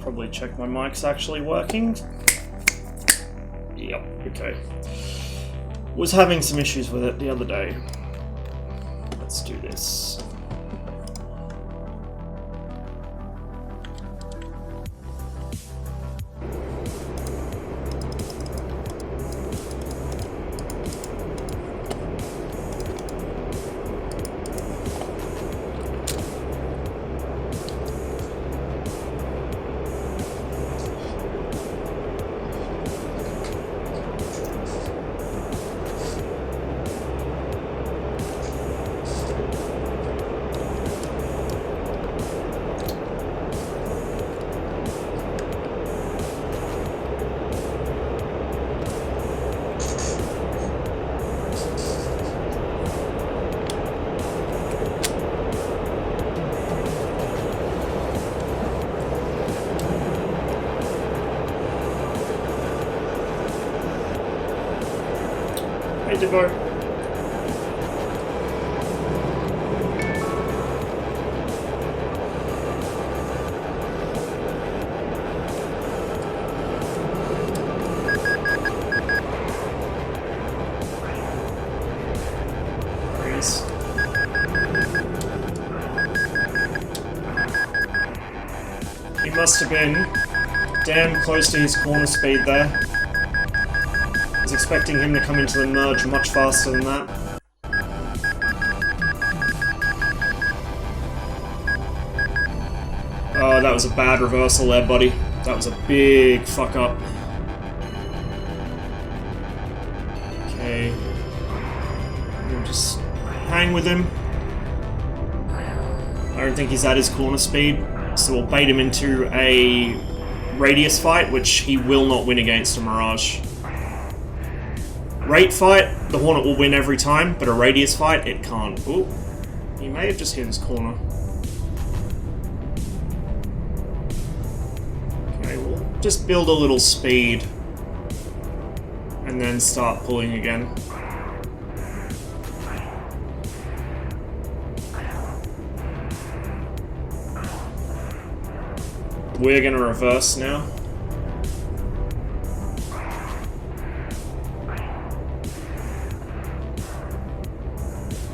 probably check my mic's actually working. Yep, okay. Was having some issues with it the other day. Let's do this. Hey, Devo. He must have been damn close to his corner speed there. I was expecting him to come into the merge much faster than that. Oh, that was a bad reversal there, buddy. That was a big fuck up. Okay. We'll just hang with him. I don't think he's at his corner speed, so we'll bait him into a radius fight, which he will not win against a Mirage. Rate fight, the Hornet will win every time, but a radius fight, it can't. Ooh, he may have just hit his corner. Okay, we'll just build a little speed, and then start pulling again. We're gonna reverse now.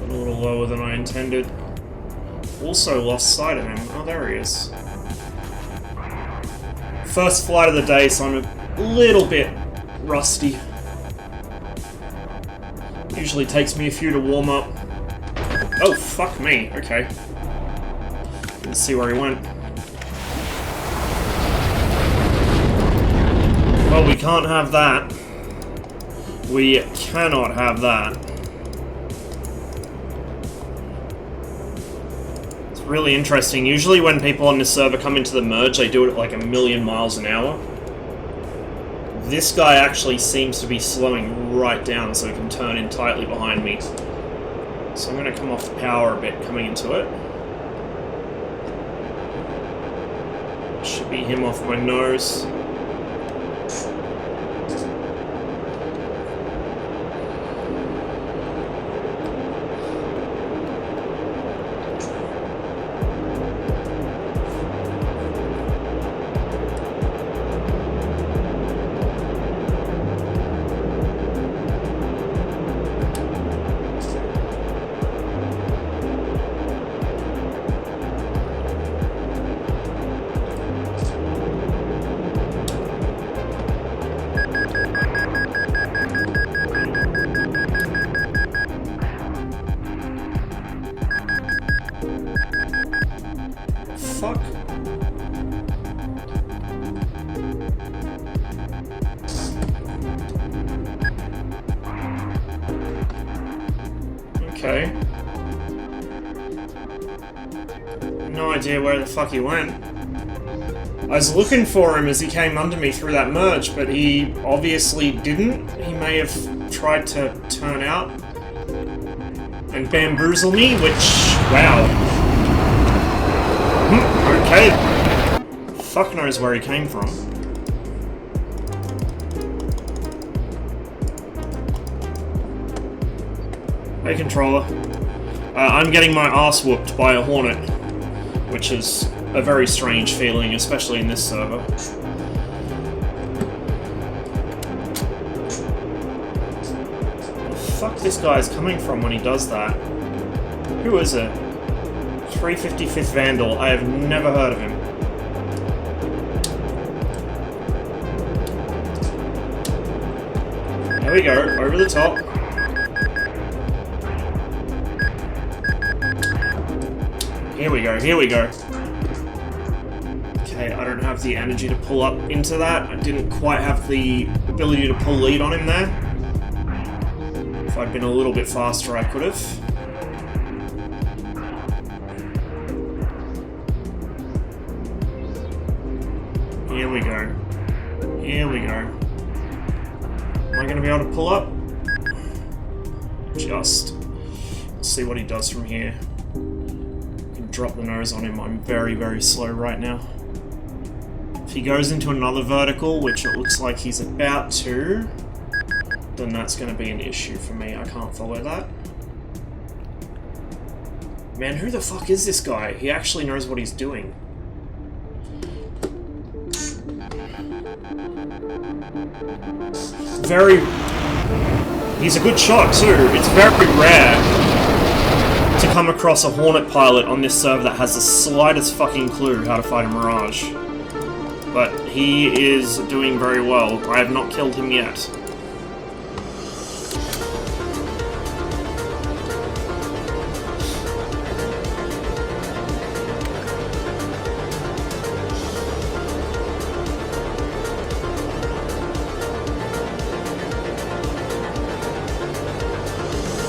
A little lower than I intended. Also lost sight of him. Oh, there he is. First flight of the day, so I'm a little bit rusty. Usually takes me a few to warm up. Oh, fuck me. Okay. Let's see where he went. Well, we can't have that. We cannot have that. It's really interesting. Usually when people on this server come into the merge, they do it at like 1,000,000 miles an hour. This guy actually seems to be slowing right down so he can turn in tightly behind me. So I'm going to come off the power a bit coming into it. Should be him off my nose. Okay. No idea where the fuck he went. I was looking for him as he came under me through that merge, but he obviously didn't. He may have tried to turn out and bamboozle me, which... wow. Okay. Fuck knows where he came from. Hey, controller. I'm getting my ass whooped by a Hornet, which is a very strange feeling, especially in this server. Where the fuck this guy is coming from when he does that? Who is it? 355th Vandal. I have never heard of him. There we go, over the top. Here we go, here we go. Okay, I don't have the energy to pull up into that. I didn't quite have the ability to pull lead on him there. If I'd been a little bit faster, I could have. Here we go. Here we go. Am I going to be able to pull up? Just. Let's see what he does from here. I can drop the nose on him. I'm very, very slow right now. If he goes into another vertical, which it looks like he's about to, then that's going to be an issue for me. I can't follow that. Man, who the fuck is this guy? He actually knows what he's doing. He's a good shot too. It's very rare to come across a Hornet pilot on this server that has the slightest fucking clue how to fight a Mirage. But he is doing very well. I have not killed him yet.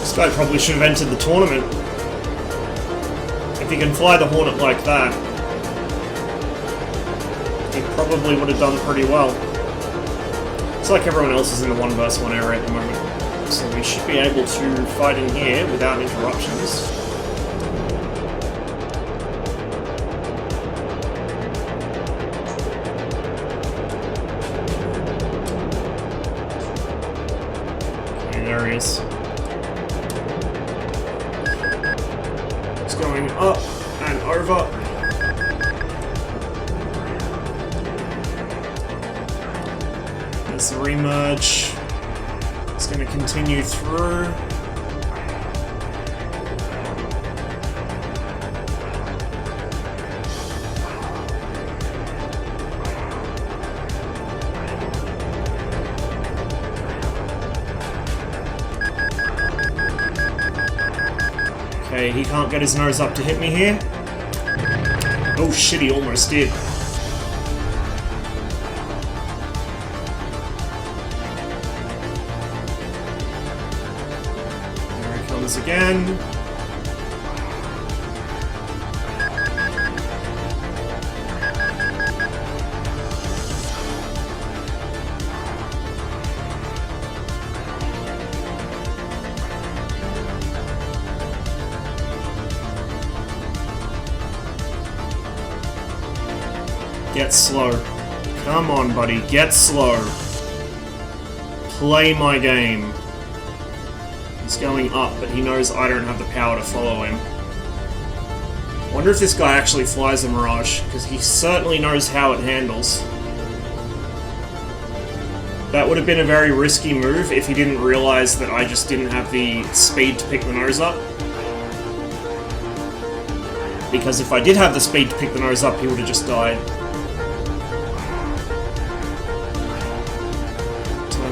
This guy probably should have entered the tournament. If he can fly the Hornet like that, he probably would have done pretty well. It's like everyone else is in the 1v1 area at the moment. So we should be able to fight in here without interruptions. Okay, there he is. Going up and over. There's the remerge. It's going to continue through. Okay, he can't get his nose up to hit me here. Oh shit, he almost did. There he comes again. Get slow. Come on, buddy. Get slow. Play my game. He's going up, but he knows I don't have the power to follow him. I wonder if this guy actually flies a Mirage, because he certainly knows how it handles. That would have been a very risky move if he didn't realize that I just didn't have the speed to pick the nose up. Because if I did have the speed to pick the nose up, he would have just died.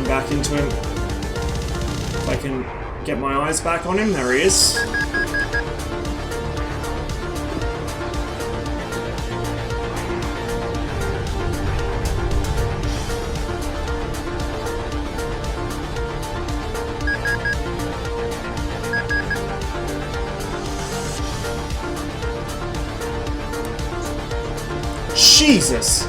Back into him. If I can get my eyes back on him, there he is. Jesus!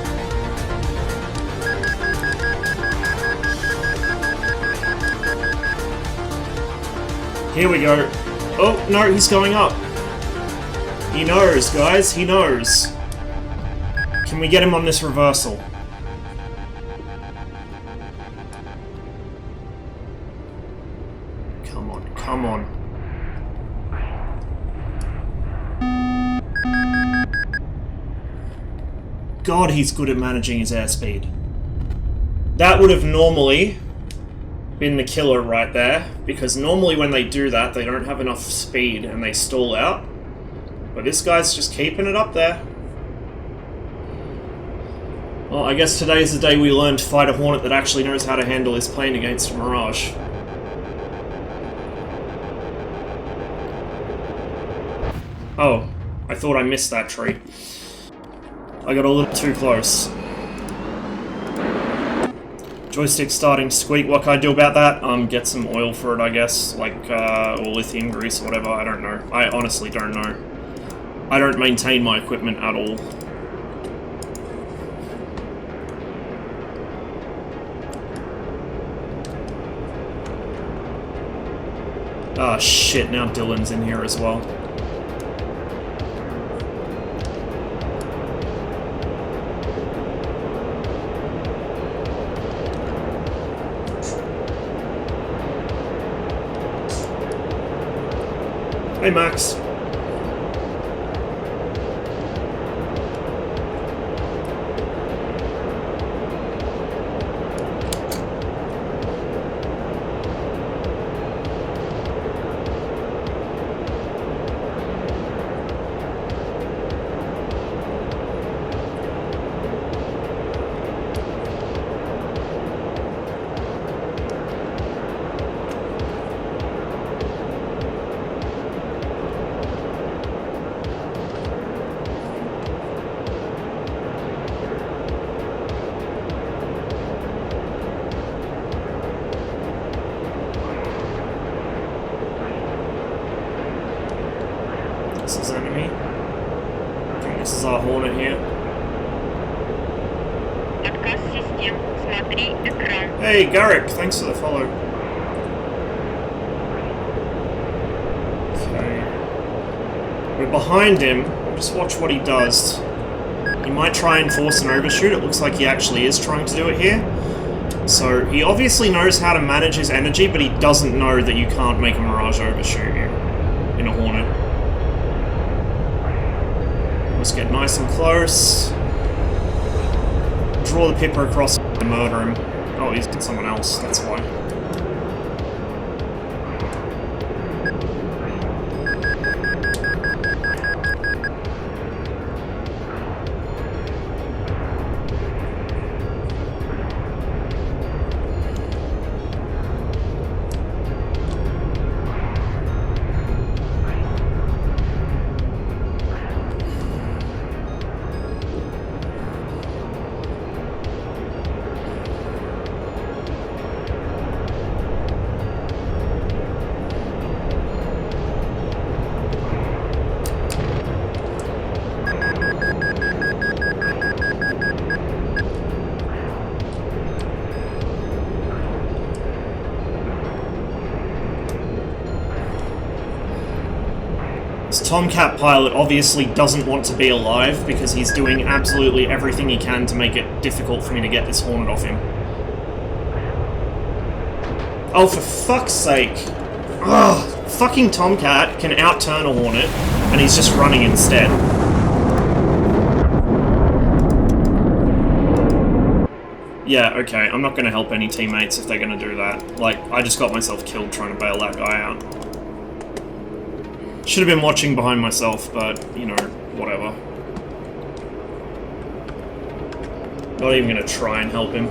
Here we go. Oh, no, he's going up. He knows, guys. He knows. Can we get him on this reversal? Come on, come on. God, he's good at managing his airspeed. That would have normally been the killer right there, because normally when they do that, they don't have enough speed and they stall out. But this guy's just keeping it up there. Well, I guess today's the day we learn to fight a Hornet that actually knows how to handle his plane against a Mirage. Oh, I thought I missed that tree. I got a little too close. Joystick starting to squeak. What can I do about that? Get some oil for it, I guess. Like, or lithium grease or whatever. I don't know. I honestly don't know. I don't maintain my equipment at all. Ah, shit, now Dillon's in here as well. Hey, Max. This is enemy. Okay, this is our Hornet here. Hey, Garrick, thanks for the follow. Okay. We're behind him. Just watch what he does. He might try and force an overshoot. It looks like he actually is trying to do it here. So, he obviously knows how to manage his energy, but he doesn't know that you can't make a Mirage overshoot here in a Hornet. Let's get nice and close. Draw the Pipper across and murder him. Oh, he's got someone else, that's why. Tomcat pilot obviously doesn't want to be alive because he's doing absolutely everything he can to make it difficult for me to get this Hornet off him. Oh, for fuck's sake. Ugh, fucking Tomcat can outturn a Hornet, and he's just running instead. Yeah, okay, I'm not gonna help any teammates if they're gonna do that. Like, I just got myself killed trying to bail that guy out. Should have been watching behind myself, but, you know, whatever. Not even gonna try and help him.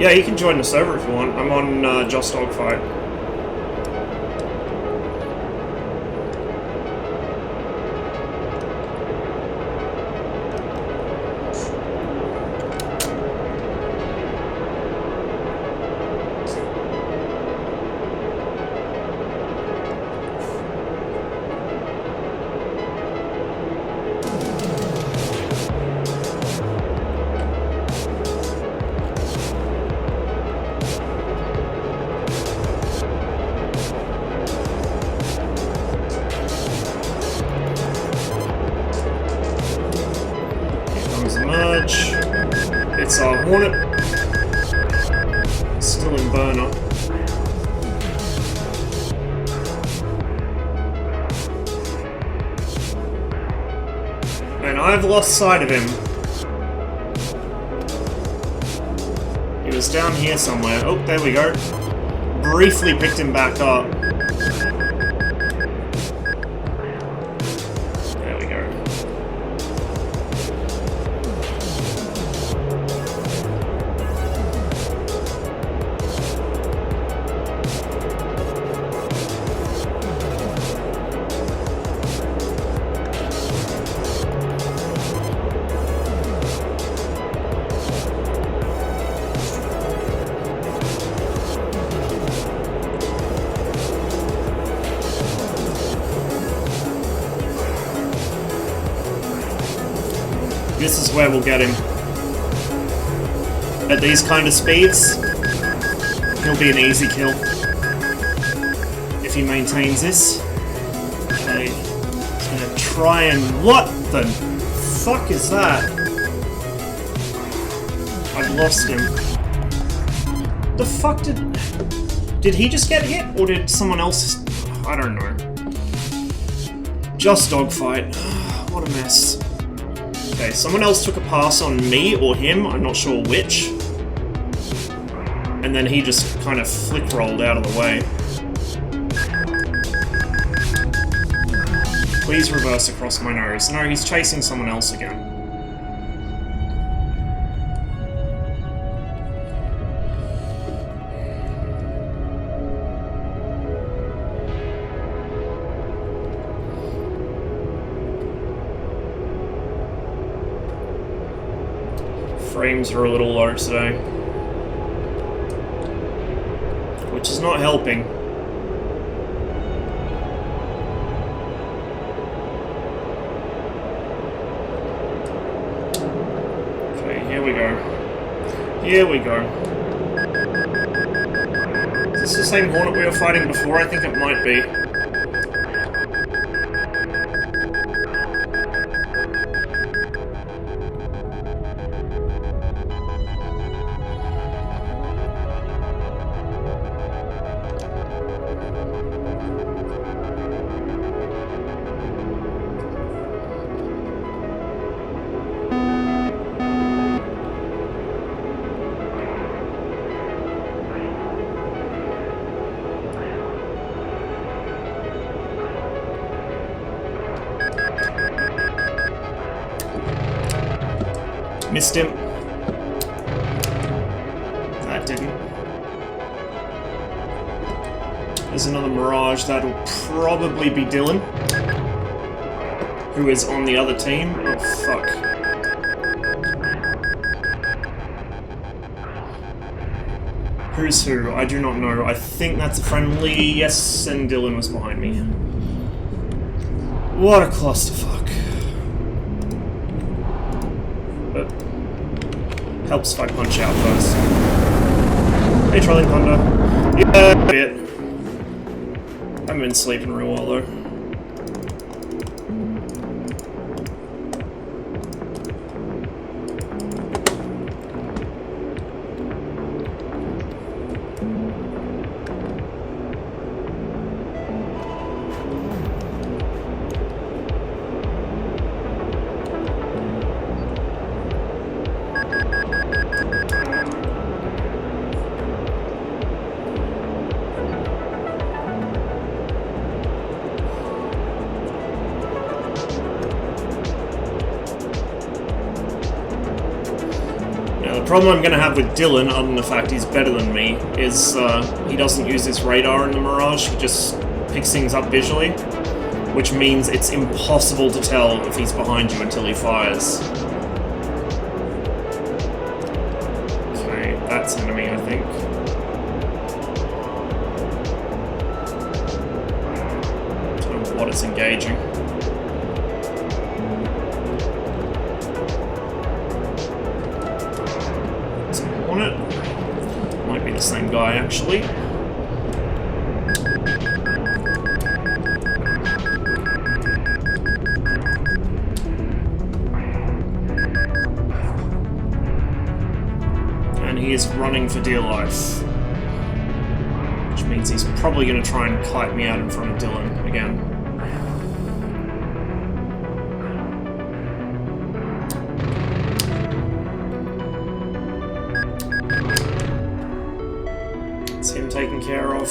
Yeah, you can join the server if you want. I'm on Just Dogfight. I've lost sight of him. He was down here somewhere. Oh, there we go. Briefly picked him back up. There we go. This is where we'll get him. At these kind of speeds, he'll be an easy kill. If he maintains this. Okay. He's gonna try and... What the fuck is that? I've lost him. The fuck did he just get hit? Or did someone else... I don't know. Just dogfight. What a mess. Okay, someone else took a pass on me or him, I'm not sure which. And then he just kind of flick rolled out of the way. Please reverse across my nose. No, he's chasing someone else again. Frames are a little low today, which is not helping. Okay, here we go. Here we go. Is this the same Hornet we were fighting before? I think it might be. Missed him. That didn't. There's another Mirage. That'll probably be Dillon, who is on the other team. Oh, fuck. Who's who? I do not know. I think that's a friendly. Yes, and Dillon was behind me. What a clusterfuck. But helps if I punch out first. Hey, Trolling Thunder. Yeah, a bit. I haven't been sleeping real well though. The problem I'm going to have with Dillon, other than the fact he's better than me, is he doesn't use his radar in the Mirage, he just picks things up visually, which means it's impossible to tell if he's behind you until he fires. Okay, that's enemy, I think. I don't know what it's engaging. Hornet. Might be the same guy, actually. And he is running for dear life. Which means he's probably going to try and kite me out in front of Dillon again. care of.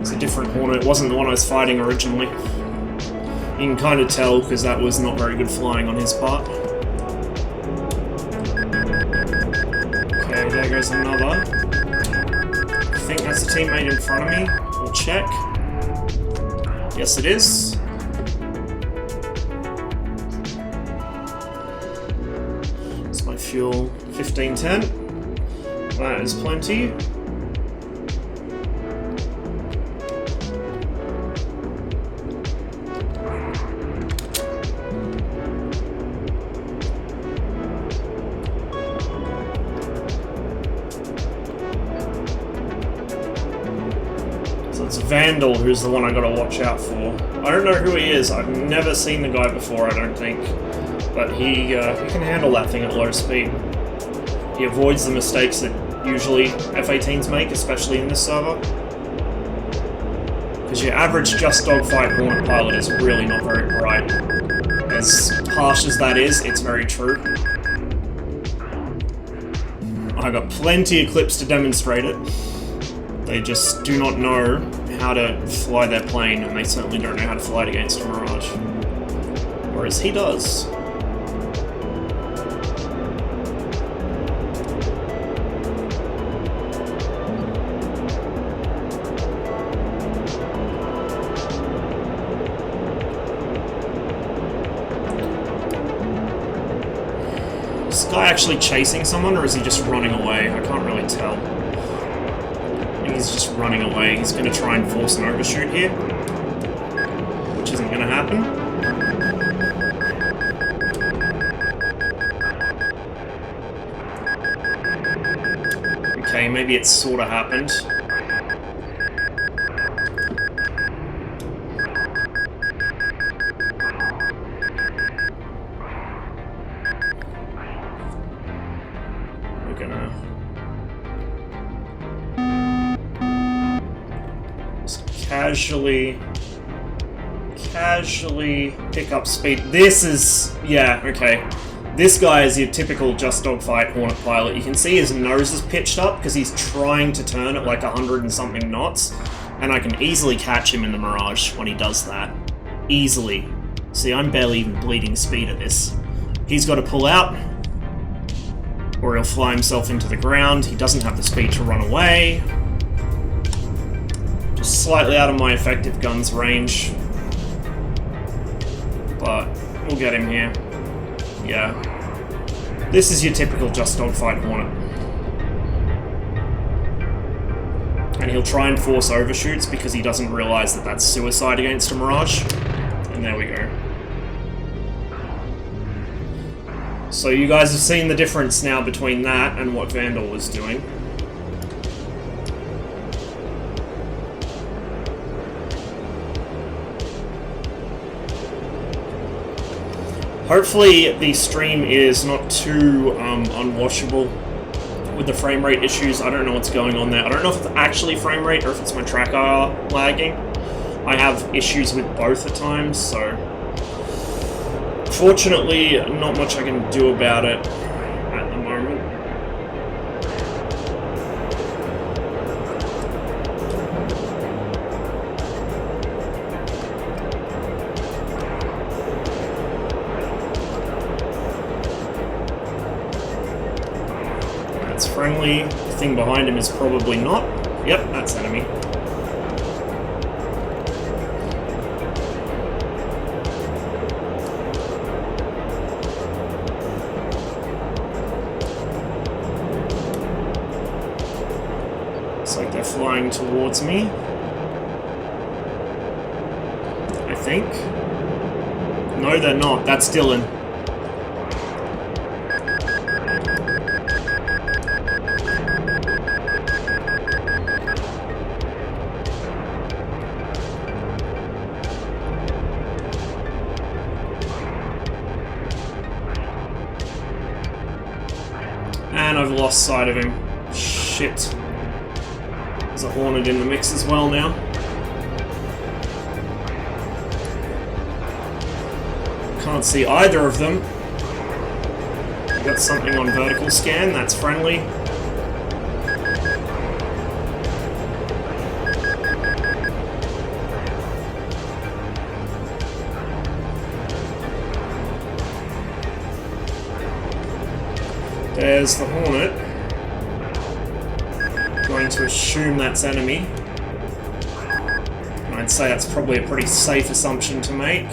It's a different Hornet. It wasn't the one I was fighting originally. You can kind of tell because that was not very good flying on his part. Okay, there goes another. I think that's a teammate in front of me. We'll check. Yes, it is. That's my fuel. 1510. That is plenty. It's Vandal who's the one I gotta watch out for. I don't know who he is. I've never seen the guy before, I don't think. But he can handle that thing at low speed. He avoids the mistakes that usually F-18s make, especially in this server. Because your average just dogfight Hornet pilot is really not very bright. As harsh as that is, it's very true. I got plenty of clips to demonstrate it. They just do not know how to fly their plane, and they certainly don't know how to fly it against a Mirage. Whereas he does. Is this guy actually chasing someone, or is he just running away? I can't really tell. He's just running away. He's going to try and force an overshoot here, which isn't going to happen. Okay, maybe it's sort of happened. We're gonna casually pick up speed. This is, yeah, okay. This guy is your typical just dogfight Hornet pilot. You can see his nose is pitched up because he's trying to turn at like 100 and something knots, and I can easily catch him in the Mirage when he does that. Easily. See, I'm barely even bleeding speed at this. He's got to pull out, or he'll fly himself into the ground. He doesn't have the speed to run away. Just slightly out of my effective gun's range. But we'll get him here. Yeah. This is your typical just dogfight Hornet. And he'll try and force overshoots because he doesn't realize that that's suicide against a Mirage. And there we go. So you guys have seen the difference now between that and what Vandal was doing. Hopefully the stream is not too unwatchable with the frame rate issues. I don't know what's going on there. I don't know if it's actually frame rate or if it's my tracker lagging. I have issues with both at times, so fortunately not much I can do about it at the moment. Friendly. The thing behind him is probably not. Yep, that's enemy. Looks like they're flying towards me. I think. No, they're not. That's Dillon. And I've lost sight of him. Shit. There's a Hornet in the mix as well now. Can't see either of them. Got something on vertical scan, that's friendly. There's the Hornet. Going to assume that's enemy. And I'd say that's probably a pretty safe assumption to make.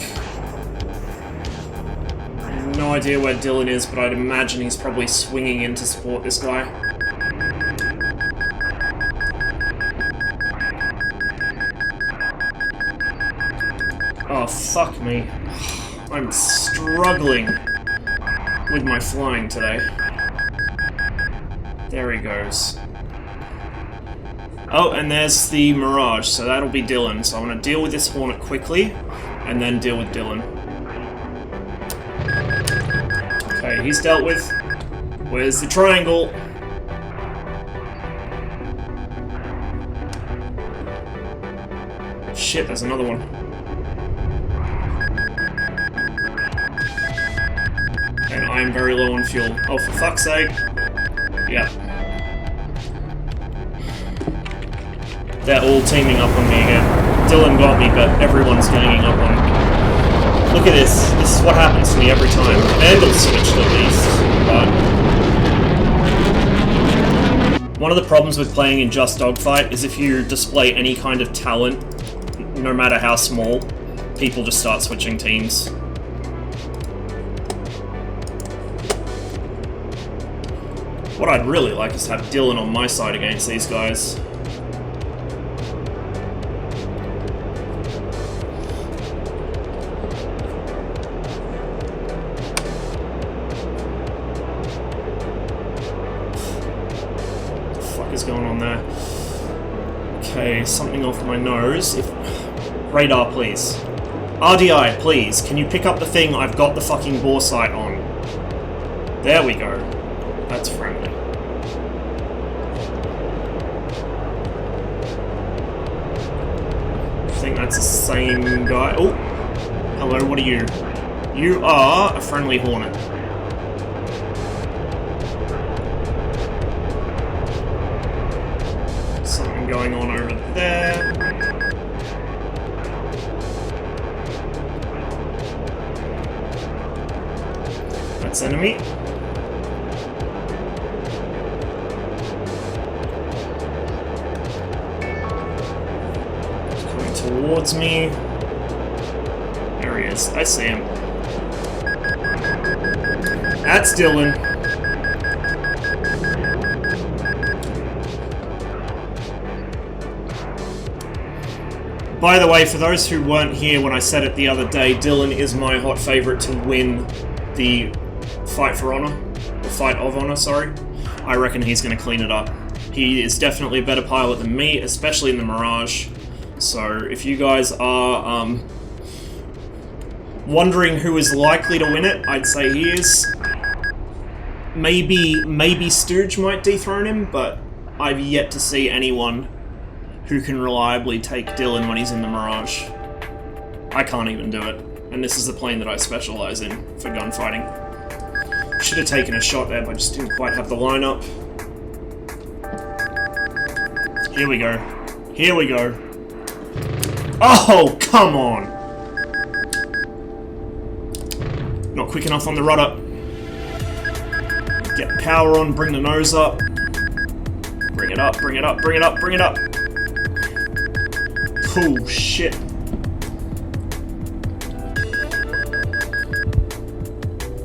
No idea where Dillon is, but I'd imagine he's probably swinging in to support this guy. Oh, fuck me. I'm struggling with my flying today. There he goes. Oh, and there's the Mirage, so that'll be Dillon. So I'm going to deal with this Hornet quickly, and then deal with Dillon. Okay, he's dealt with. Where's the triangle? Shit, there's another one. And I'm very low on fuel. Oh, for fuck's sake. Yeah. They're all teaming up on me again. Dillon got me, but everyone's ganging up on me. Look at this. This is what happens to me every time. Vandal switched at least, but... One of the problems with playing in just dogfight is if you display any kind of talent, no matter how small, people just start switching teams. What I'd really like is to have Dillon on my side against these guys. What the fuck is going on there? Okay, something off my nose. Radar, please. RDI, please. Can you pick up the thing I've got the fucking bore sight on? There we go. That's friendly. I think that's the same guy. Oh! Hello, what are you? You are a friendly Hornet. Something going on over there. That's enemy. Towards me. There he is. I see him. That's Dillon. By the way, for those who weren't here when I said it the other day, Dillon is my hot favourite to win the Fight for Honor. The Fight of Honor, sorry. I reckon he's going to clean it up. He is definitely a better pilot than me, especially in the Mirage. So, if you guys are wondering who is likely to win it, I'd say he is. Maybe Stooge might dethrone him, but I've yet to see anyone who can reliably take Dillon when he's in the Mirage. I can't even do it, and this is the plane that I specialize in for gunfighting. Should have taken a shot there, but I just didn't quite have the lineup. Here we go. Here we go. Oh, come on! Not quick enough on the rudder. Get power on, bring the nose up. Bring it up, bring it up, bring it up, bring it up! Cool shit.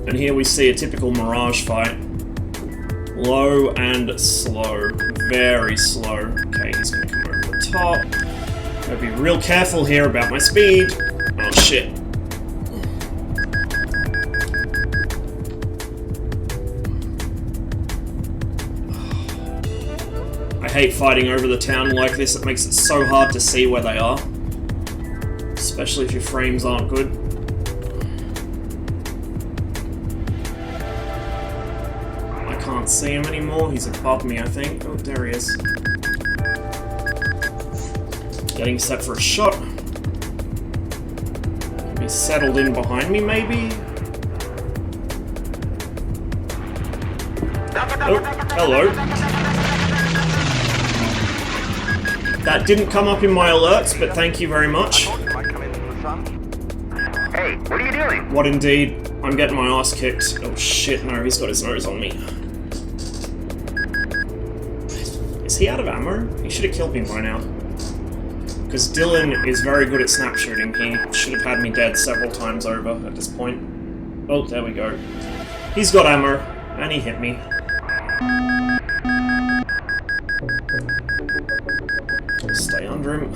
And here we see a typical Mirage fight. Low and slow. Very slow. Okay, he's gonna come over the top. Gotta be real careful here about my speed. Oh shit. I hate fighting over the town like this. It makes it so hard to see where they are. Especially if your frames aren't good. I can't see him anymore. He's above me, I think. Oh, there he is. Getting set for a shot. He's settled in behind me, maybe? Oh, hello. That didn't come up in my alerts, but thank you very much. Hey, what are you doing? What indeed? I'm getting my ass kicked. Oh shit, no, he's got his nose on me. Is he out of ammo? He should have killed me by now. Because Dillon is very good at snap shooting. He should have had me dead several times over at this point. Oh, there we go. He's got ammo, and he hit me. Stay under him.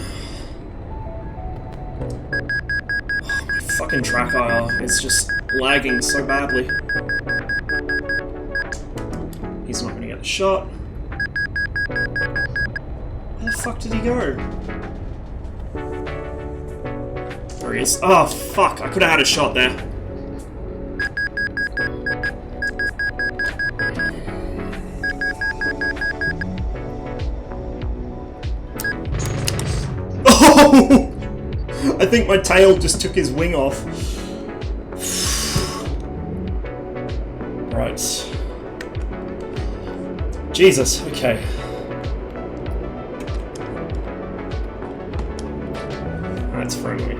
Oh, my fucking tracker is just lagging so badly. He's not gonna get the shot. Where the fuck did he go? There he is. Oh, fuck. I could have had a shot there. Oh! I think my tail just took his wing off. Right. Jesus, okay. That's friendly.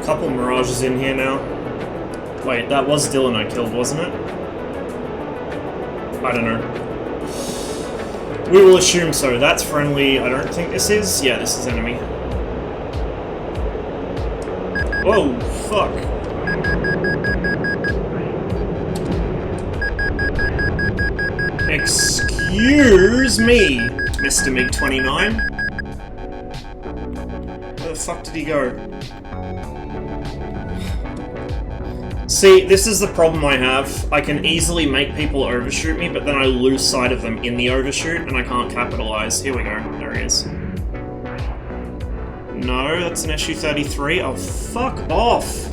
Couple mirages in here now. Wait, that was Dillon I killed, wasn't it? I don't know. We will assume so. That's friendly. I don't think this is. Yeah, this is enemy. Whoa, fuck. Excuse me, Mr. MiG-29. Where the fuck did he go? See, this is the problem I have. I can easily make people overshoot me, but then I lose sight of them in the overshoot, and I can't capitalize. Here we go. There he is. No, that's an SU-33. Oh, fuck off!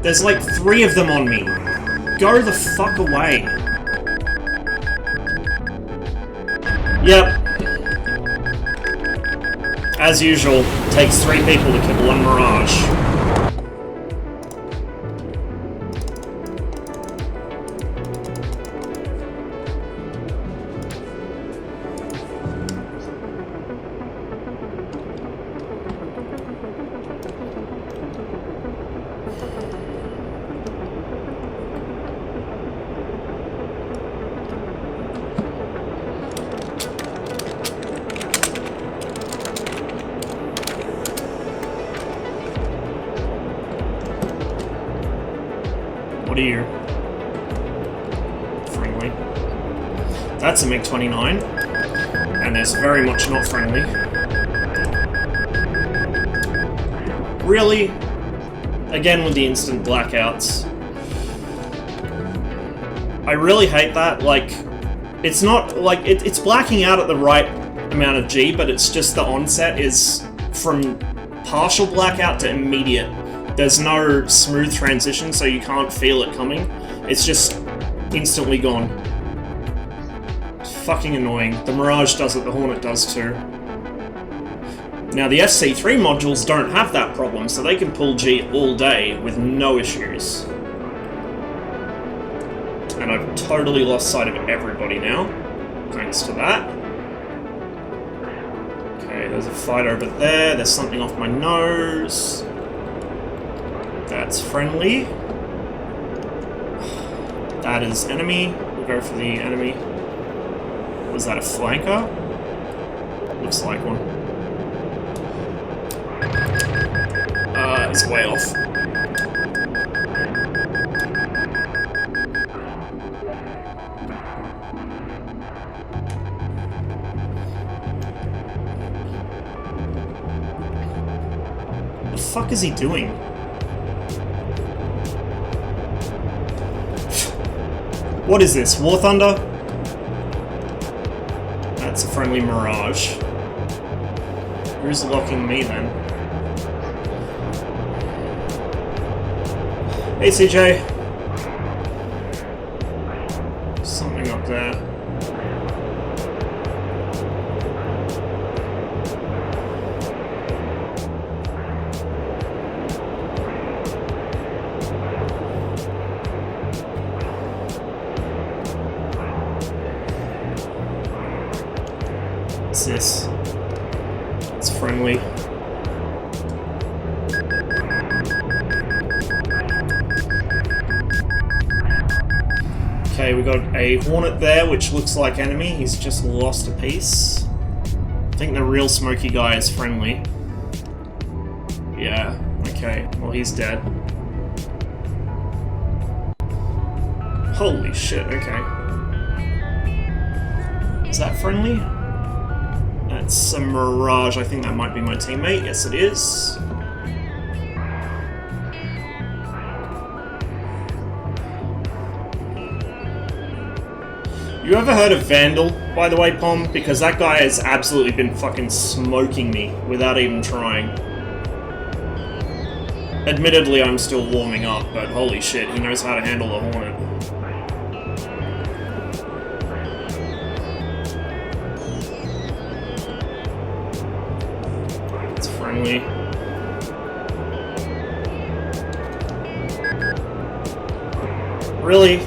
There's like 3 of them on me. Go the fuck away. Yep. As usual, takes 3 people to kill 1 Mirage. What are you? Friendly. That's a MiG-29. And there's very much not friendly. Really? Again with the instant blackouts. I really hate that. Like, it's not like it's blacking out at the right amount of G, but it's just the onset is from partial blackout to immediate. There's no smooth transition, so you can't feel it coming. It's just instantly gone. It's fucking annoying. The Mirage does it, the Hornet does too. Now the SC3 modules don't have that problem, so they can pull G all day with no issues. And I've totally lost sight of everybody now, thanks to that. Okay, there's a fight over there, there's something off my nose. That's friendly. That is enemy. We'll go for the enemy. Was that a flanker? Looks like one. It's way off. What the fuck is he doing? What is this? War Thunder? That's a friendly Mirage. Who's locking me then? Hey CJ. Something up there. What's this? It's friendly. Okay, we got a Hornet there, which looks like enemy. He's just lost a piece. I think the real smoky guy is friendly. Yeah, okay. Well, he's dead. Holy shit, okay. Is that friendly? That's a Mirage. I think that might be my teammate. Yes, it is. You ever heard of Vandal, by the way, Pom? Because that guy has absolutely been fucking smoking me without even trying. Admittedly, I'm still warming up, but holy shit, he knows how to handle the Hornet. It's friendly. Really?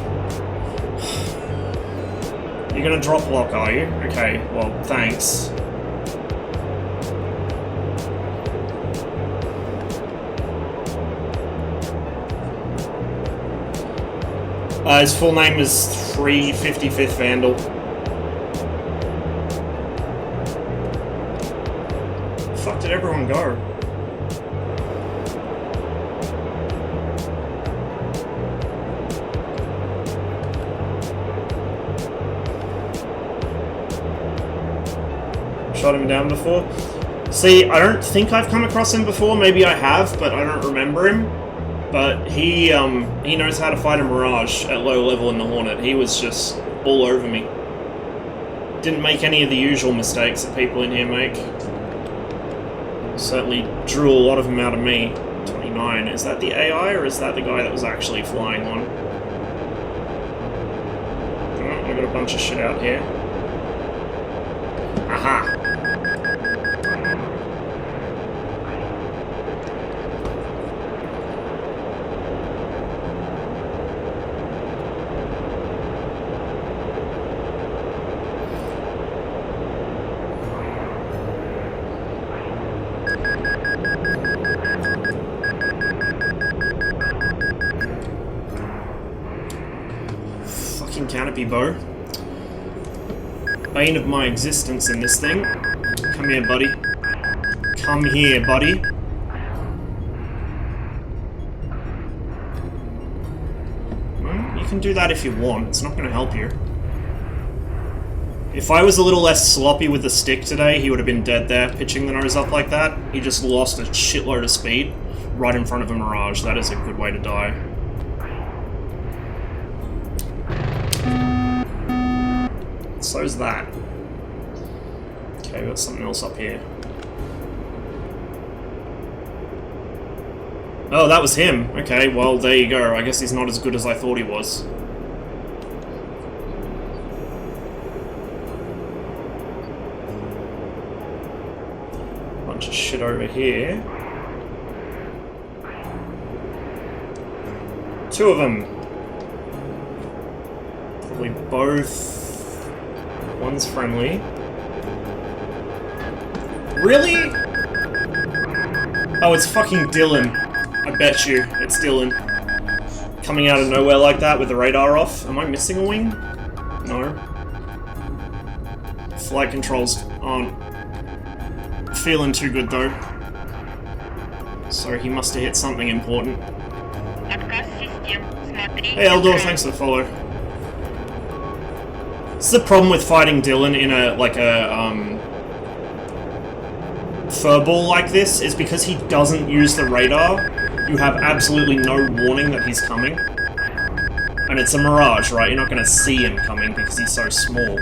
You're gonna drop lock, are you? Okay, well, thanks. His full name is 355th Vandal. The fuck did everyone go? Shot him down before. See, I don't think I've come across him before. Maybe I have, but I don't remember him. But he knows how to fight a Mirage at low level in the Hornet. He was just all over me. Didn't make any of the usual mistakes that people in here make. Certainly drew a lot of them out of me. 29. Is that the AI, or is that the guy that was actually flying one? Oh, I got a bunch of shit out here. Aha! Fucking canopy bow. Bane of my existence in this thing. Come here, buddy. Come here, buddy. Well, you can do that if you want. It's not going to help you. If I was a little less sloppy with the stick today, he would have been dead there, pitching the nose up like that. He just lost a shitload of speed right in front of a Mirage. That is a good way to die. So's that. Okay, we got something else up here. Oh, that was him. Okay, well, there you go. I guess he's not as good as I thought he was. Bunch of shit over here. Two of them. Probably both. One's friendly. Really? Oh, it's fucking Dillon. I bet you. It's Dillon. Coming out of nowhere like that with the radar off. Am I missing a wing? No. Flight controls aren't feeling too good though. So he must have hit something important. Hey Eldor, thanks for the follow. This is the problem with fighting Dillon in a, furball like this, is because he doesn't use the radar, you have absolutely no warning that he's coming. And it's a mirage, right? You're not going to see him coming because he's so small.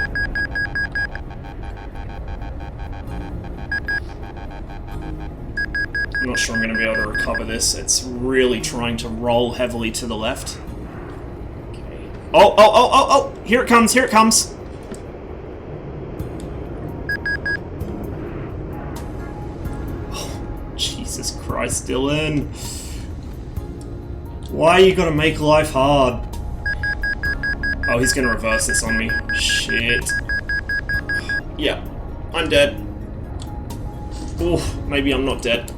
I'm not sure I'm going to be able to recover this. It's really trying to roll heavily to the left. Okay. Oh, oh, oh, oh, oh! Here it comes, here it comes! Oh, Jesus Christ, Dillon. Why you gotta make life hard? Oh, he's gonna reverse this on me. Shit. Yeah, I'm dead. Oof, maybe I'm not dead.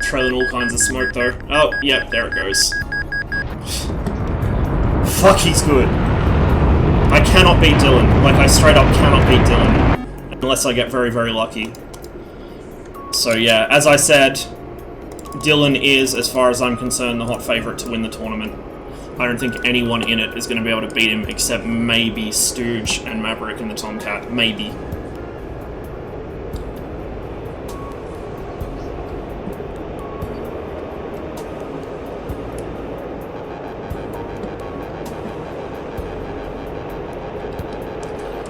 Trailing all kinds of smoke though. Oh, yep, there it goes. Fuck, he's good. I cannot beat Dillon. Like, I straight up cannot beat Dillon. Unless I get very, very lucky. So yeah, as I said, Dillon is, as far as I'm concerned, the hot favourite to win the tournament. I don't think anyone in it is going to be able to beat him except maybe Stooge and Maverick and the Tomcat. Maybe.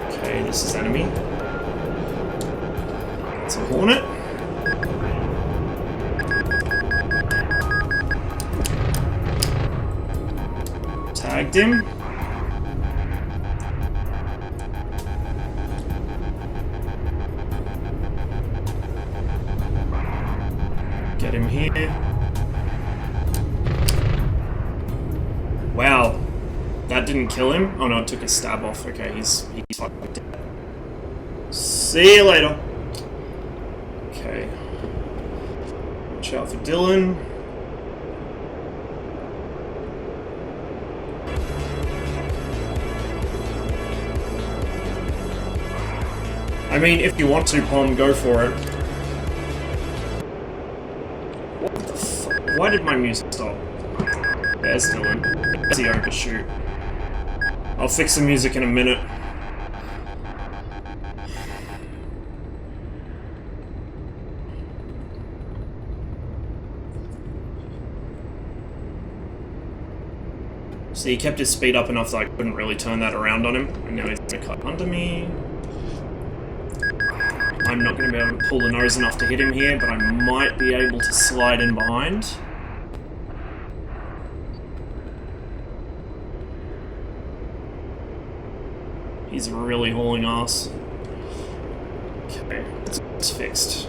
Okay, this is enemy. It's a Hornet. Tagged him. Get him here. Wow. That didn't kill him? Oh no, it took a stab off. Okay, he's fucking dead. See you later. Okay. Watch out for Dillon. I mean, if you want to, Pom, go for it. What the fuck? Why did my music stop? There's Dillon. There's the overshoot. I'll fix the music in a minute. So he kept his speed up enough that I couldn't really turn that around on him, and now he's gonna cut under me. I'm not going to be able to pull the nose enough to hit him here, but I might be able to slide in behind. He's really hauling ass. Okay, it's fixed.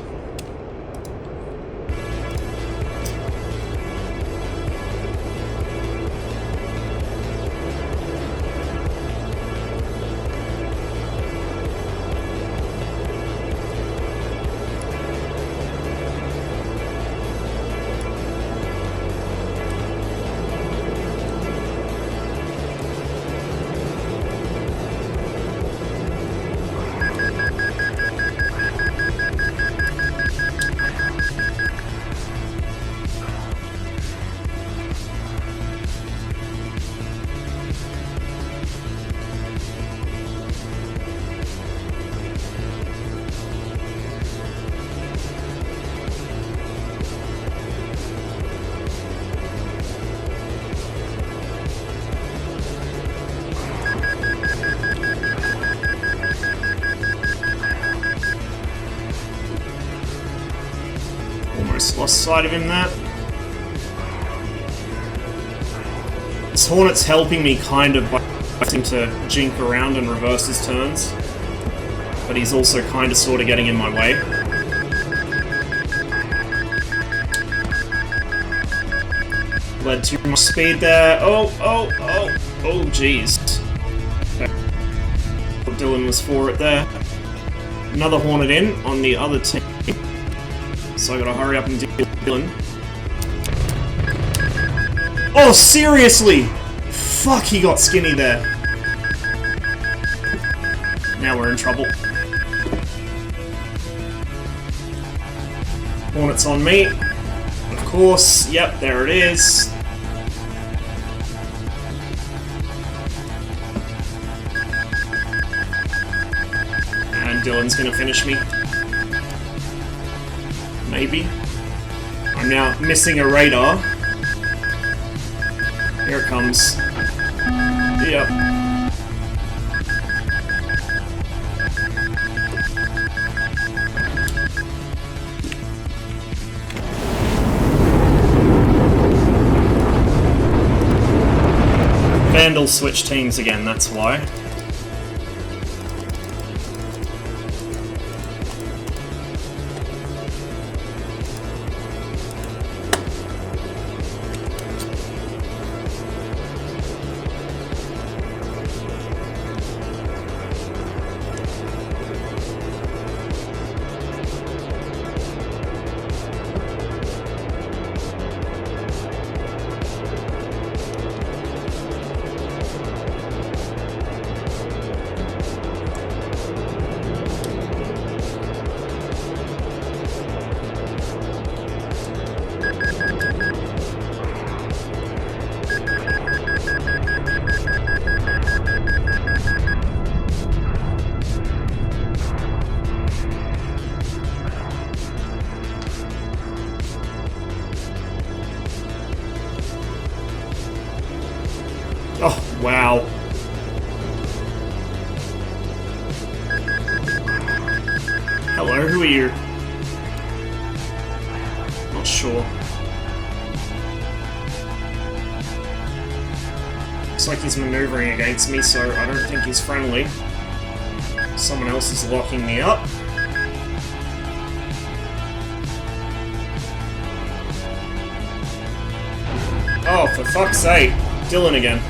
Lost sight of him there. This Hornet's helping me kind of by having to jink around and reverse his turns. But he's also kind of sort of getting in my way. Led too much speed there. Oh, oh, oh, oh, jeez. Okay. Dillon was for it there. Another Hornet in on the other team. So I gotta hurry up and deal with Dillon. Oh, seriously! Fuck, he got skinny there. Now we're in trouble. Hornet's on me. Of course, yep, there it is. And Dillon's gonna finish me. Maybe. I'm now missing a radar. Here it comes. Yep. Vandal switch teams again, that's why. Oh, wow. Hello, who are you? Not sure. Looks like he's maneuvering against me, so I don't think he's friendly. Someone else is locking me up. Oh, for fuck's sake. Dillon again.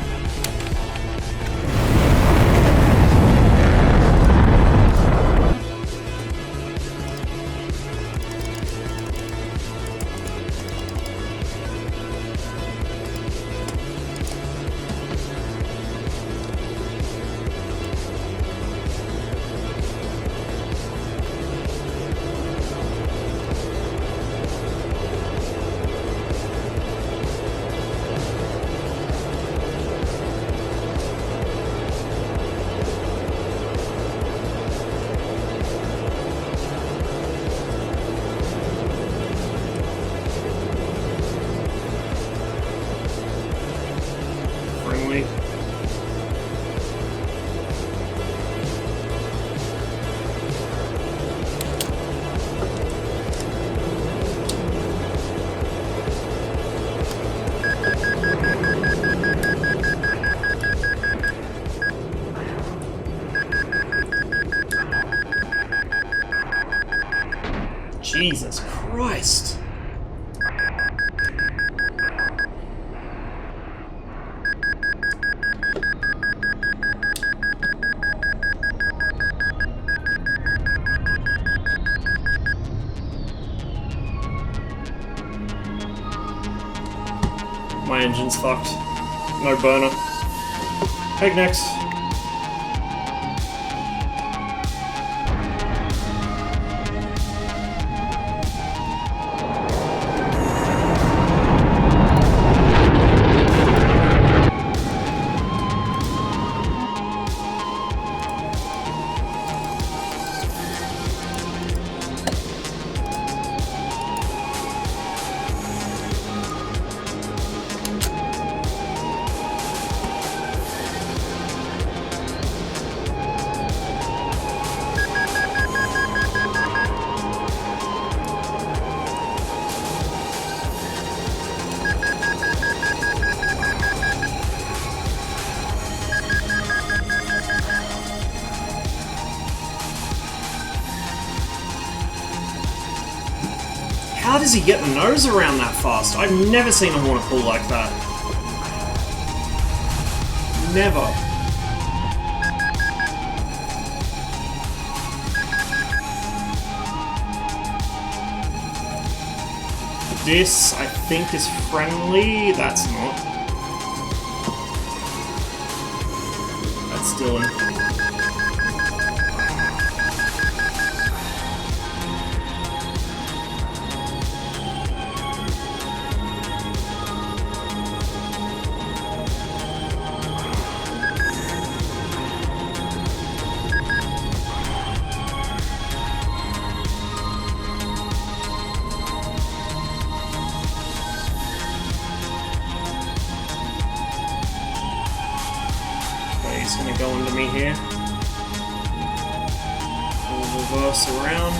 Jesus Christ. My engine's fucked. No burner. Peg next. How does he get the nose around that fast? I've never seen a Hornet pull like that. Never. This, I think, is friendly. That's not. That's Dillon. Just gonna go under me here. We'll reverse around.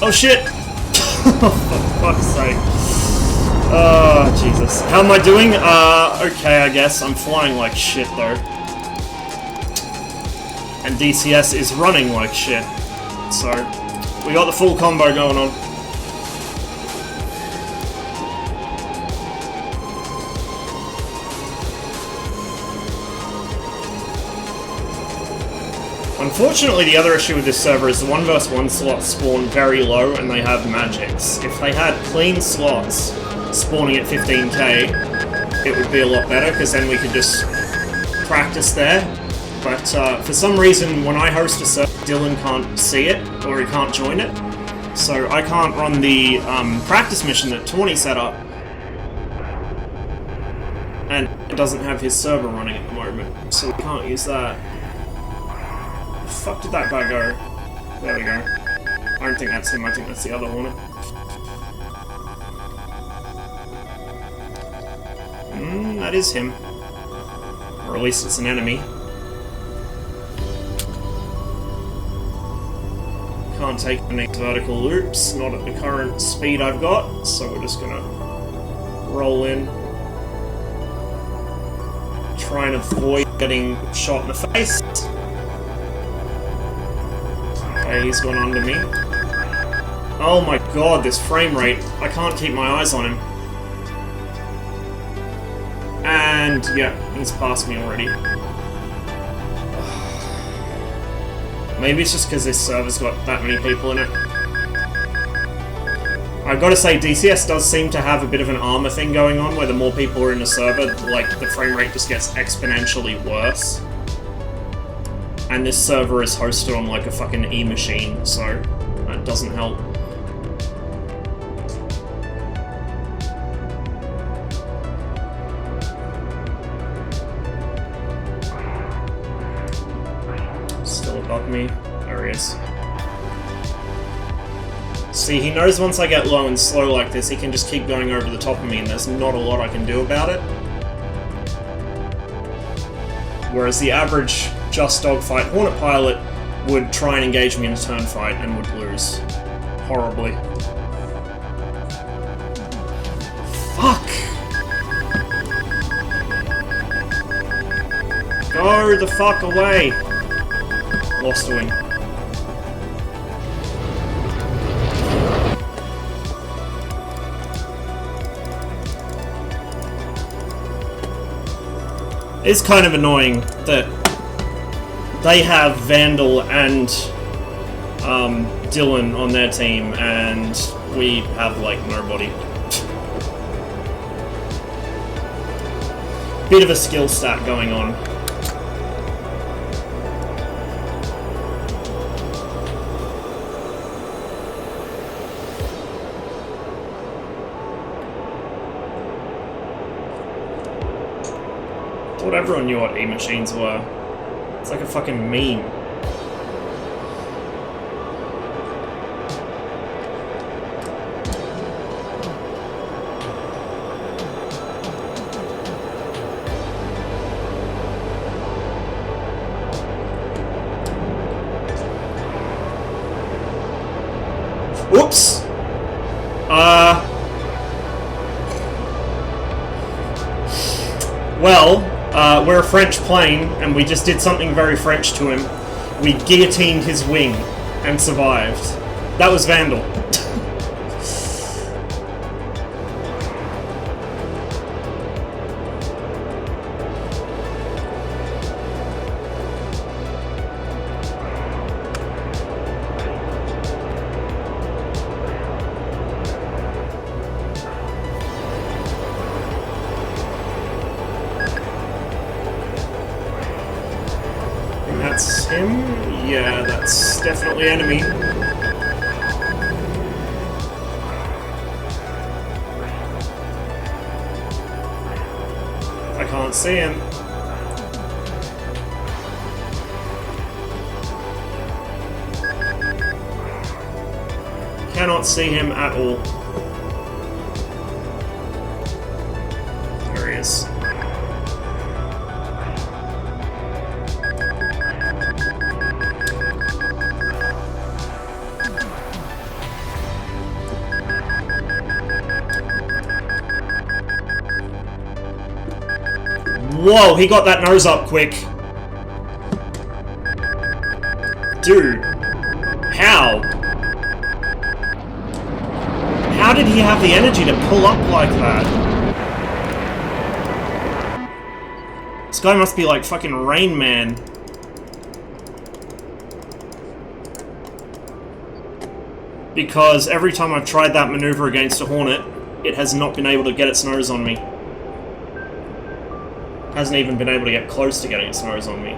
Oh shit! For fuck's sake. Oh, Jesus. How am I doing? Okay, I guess. I'm flying like shit, though. And DCS is running like shit. So, we got the full combo going on. Unfortunately, the other issue with this server is the 1 vs 1 slots spawn very low and they have magics. If they had clean slots spawning at 15k, it would be a lot better, because then we could just practice there. But for some reason, when I host a server, Dillon can't see it, or he can't join it. So I can't run the practice mission that Tawny set up. And it doesn't have his server running at the moment, so we can't use that. Where the fuck did that guy go? There we go. I don't think that's him, I think that's the other Hornet. That is him. Or at least it's an enemy. Can't take any vertical loops, not at the current speed I've got, so we're just gonna roll in. Try and avoid getting shot in the face. Okay, he's gone under me. Oh my god, this frame rate. I can't keep my eyes on him. And, yeah, he's past me already. Maybe it's just because this server's got that many people in it. I've got to say, DCS does seem to have a bit of an armor thing going on, where the more people are in a server, like, the frame rate just gets exponentially worse. And this server is hosted on, like, a fucking E-machine, so that doesn't help. Still above me. There he is. See, he knows once I get low and slow like this, he can just keep going over the top of me, and there's not a lot I can do about it. Whereas the average Just Dogfight Hornet pilot would try and engage me in a turn fight and would lose. Horribly. Fuck! Go the fuck away! Lost a wing. It's kind of annoying that they have Vandal and Dillon on their team, and we have, like, nobody. Bit of a skill stat going on. I thought everyone knew what E-machines were. It's like a fucking meme. Oops! Well, we're a French plane, and we just did something very French to him. We guillotined his wing, and survived. That was Vandal. That's him? Yeah, that's definitely enemy. Can't see him. Cannot see him at all. There he is. Whoa, he got that nose up quick. Dude. How? How did he have the energy to pull up like that? This guy must be like fucking Rain Man. Because every time I've tried that maneuver against a Hornet, it has not been able to get its nose on me. Hasn't even been able to get close to getting its nose on me.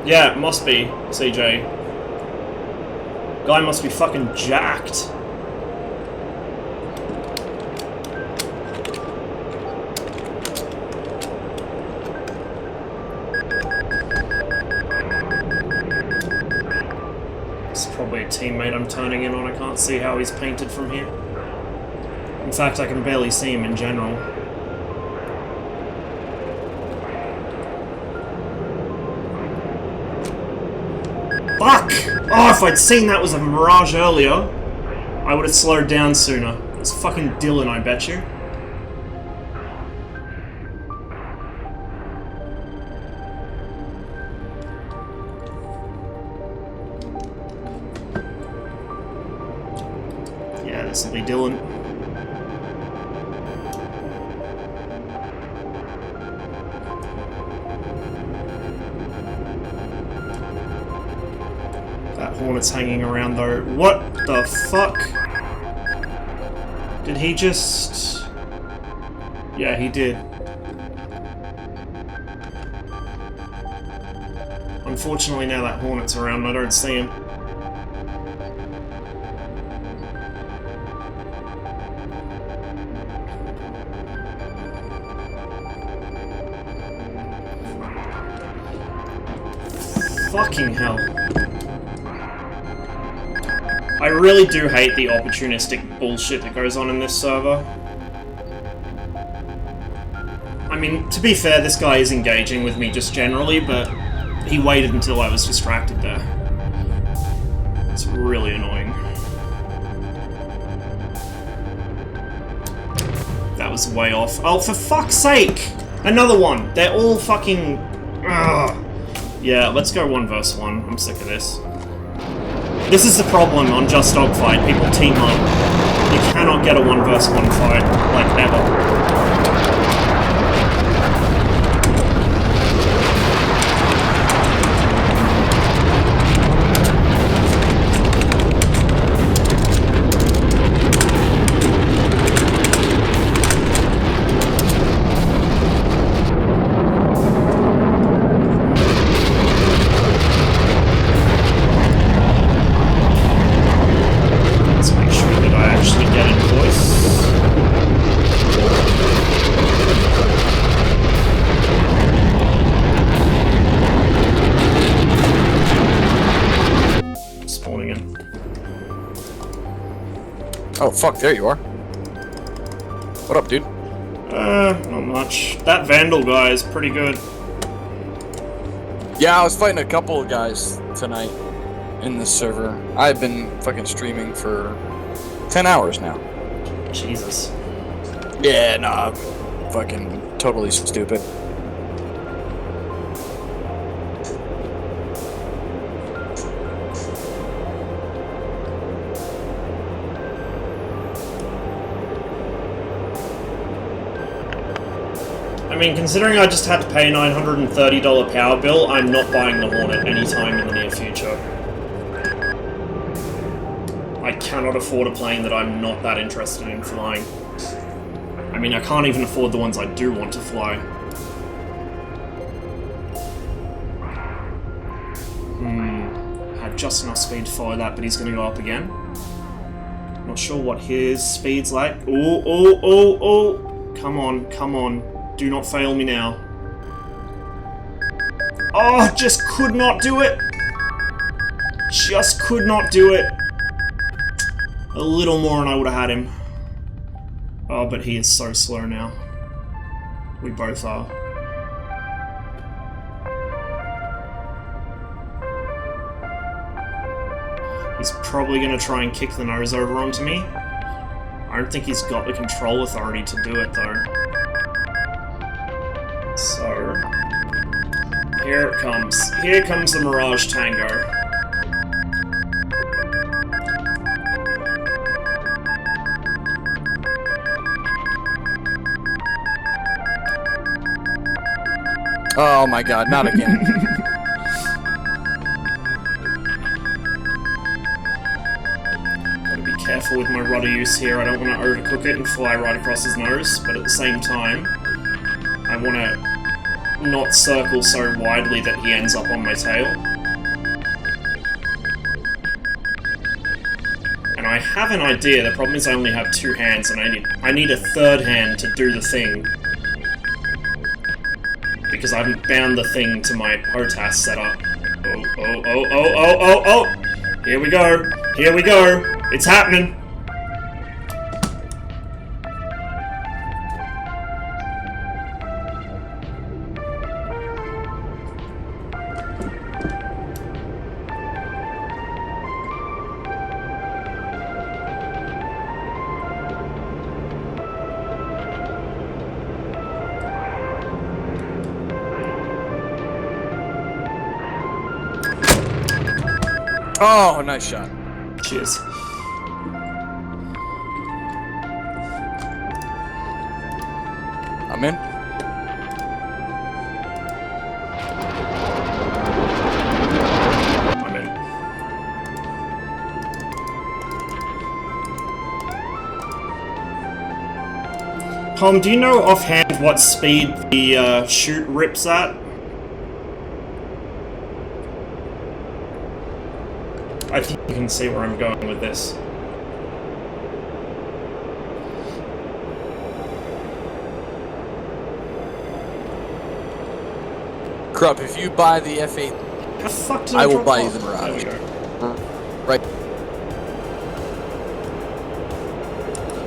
Yeah, it must be, CJ. Guy must be fucking jacked. It's probably a teammate I'm turning in on. I can't see how he's painted from here. In fact, I can barely see him in general. Fuck! Oh, if I'd seen that was a mirage earlier, I would have slowed down sooner. It's fucking Dillon, I bet you. Yeah, this will be Dillon. Hornet's hanging around though. What the fuck? Did he just... Yeah, he did. Unfortunately now that Hornet's around, I don't see him. Fucking hell. I really do hate the opportunistic bullshit that goes on in this server. I mean, to be fair, this guy is engaging with me just generally, but he waited until I was distracted there. It's really annoying. That was way off. Oh, for fuck's sake! Another one! They're all fucking... Ugh. Yeah, let's go 1 versus 1. I'm sick of this. This is the problem on Just Dogfight. People team up. You cannot get a 1 versus 1 fight, like, ever. Oh, fuck, there you are. What up, dude? Not much. That Vandal guy is pretty good. Yeah, I was fighting a couple of guys tonight in this server. I've been fucking streaming for 10 hours now. Jesus. Yeah, nah, fucking totally stupid. I mean, considering I just had to pay a $930 power bill, I'm not buying the Hornet anytime in the near future. I cannot afford a plane that I'm not that interested in flying. I mean, I can't even afford the ones I do want to fly. Had just enough speed to follow that, but he's going to go up again. Not sure what his speed's like. Oh! Come on, come on. Do not fail me now. Oh, just could not do it! Just could not do it. A little more and I would have had him. Oh, but he is so slow now. We both are. He's probably going to try and kick the nose over onto me. I don't think he's got the control authority to do it, though. So... here it comes. Here comes the Mirage Tango. Oh my god, not again. Gotta be careful with my rudder use here. I don't want to overcook it and fly right across his nose, but at the same time, I want to not circle so widely that he ends up on my tail. And I have an idea. The problem is I only have two hands, and I need a third hand to do the thing. Because I haven't bound the thing to my HOTAS setup. Oh. Here we go. Here we go. It's happening. Oh, nice shot. Cheers. I'm in. I'm in. Tom, do you know offhand what speed the chute rips at? I think you can see where I'm going with this. Krupp, if you buy the F8, How the fuck did I will drop buy you off? the Mirage. There we go. Right.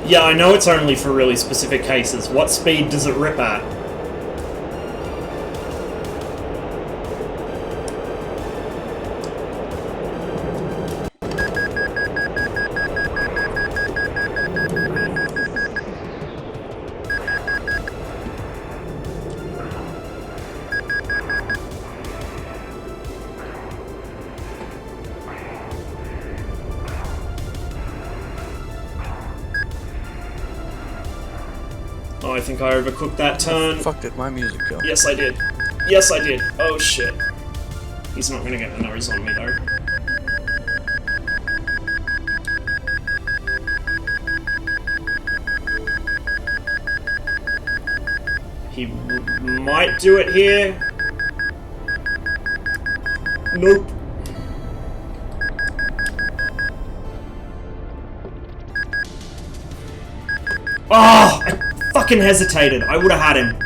Yeah, I know it's only for really specific cases. What speed does it rip at? Oh, I think I overcooked that turn. Where the fuck did my music go? Yes, I did. Yes, I did. Oh, shit. He's not gonna get the nose on me, though. He might do it here. Nope. Oh! I fucking hesitated. I would have had him.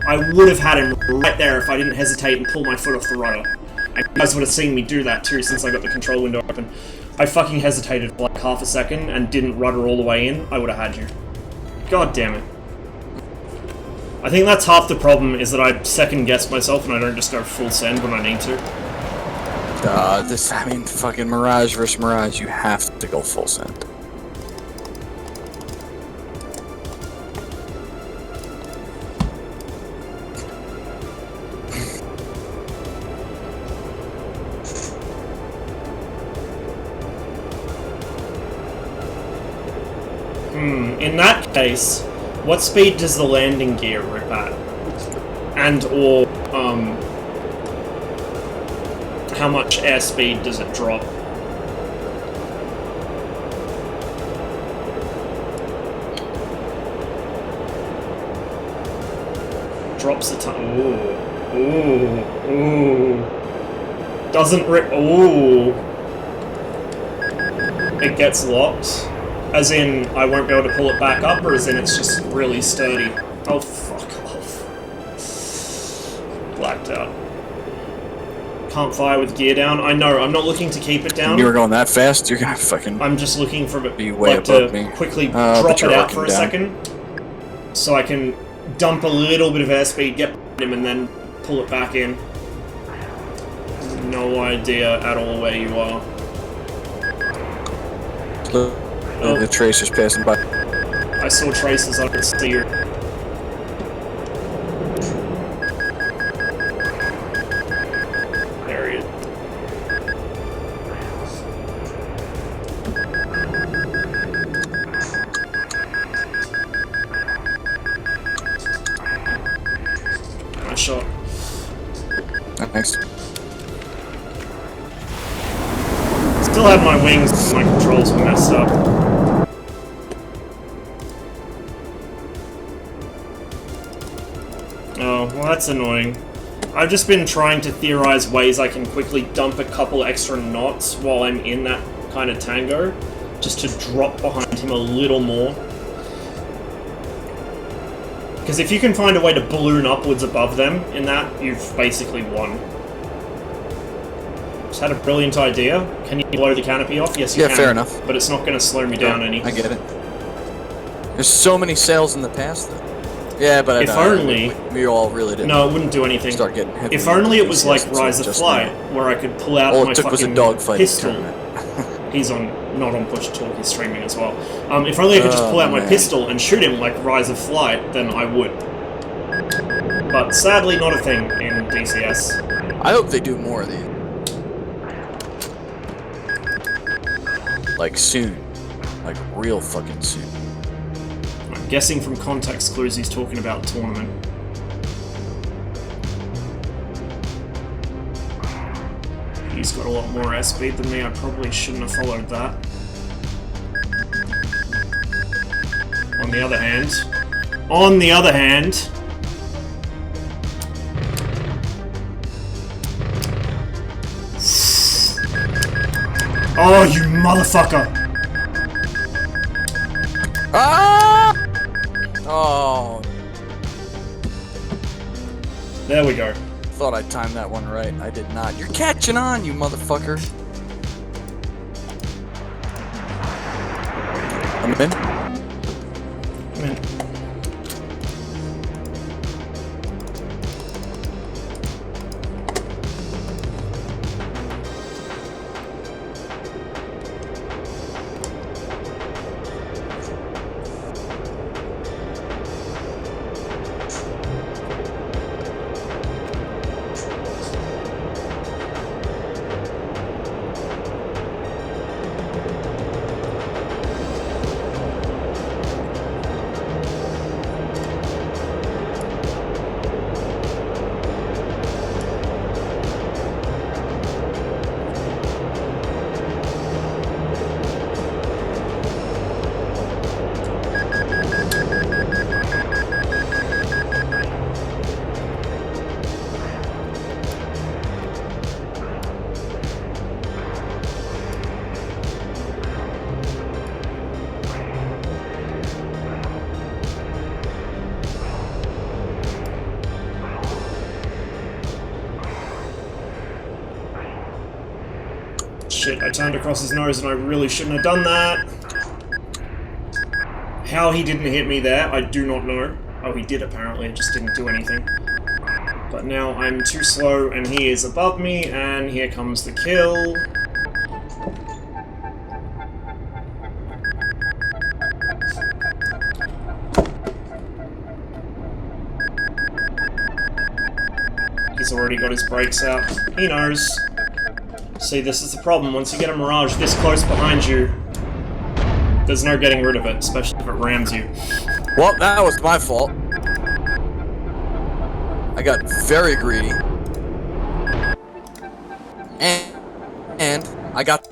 I would have had him right there if I didn't hesitate and pull my foot off the rudder. And you guys would have seen me do that too since I got the control window open. I fucking hesitated for like half a second and didn't rudder all the way in. I would have had you. God damn it. I think that's half the problem, is that I second guess myself and I don't just go full send when I need to. I mean, fucking Mirage versus Mirage, you have to go full send. In that case, what speed does the landing gear rip at? And or, how much airspeed does it drop? Drops a ton. Ooh. Doesn't rip. Ooh. it gets locked? As in, I won't be able to pull it back up, or as in it's just really sturdy? Oh, fuck off. Blacked out. Can't fire with gear down. I know, I'm not looking to keep it down. You were going that fast, you're gonna fucking... I'm just looking for be way above me. Quickly drop it out for a second. So I can dump a little bit of airspeed, get him, and then pull it back in. No idea at all where you are. Oh. The tracers passing by. I saw tracers, I could see you. There he is. Nice shot. Nice. Still have my wings, my controls were messed up. Oh, well that's annoying. I've just been trying to theorize ways I can quickly dump a couple extra knots while I'm in that kind of tango, just to drop behind him a little more. Because if you can find a way to balloon upwards above them in that, you've basically won. Just had a brilliant idea. Can you blow the canopy off? Yes, you can. Yeah, fair enough. But it's not going to slow me down any. I get it. There's so many sails in the past, though. Yeah, but if only we all really didn't. No, it wouldn't do anything. Start getting heavy. If only it was like Rise of Flight, where I could pull out my fucking pistol. He's not on push talk. He's streaming as well. If only I could just pull out my pistol and shoot him like Rise of Flight, then I would. But sadly, not a thing in DCS. I hope they do more of these. Like soon. Like real fucking soon. I'm guessing from context clues he's talking about tournament. He's got a lot more airspeed than me, I probably shouldn't have followed that. On the other hand... Oh, you motherfucker! Ah! Oh. There we go. Thought I timed that one right. I did not. You're catching on, you motherfucker. I'm in. I'm in. Shit, I turned across his nose and I really shouldn't have done that. How he didn't hit me there, I do not know. Oh, he did apparently, it just didn't do anything. But now I'm too slow and he is above me, and here comes the kill. He's already got his brakes out. He knows. See, this is the problem. Once you get a Mirage this close behind you, there's no getting rid of it, especially if it rams you. Well, that was my fault. I got very greedy. And I got...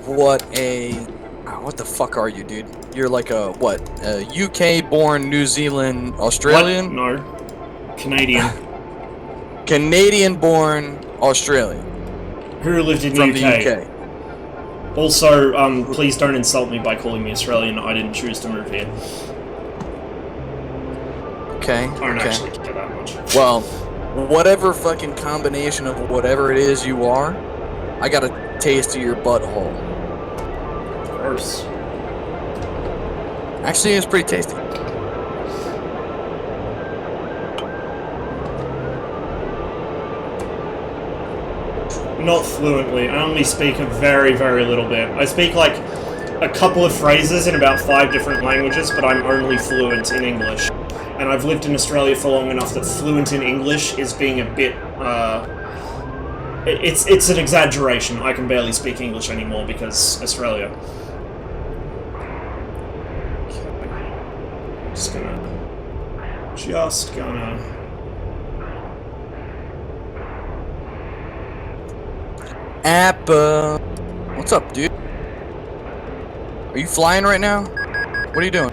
What the fuck are you, dude? You're like a, what? A UK-born, New Zealand, Australian? What? No. Canadian. Canadian-born Australian. Who lived in From the UK? Also, please don't insult me by calling me Australian. I didn't choose to move here. Okay. I don't actually care that much. Well, whatever fucking combination of whatever it is you are, I got a taste of your butthole. Gross. Actually, it's pretty tasty. Not fluently. I only speak a very, very little bit. I speak like a couple of phrases in about 5 different languages, but I'm only fluent in English. And I've lived in Australia for long enough that fluent in English is being a bit, it's an exaggeration. I can barely speak English anymore because Australia. Just gonna... Apple. What's up, dude? Are you flying right now? What are you doing?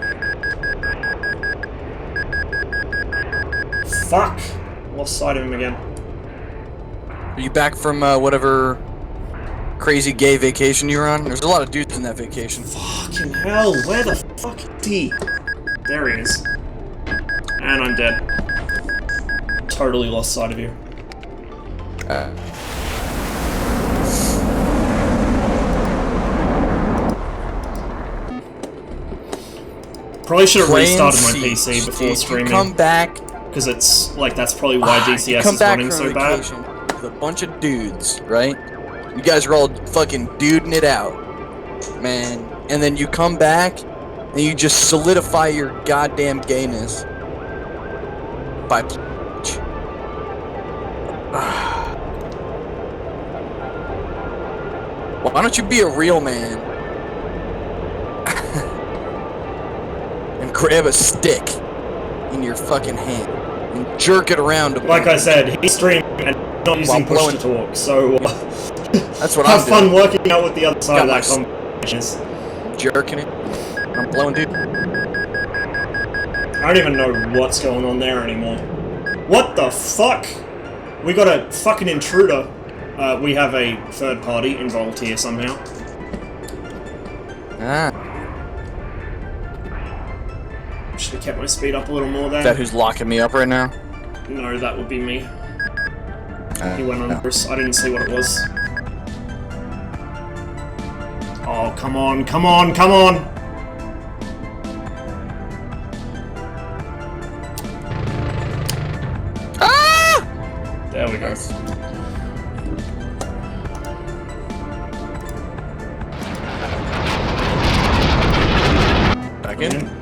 Fuck! Lost sight of him again. Are you back from whatever crazy gay vacation you were on? There's a lot of dudes in that vacation. Fucking hell, where the fuck is he? There he is. And I'm dead. Totally lost sight of you. Probably should have restarted my PC before streaming. Come back. Because it's, like, that's probably why DCS is running so bad. With a bunch of dudes, right? You guys are all fucking duding it out, man. And then you come back, and you just solidify your goddamn gayness. By why don't you be a real man? And grab a stick in your fucking hand and jerk it around. Like I said, he's streaming and not using push to talk, so that's what have I'm fun doing. working out what the other side of that conversation is. Jerking it. I'm blowing, dude. I don't even know what's going on there anymore. What the fuck? We got a fucking intruder. We have a third party involved here somehow. Ah. Should have kept my speed up a little more there. Is that who's locking me up right now? No, that would be me. He went on Bruce. I didn't see what it was. Oh, come on, come on, come on! Ah! There we go. Back in.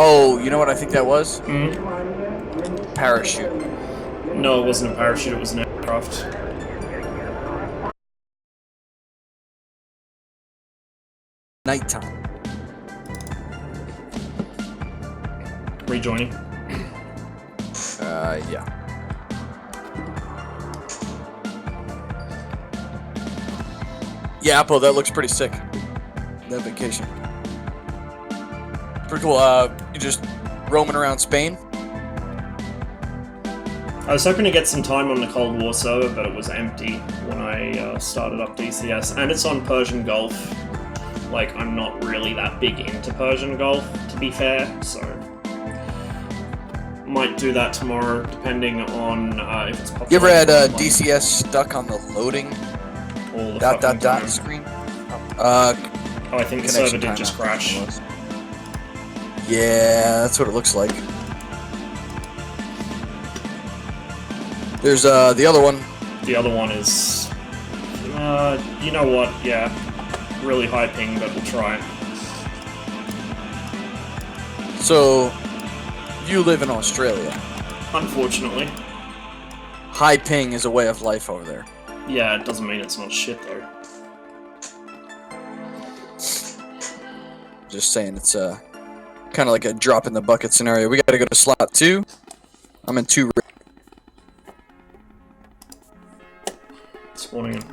Oh, you know what I think that was? Parachute. No, it wasn't a parachute, it was an aircraft. Nighttime. Rejoining. Yeah. Yeah, Apple, that looks pretty sick. That vacation. Pretty cool. You just roaming around Spain? I was hoping to get some time on the Cold War server, but it was empty when I started up DCS, and it's on Persian Gulf. Like, I'm not really that big into Persian Gulf, to be fair, so... Might do that tomorrow, depending on if it's popular. You ever had DCS stuck on the loading All the dot screen? Oh, I think the server did just crash. Yeah, that's what it looks like. There's the other one. The other one is... you know what, yeah. Really high ping, but we'll try it. So, you live in Australia. Unfortunately. High ping is a way of life over there. Yeah, it doesn't mean it's not shit, though. Just saying, it's kind of like a drop in the bucket scenario. We gotta go to slot 2. I'm in 2. Spawning in.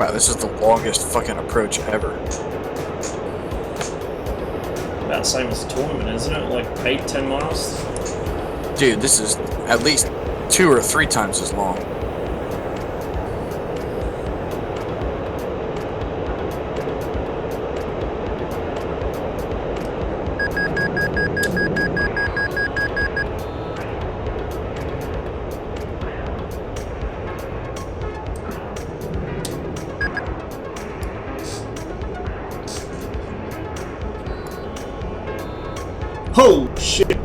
Wow, this is the longest fucking approach ever. About the same as the tournament, isn't it? Like 8-10 miles? Dude, this is at least 2 or 3 times as long. Oh, shit.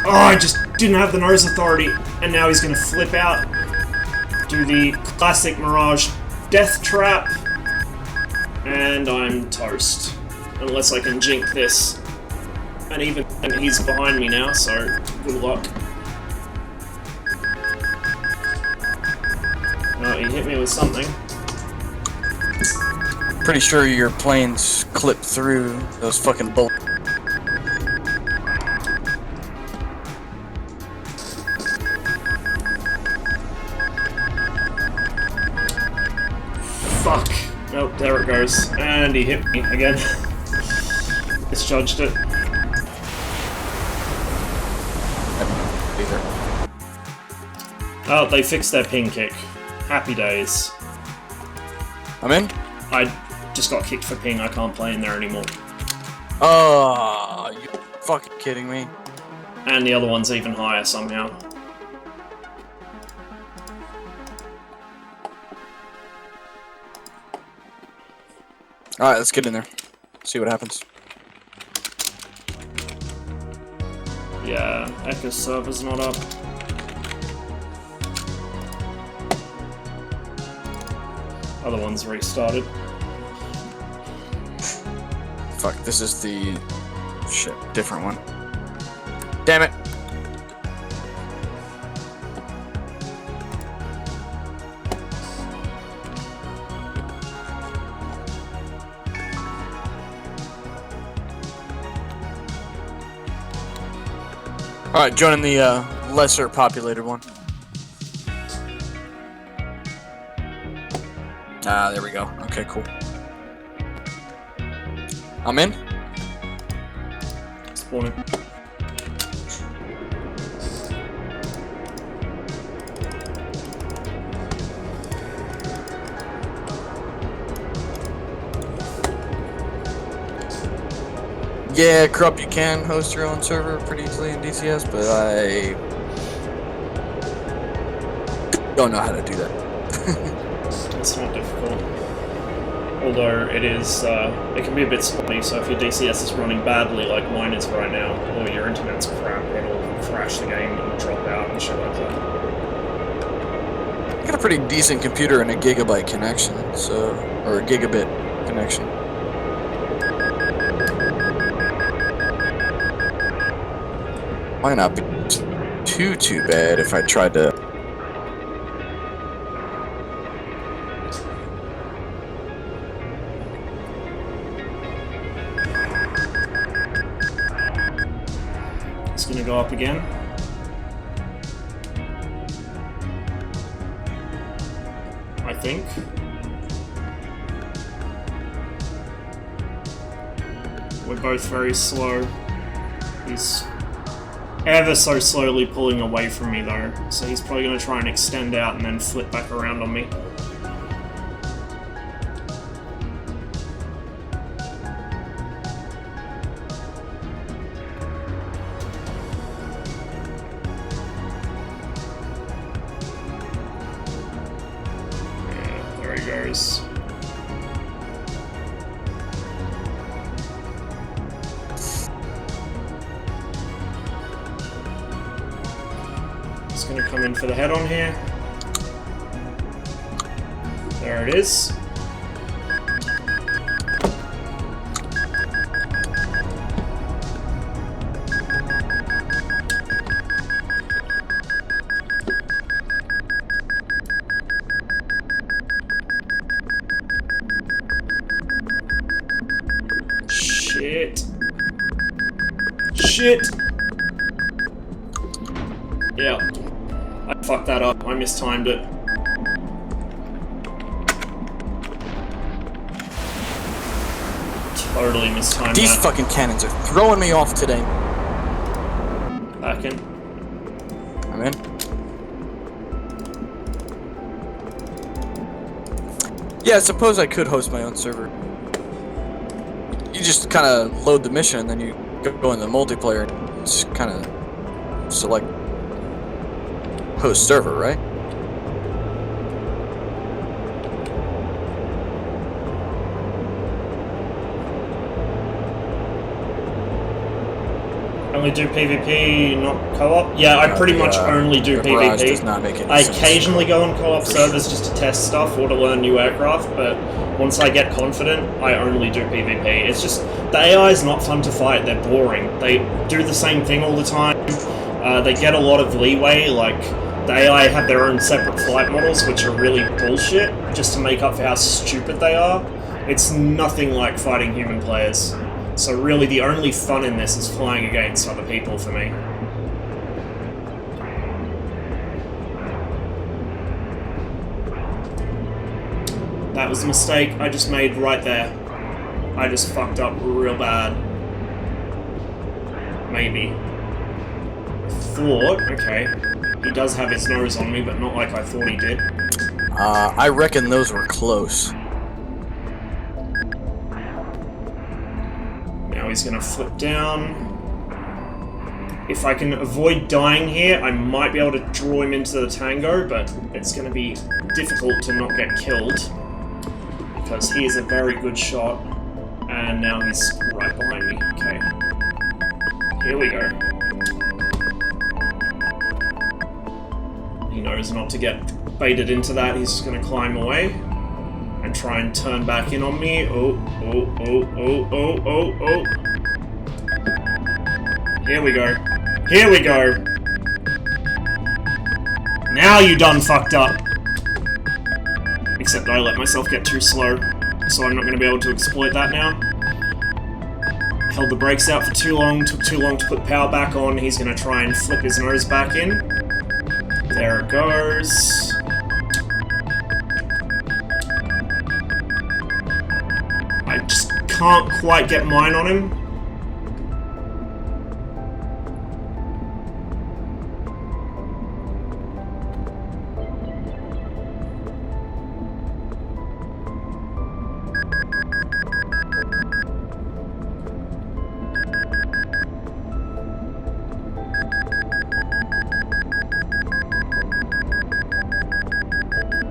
Oh, I just didn't have the nose authority, and now he's gonna flip out. Do the classic Mirage death trap, and I'm toast. Unless I can jink this. And even he's behind me now, so good luck. Oh, he hit me with something. Pretty sure your planes clipped through those fucking bullets. Fuck. Nope, there it goes. And he hit me again. Misjudged it. Oh, they fixed their ping kick. Happy days. I'm in? I just got kicked for ping, I can't play in there anymore. Oh, you fucking kidding me? And the other one's even higher somehow. Alright, let's get in there. See what happens. Yeah, Echo's server's not up. Other one's restarted. Fuck, this is the... shit, different one. Damn it! Alright, joining the lesser populated one. Ah, there we go. Okay, cool. I'm in? Spawning. Yeah, Corrupt, you can host your own server pretty easily in DCS, but I don't know how to do that. It's not difficult. Although it is, it can be a bit spotty, so if your DCS is running badly like mine is right now, or your internet's crap, it'll crash the game and drop out and shit like that. I got a pretty decent computer and a gigabyte connection, so, or a gigabit connection. Might not be too bad if I tried to. It's gonna go up again. I think. We're both very slow. He's ever so slowly pulling away from me though, so he's probably going to try and extend out and then flip back around on me. Yeah, there he goes. It's going to come in for the head-on here. There it is. shit! Yeah. I fucked that up. I mistimed it. Totally mistimed These that. fucking cannons are throwing me off today. Back in. I'm in. Yeah, I suppose I could host my own server. You just kind of load the mission, and then you go in the multiplayer and just kind of select host server, right? Only do PvP, not co-op? Yeah, I pretty much only do Mirage PvP. does not make any I sense. occasionally go on co-op servers just to test stuff or to learn new aircraft, but once I get confident, I only do PvP. It's just, the AI is not fun to fight, they're boring. They do the same thing all the time. They get a lot of leeway, like, the AI have their own separate flight models, which are really bullshit, just to make up for how stupid they are. It's nothing like fighting human players. So really, the only fun in this is flying against other people for me. That was a mistake I just made right there. I just fucked up real bad. Maybe. Thought, okay, he does have his nose on me, but not like I thought he did. I reckon those were close. Now he's gonna flip down. If I can avoid dying here, I might be able to draw him into the tango, but it's gonna be difficult to not get killed. Because he is a very good shot. And now he's right behind me. Okay. Here we go. He knows not to get baited into that. He's just gonna climb away. And try and turn back in on me. Oh. Here we go. Here we go! Now you done fucked up! Except I let myself get too slow, so I'm not going to be able to exploit that now. Held the brakes out for too long, took too long to put power back on. He's going to try and flip his nose back in. There it goes. I just can't quite get mine on him.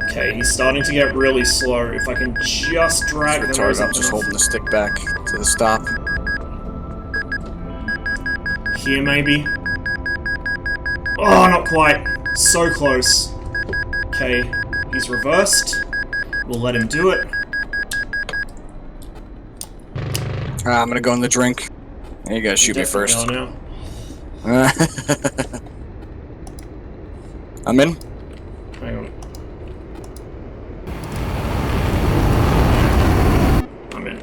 Okay, he's starting to get really slow. If I can just drag the nose up just enough. holding the stick back to the stop. Here, maybe. Oh, not quite. So close. Okay, he's reversed. We'll let him do it. I'm gonna go in the drink. You gotta shoot me first. Now. I'm in. Hang on. I'm in.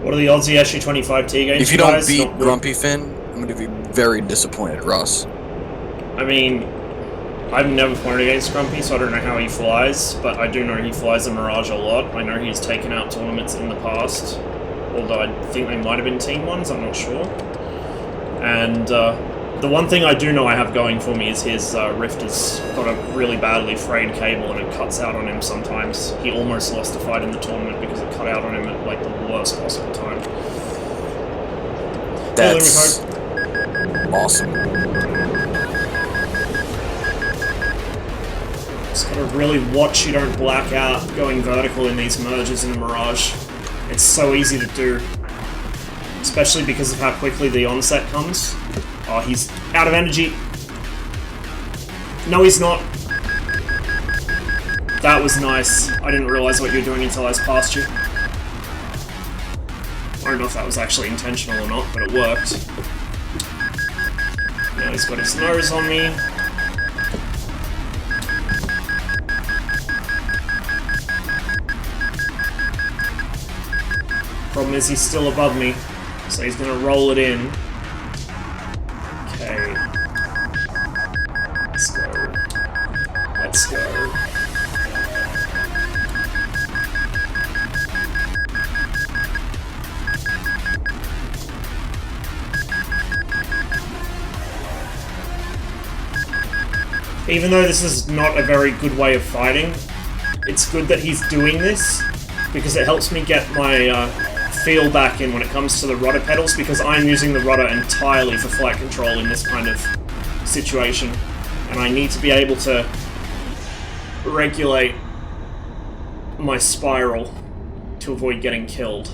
What are the odds he actually 25T games? If you don't beat Grumpy Finn, I'm gonna be very disappointed, Ross. I mean, I've never pointed against Grumpy, so I don't know how he flies, but I do know he flies the Mirage a lot. I know he's taken out tournaments in the past, although I think they might have been team ones, I'm not sure. And the one thing I do know I have going for me is his Rift has got a really badly frayed cable and it cuts out on him sometimes. He almost lost a fight in the tournament because it cut out on him at like the worst possible time. That's awesome. Just gotta really watch you don't black out going vertical in these merges in the Mirage. It's so easy to do. Especially because of how quickly the onset comes. Oh, he's out of energy. No, he's not. That was nice. I didn't realize what you were doing until I was past you. I don't know if that was actually intentional or not, but it worked. Now he's got his nose on me. Problem is he's still above me, so he's gonna roll it in. Okay. Let's go. Let's go. Even though this is not a very good way of fighting, it's good that he's doing this, because it helps me get my feel back in when it comes to the rudder pedals, because I'm using the rudder entirely for flight control in this kind of situation, and I need to be able to regulate my spiral to avoid getting killed.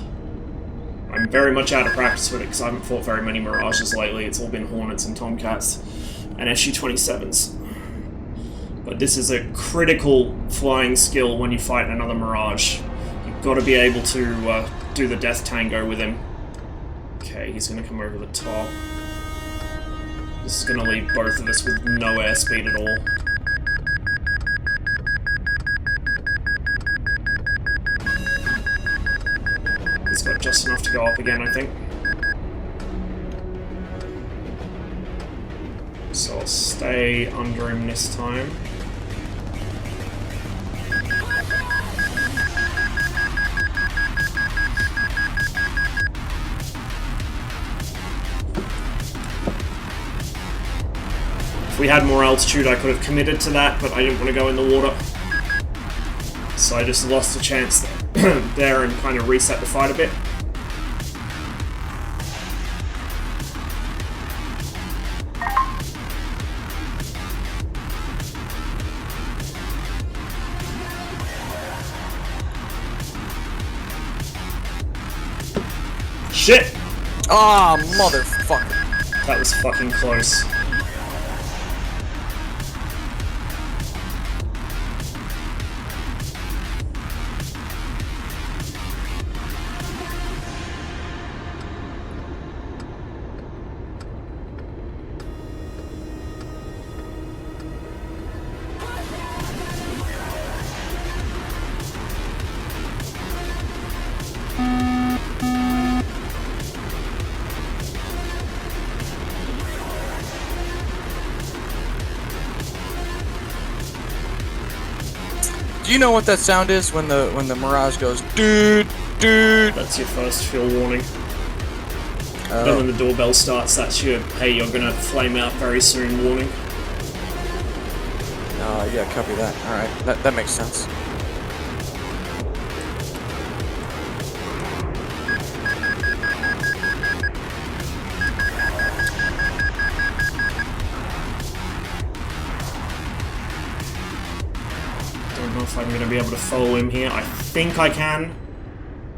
I'm very much out of practice with it because I haven't fought very many Mirages lately. It's all been Hornets and Tomcats and SU-27s. But this is a critical flying skill when you fight another Mirage. You've got to be able to do the death tango with him. Okay, he's going to come over the top. This is going to leave both of us with no airspeed at all. He's got just enough to go up again, I think. So I'll stay under him this time. If we had more altitude, I could have committed to that, but I didn't want to go in the water. So I just lost a chance there and kind of reset the fight a bit. Shit! Ah, motherfucker. That was fucking close. Do you know what that sound is when the Mirage goes, dude, dude? That's your first fuel warning. Oh. Then when the doorbell starts, that's your, hey, you're gonna flame out very soon warning. Yeah, copy that. Alright, that makes sense. Don't know if I'm going to be able to follow him here. I think I can.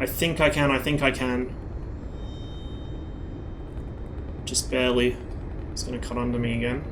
I think I can. Just barely. It's going to cut under me again.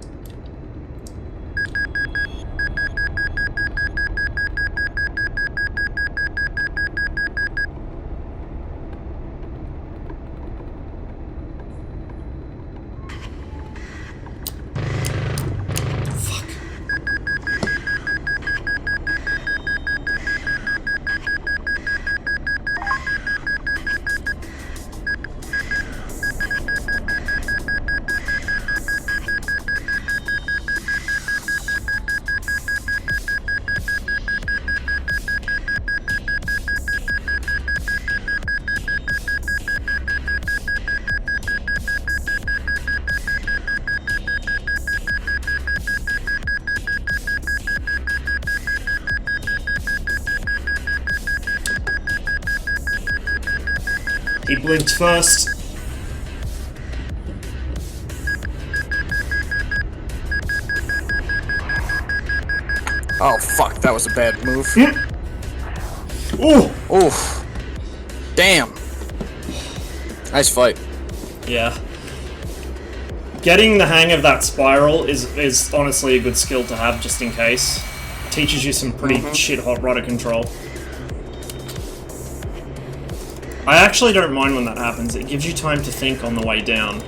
He blinked first. Oh fuck, that was a bad move. Ooh! Oof. Damn. Nice fight. Yeah. Getting the hang of that spiral is honestly a good skill to have just in case. Teaches you some pretty shit-hot rudder control. I actually don't mind when that happens. It gives you time to think on the way down.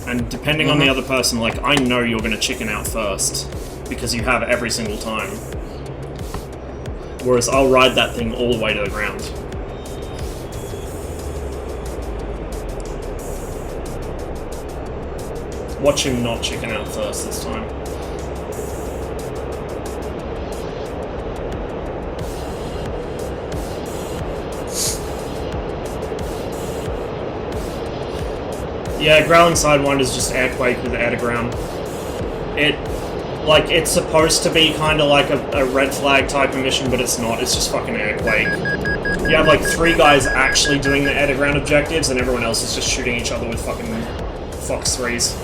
And depending on the other person, like, I know you're going to chicken out first. Because you have every single time. Whereas I'll ride that thing all the way to the ground. Watch him not chicken out first this time. Yeah, Growling Sidewinder is just Airquake with air to ground. It's supposed to be kind of like a red flag type of mission, but it's not. It's just fucking Airquake. You have like 3 guys actually doing the air to ground objectives, and everyone else is just shooting each other with fucking Fox 3s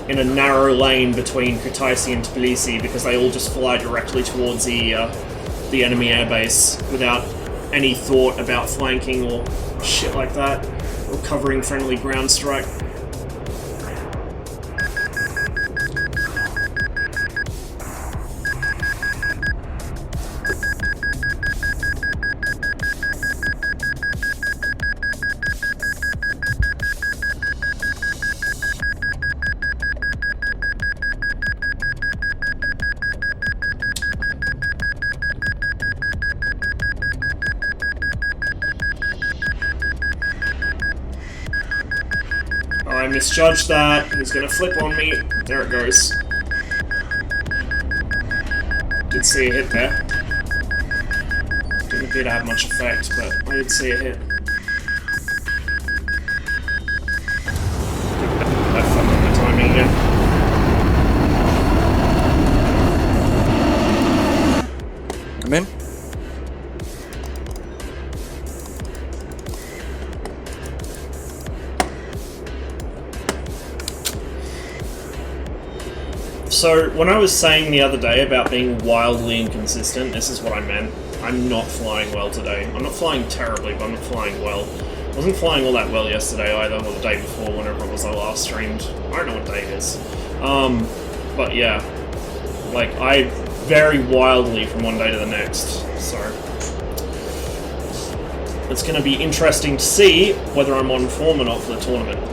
in a narrow lane between Kutaisi and Tbilisi, because they all just fly directly towards the enemy airbase without any thought about flanking or shit like that, or covering friendly ground strike. I misjudged that. He's gonna flip on me. There it goes. Did see a hit there. Didn't appear to have much effect, but I did see a hit. I fucked up the timing again. I'm in. So, when I was saying the other day about being wildly inconsistent, this is what I meant. I'm not flying well today. I'm not flying terribly, but I'm not flying well. I wasn't flying all that well yesterday either, or the day before, whenever it was I last streamed. I don't know what day it is. But yeah. Like, I vary wildly from one day to the next, so... It's gonna be interesting to see whether I'm on form or not for the tournament.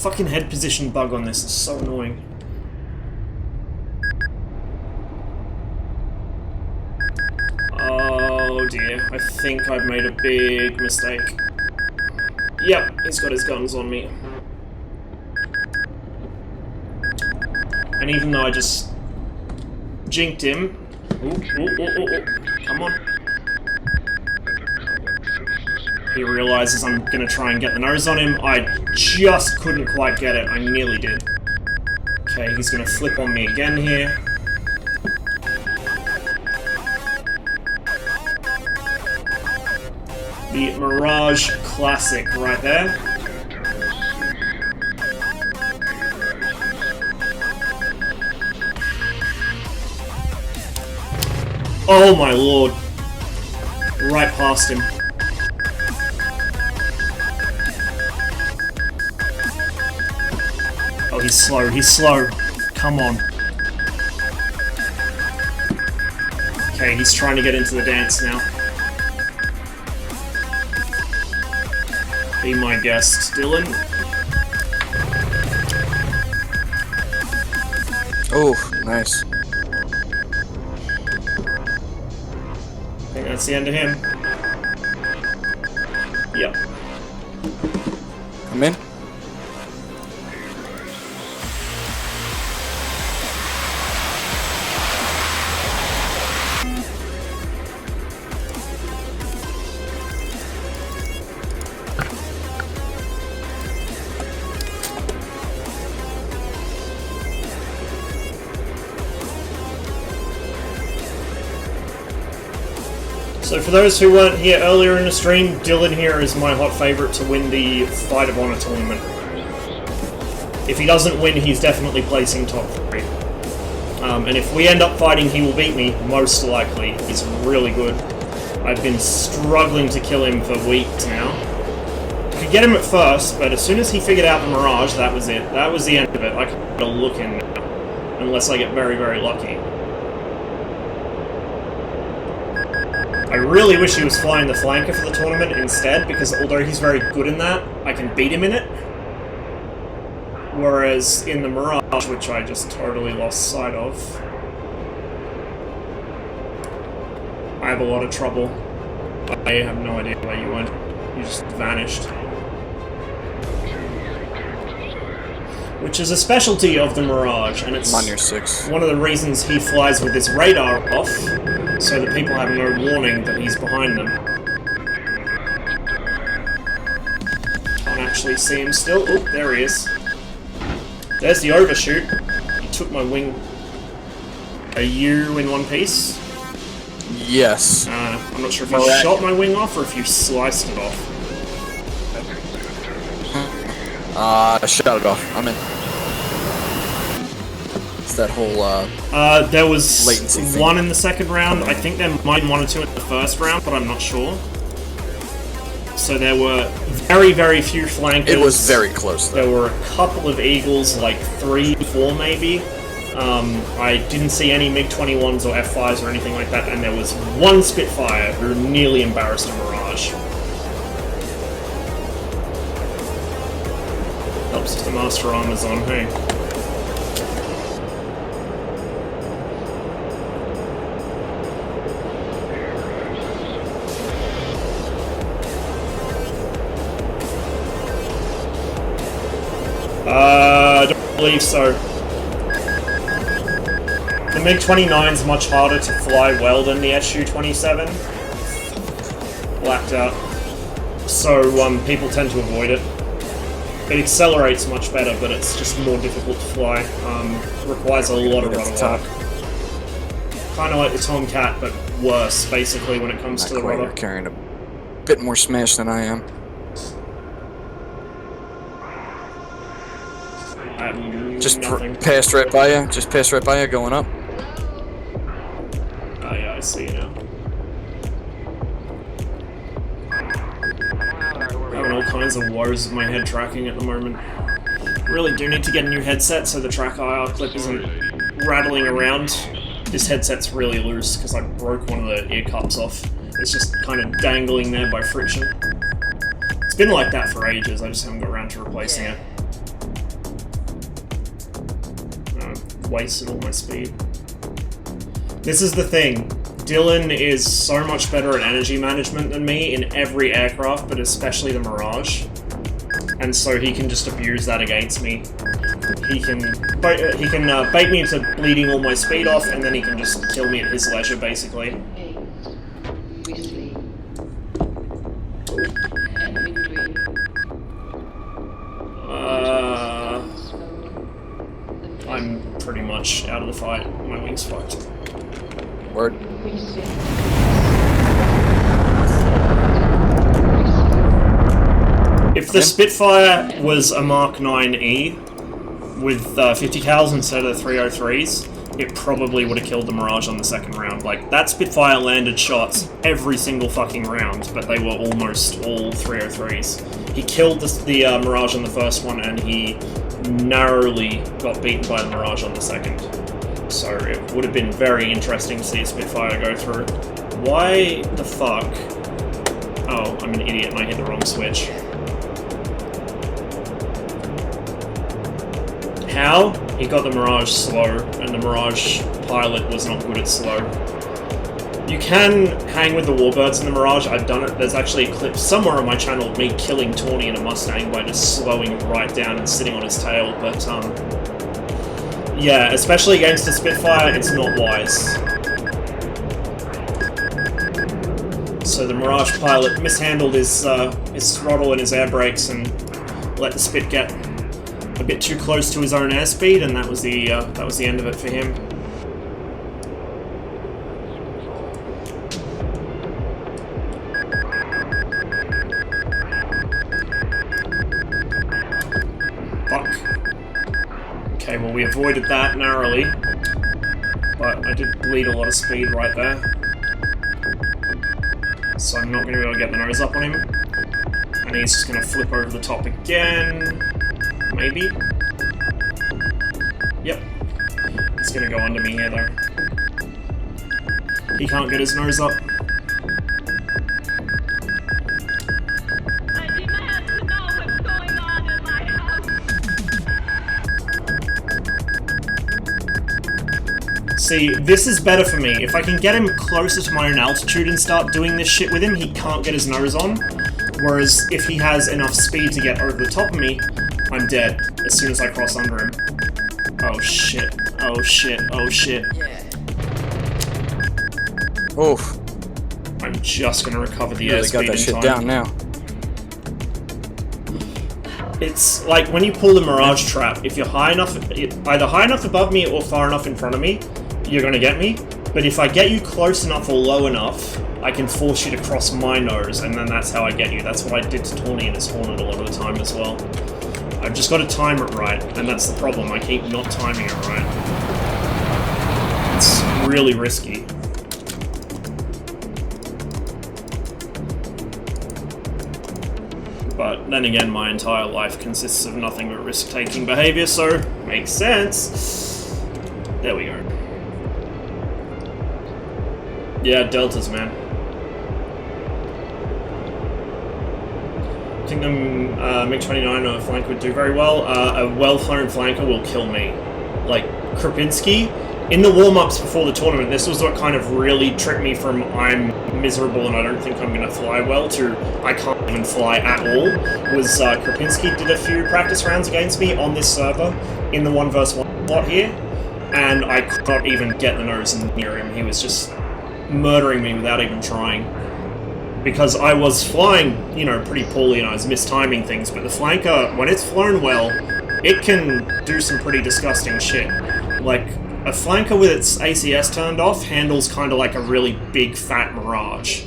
Fucking head position bug on this is so annoying. Oh dear, I think I've made a big mistake. Yep, he's got his guns on me. And even though I just jinked him... Ooh. Come on. He realizes I'm gonna try and get the nose on him. I just couldn't quite get it. I nearly did. Okay, he's gonna flip on me again here. The Mirage Classic right there. Oh my lord. Right past him. Oh, he's slow. Come on. Okay, he's trying to get into the dance now. Be my guest, Dillon. Oh, nice. I think that's the end of him. Yep. I'm in. So for those who weren't here earlier in the stream, Dillon here is my hot favourite to win the Fight of Honor tournament. If he doesn't win, he's definitely placing top 3. And if we end up fighting, he will beat me, most likely. He's really good. I've been struggling to kill him for weeks now. get him at first, but as soon as he figured out the Mirage, that was it. That was the end of it. I can't get a look in now, unless I get very, very lucky. I really wish he was flying the flanker for the tournament instead, because although he's very good in that, I can beat him in it. Whereas in the Mirage, which I just totally lost sight of, I have a lot of trouble. I have no idea where you went. You just vanished. Which is a specialty of the Mirage, and it's I'm on your 6. one of the reasons he flies with his radar off, so that people have no warning that he's behind them. Can't actually see him still. Oh, there he is. There's the overshoot. He took my wing. Are you in one piece? Yes. I'm not sure if you shot my wing off or if you sliced it off. I shot it off. I'm in. It's that whole, there was latency one in the second round. I think there might have been 1 or 2 in the first round, but I'm not sure. So there were very, very few flankers. It was very close, though. There were a couple of Eagles, like 3, 4 maybe. I didn't see any MiG-21s or F-5s or anything like that, and there was one Spitfire who nearly embarrassed a Mirage. Helps if the Master Armor's on, hey? I don't believe so. The MiG-29 is much harder to fly well than the Su-27. Blacked out. So, people tend to avoid it. It accelerates much better, but it's just more difficult to fly. Requires a lot of rudder work. Kind of like the Tomcat, but worse, basically, when it comes to the rudder. You're carrying a bit more smash than I am. Just passed right by you. Just passed right by you, going up. Oh yeah, I see you now. Having all kinds of woes with my head tracking at the moment. Really do need to get a new headset so the track IR clip isn't rattling around. This headset's really loose because I broke one of the ear cups off. It's just kind of dangling there by friction. It's been like that for ages, I just haven't got around to replacing it. Wasted all my speed. This is the thing. Dillon is so much better at energy management than me in every aircraft, but especially the Mirage. And so he can just abuse that against me. He can bait me into bleeding all my speed off, and then he can just kill me at his leisure, basically. I'm pretty much out of the fight. My wing's fucked. Word. If the Spitfire was a Mark 9E with 50 cals instead of the 303s, it probably would have killed the Mirage on the second round. Like, that Spitfire landed shots every single fucking round, but they were almost all 303s. He killed the Mirage on the first one, and he narrowly got beaten by the Mirage on the second. So it would have been very interesting to see a Spitfire go through. Why the fuck? Oh, I'm an idiot and I hit the wrong switch. How? He got the Mirage slow, and the Mirage pilot was not good at slow. You can hang with the Warbirds in the Mirage, I've done it. There's actually a clip somewhere on my channel of me killing Tawny in a Mustang by just slowing right down and sitting on his tail, but yeah, especially against a Spitfire, it's not wise. So the Mirage pilot mishandled his throttle and his air brakes and let the Spit get a bit too close to his own airspeed, and that was the end of it for him. Okay, well we avoided that narrowly, but I did bleed a lot of speed right there. So I'm not going to be able to get the nose up on him. And he's just gonna flip over the top again. Maybe? Yep. He's gonna go under me here though. He can't get his nose up. I demand to know what's going on in my house. See, this is better for me. If I can get him closer to my own altitude and start doing this shit with him, he can't get his nose on. Whereas if he has enough speed to get over the top of me, I'm dead as soon as I cross under him. Oh shit. Oh shit. Oh shit. Oof. I'm just gonna recover the Really airspeed got that in shit time. down now. It's like when you pull the Mirage Trap, if you're high enough, either high enough above me or far enough in front of me, you're gonna get me. But if I get you close enough or low enough, I can force you to cross my nose, and then that's how I get you. That's what I did to Tawny and his Hornet a lot of the time as well. I've just got to time it right, and that's the problem. I keep not timing it right. It's really risky. But then again, my entire life consists of nothing but risk-taking behavior, so makes sense. There we go. Yeah, deltas, man. I think the MiG-29 or flank would do very well. A well-flown flanker will kill me. Like, Krupinski, in the warm-ups before the tournament, this was what kind of really tricked me from I'm miserable and I don't think I'm going to fly well to I can't even fly at all, was Krupinski did a few practice rounds against me on this server in the 1 vs 1 slot here, and I could not even get the nose near him. He was just murdering me without even trying. Because I was flying, you know, pretty poorly and I was mistiming things, but the flanker, when it's flown well, it can do some pretty disgusting shit. Like, a flanker with its ACS turned off handles kind of like a really big fat Mirage.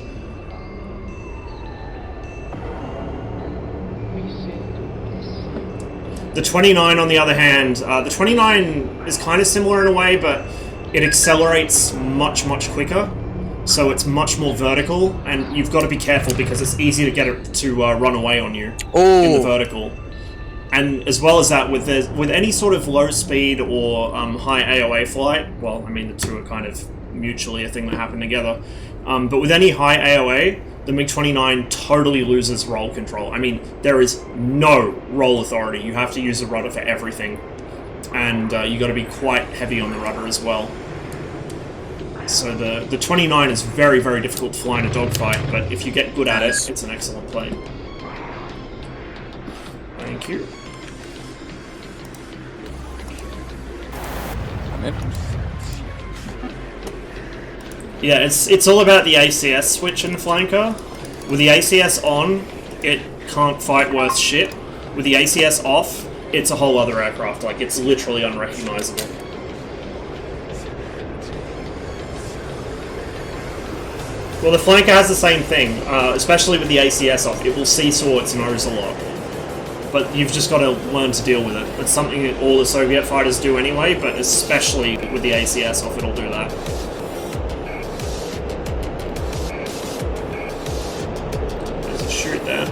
The 29, on the other hand, the 29 is kind of similar in a way, but it accelerates much, much quicker. So it's much more vertical, and you've got to be careful because it's easy to get it to run away on you in the vertical. And as well as that, with any sort of low speed or high AOA flight, well, I mean the two are kind of mutually a thing that happen together, but with any high AOA, the MiG-29 totally loses roll control. I mean, there is no roll authority. You have to use the rudder for everything, and you got to be quite heavy on the rudder as well. So the 29 is very, very difficult to fly in a dogfight, but if you get good at it, it's an excellent plane. Thank you. Yeah, it's all about the ACS switch in the flanker. With the ACS on, it can't fight worth shit. With the ACS off, it's a whole other aircraft. Like, it's literally unrecognizable. Well, the flanker has the same thing, especially with the ACS off. It will seesaw its nose a lot. But you've just got to learn to deal with it. It's something that all the Soviet fighters do anyway, but especially with the ACS off, it'll do that. There's a chute there.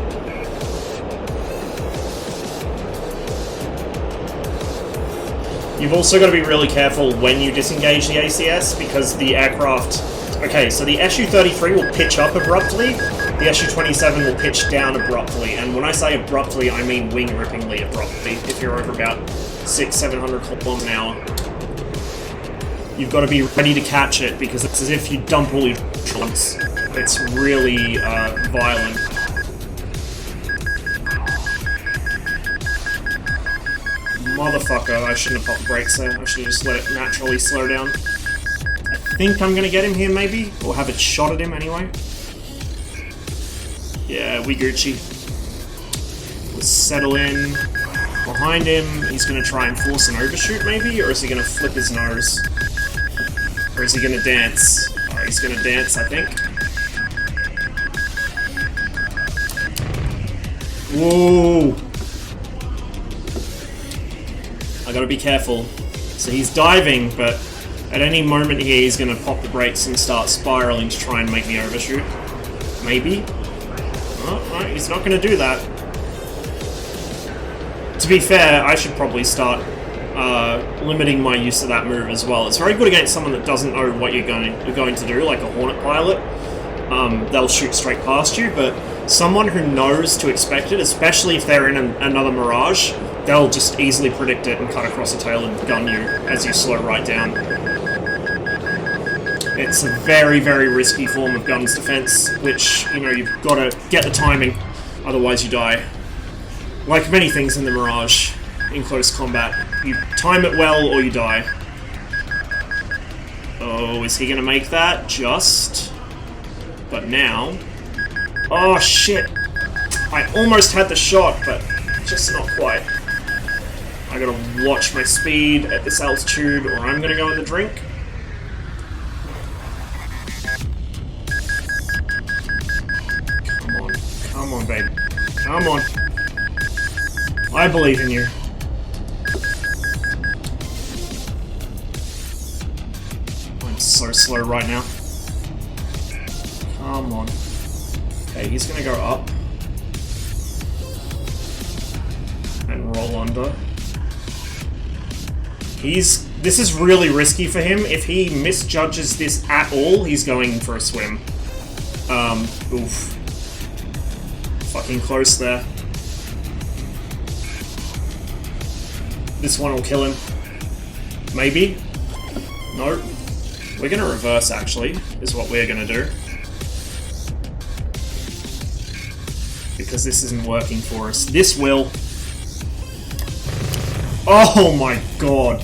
You've also got to be really careful when you disengage the ACS, because the aircraft... Okay, so the Su-33 will pitch up abruptly, the Su-27 will pitch down abruptly, and when I say abruptly, I mean wing-rippingly abruptly, if you're over about 600-700 kilometers an hour. You've got to be ready to catch it, because it's as if you dump all your once. It's really violent. Motherfucker, I shouldn't have popped the brakes there, I should have just let it naturally slow down. I think I'm gonna get him here, maybe? Or have it shot at him, anyway. Yeah, we Gucci. We'll settle in behind him. He's gonna try and force an overshoot, maybe? Or is he gonna flip his nose? Or is he gonna dance? Oh, he's gonna dance, I think. Whoa! I gotta be careful. So he's diving, but at any moment here he's gonna pop the brakes and start spiraling to try and make me overshoot. Maybe? Oh, right, he's not going to do that. To be fair, I should probably start limiting my use of that move as well. It's very good against someone that doesn't know what you're going to do, like a Hornet pilot. They'll shoot straight past you, but someone who knows to expect it, especially if they're in another Mirage, they'll just easily predict it and cut across the tail and gun you as you slow right down. It's a very, very risky form of guns defense, which, you know, you've got to get the timing, otherwise you die. Like many things in the Mirage, in close combat, you time it well or you die. Oh, is he going to make that? Just. But now... Oh, shit! I almost had the shot, but just not quite. I gotta watch my speed at this altitude, or I'm gonna go in the drink. Come on, babe. Come on. I believe in you. I'm so slow right now. Come on. Okay, he's gonna go up. And roll under. This is really risky for him. If he misjudges this at all, he's going for a swim. Oof. Fucking close there. This one will kill him. Maybe? No. We're gonna reverse, actually, is what we're gonna do. Because this isn't working for us. This will. Oh my god.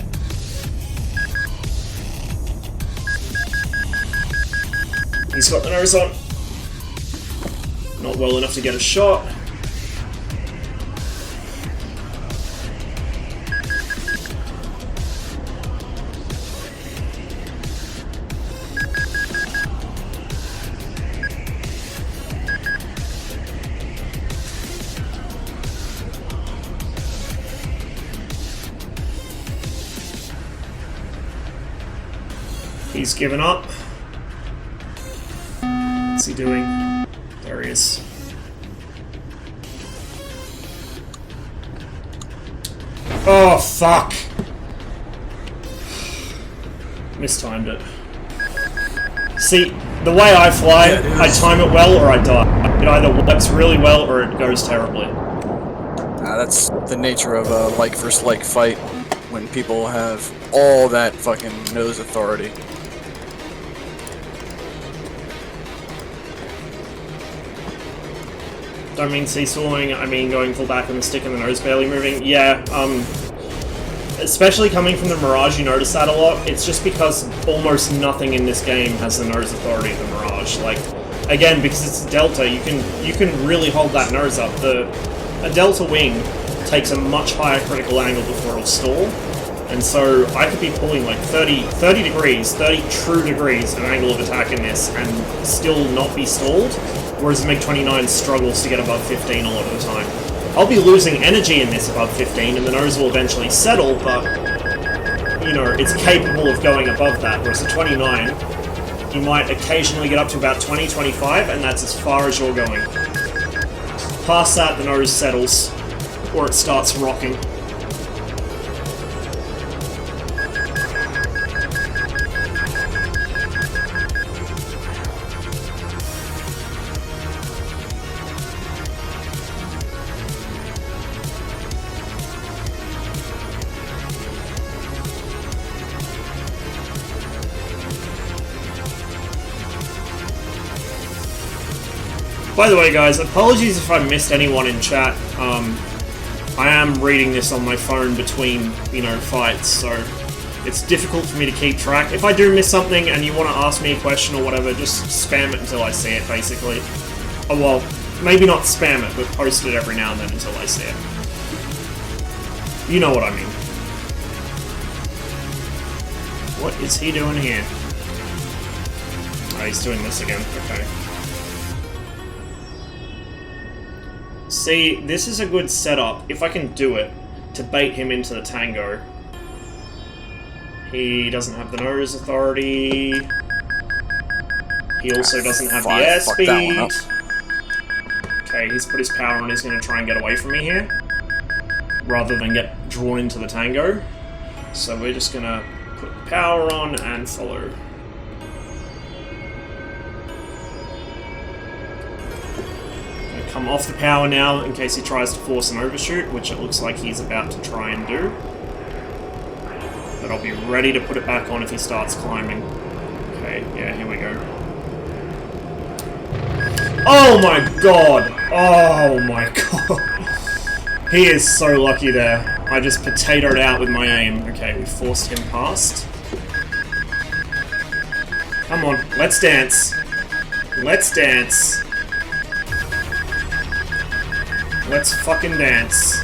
He's got the nose on. Not well enough to get a shot. He's given up. What's he doing? There he is. Oh, fuck! Mistimed it. See, the way I fly, I time it well or I die. It either works really well or it goes terribly. That's the nature of a like versus like fight when people have all that fucking nose authority. Don't mean seesawing, I mean going full back on the stick and the nose barely moving. Yeah, especially coming from the Mirage, you notice that a lot. It's just because almost nothing in this game has the nose authority of the Mirage. Like, again, because it's a Delta, you can really hold that nose up. A Delta wing takes a much higher critical angle before it'll stall, and so I could be pulling like 30 degrees, 30 true degrees of angle of attack in this and still not be stalled, whereas the MiG-29 struggles to get above 15 a lot of the time. I'll be losing energy in this above 15 and the nose will eventually settle, but, you know, it's capable of going above that, whereas the 29, you might occasionally get up to about 20, 25, and that's as far as you're going. Past that, the nose settles, or it starts rocking. By the way, guys, apologies if I missed anyone in chat. I am reading this on my phone between, you know, fights, so it's difficult for me to keep track. If I do miss something and you want to ask me a question or whatever, just spam it until I see it, basically. Oh, well, maybe not spam it, but post it every now and then until I see it. You know what I mean. What is he doing here? Oh, he's doing this again. Okay. See, this is a good setup, if I can do it, to bait him into the Tango. He doesn't have the nose authority. He also doesn't have the airspeed. Okay, he's put his power on. He's going to try and get away from me here, rather than get drawn into the tango. So we're just going to put power on and follow. Come off the power now in case he tries to force an overshoot, which it looks like he's about to try and do. But I'll be ready to put it back on if he starts climbing. Okay, yeah, here we go. Oh my god! Oh my god! He is so lucky there. I just potatoed out with my aim. Okay, we forced him past. Come on, let's dance. Let's dance. Let's fucking dance.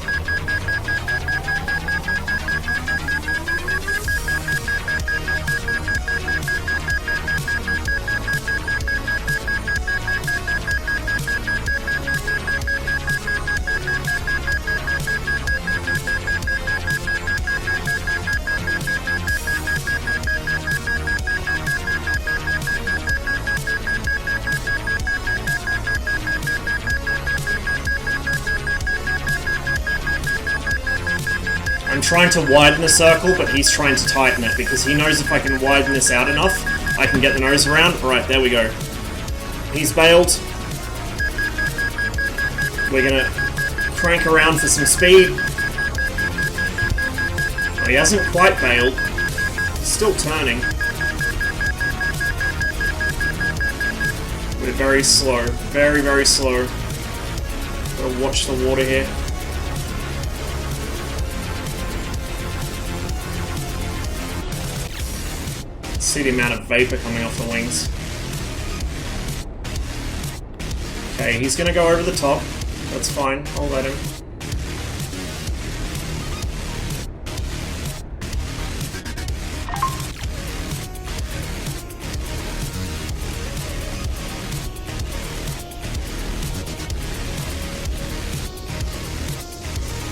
I'm trying to widen the circle, but he's trying to tighten it, because he knows if I can widen this out enough, I can get the nose around. Alright, there we go. He's bailed. We're gonna crank around for some speed. Oh, he hasn't quite bailed. He's still turning. We're very slow. Very, very slow. Gotta watch the water here. See the amount of vapor coming off the wings. Okay, he's gonna go over the top. That's fine, I'll let him.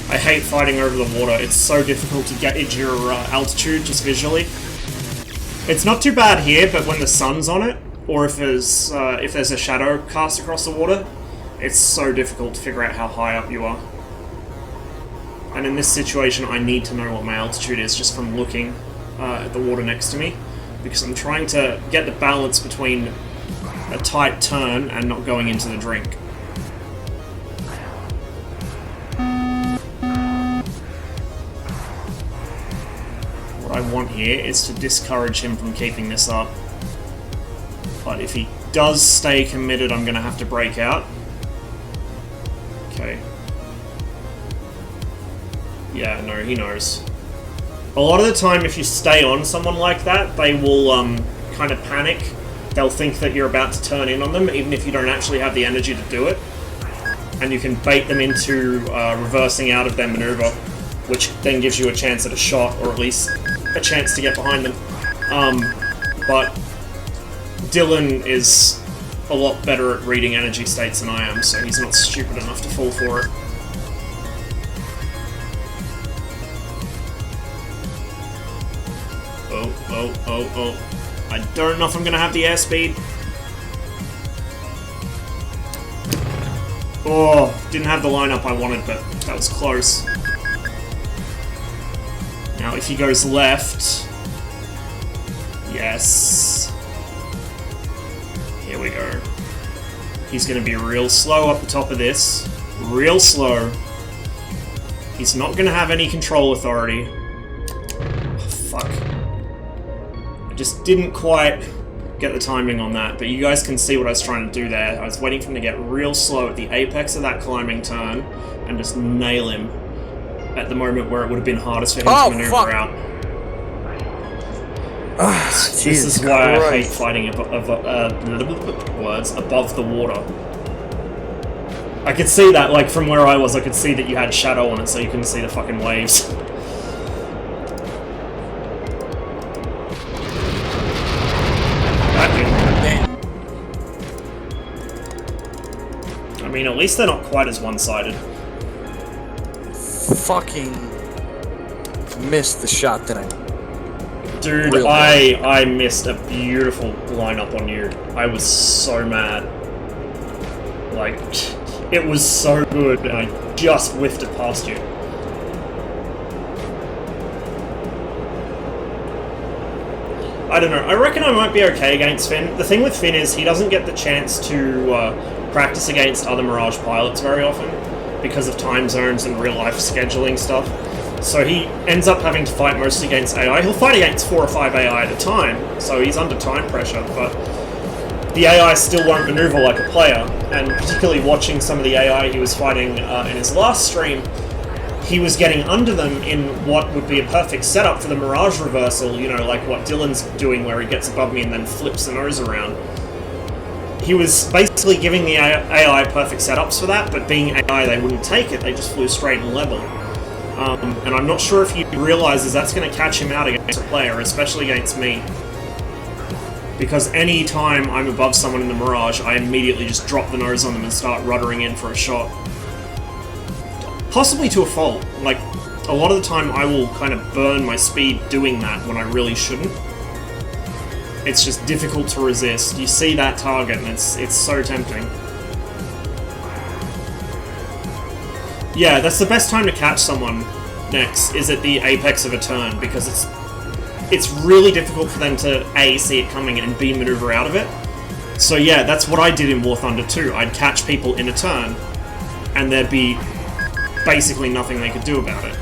I hate fighting over the water. It's so difficult to get your altitude just visually. It's not too bad here, but when the sun's on it, or if there's a shadow cast across the water, it's so difficult to figure out how high up you are. And in this situation, I need to know what my altitude is just from looking at the water next to me, because I'm trying to get the balance between a tight turn and not going into the drink. What I want here is to discourage him from keeping this up. But if he does stay committed, I'm going to have to break out. Okay. Yeah, no, he knows. A lot of the time, if you stay on someone like that, they will kind of panic. They'll think that you're about to turn in on them, even if you don't actually have the energy to do it. And you can bait them into reversing out of their maneuver, which then gives you a chance at a shot, or at least a chance to get behind them. But Dillon is a lot better at reading energy states than I am, so he's not stupid enough to fall for it. Oh. I don't know if I'm gonna have the airspeed. Oh, didn't have the lineup I wanted, but that was close. Now, if he goes left... Yes. Here we go. He's going to be real slow up the top of this. Real slow. He's not going to have any control authority. Oh, fuck. I just didn't quite get the timing on that, but you guys can see what I was trying to do there. I was waiting for him to get real slow at the apex of that climbing turn and just nail him at the moment where it would have been hardest for him to maneuver out. This is why I hate fighting above the water. I could see that, like, from where I was, I could see that you had shadow on it, so you couldn't see the fucking waves. I mean, at least they're not quite as one-sided. Fucking missed the shot that I... Dude, I missed a beautiful lineup on you. I was so mad. Like, It was so good, and I just whiffed it past you. I don't know, I reckon I might be okay against Finn. The thing with Finn is he doesn't get the chance to practice against other Mirage pilots very often because of time zones and real-life scheduling stuff. So he ends up having to fight mostly against AI. He'll fight against 4 or 5 AI at a time, so he's under time pressure, but the AI still won't maneuver like a player, and particularly watching some of the AI he was fighting in his last stream, he was getting under them in what would be a perfect setup for the Mirage reversal, you know, like what Dillon's doing where he gets above me and then flips the nose around. He was basically giving the AI perfect setups for that, but being AI they wouldn't take it, they just flew straight and level. And I'm not sure if he realizes that's going to catch him out against a player, especially against me. Because any time I'm above someone in the Mirage, I immediately just drop the nose on them and start ruddering in for a shot. Possibly to a fault. Like, a lot of the time I will kind of burn my speed doing that when I really shouldn't. It's just difficult to resist. You see that target and it's so tempting. Yeah, that's the best time to catch someone next, is at the apex of a turn, because it's really difficult for them to A, see it coming, and B, maneuver out of it. So yeah, that's what I did in War Thunder 2. I'd catch people in a turn, and there'd be basically nothing they could do about it.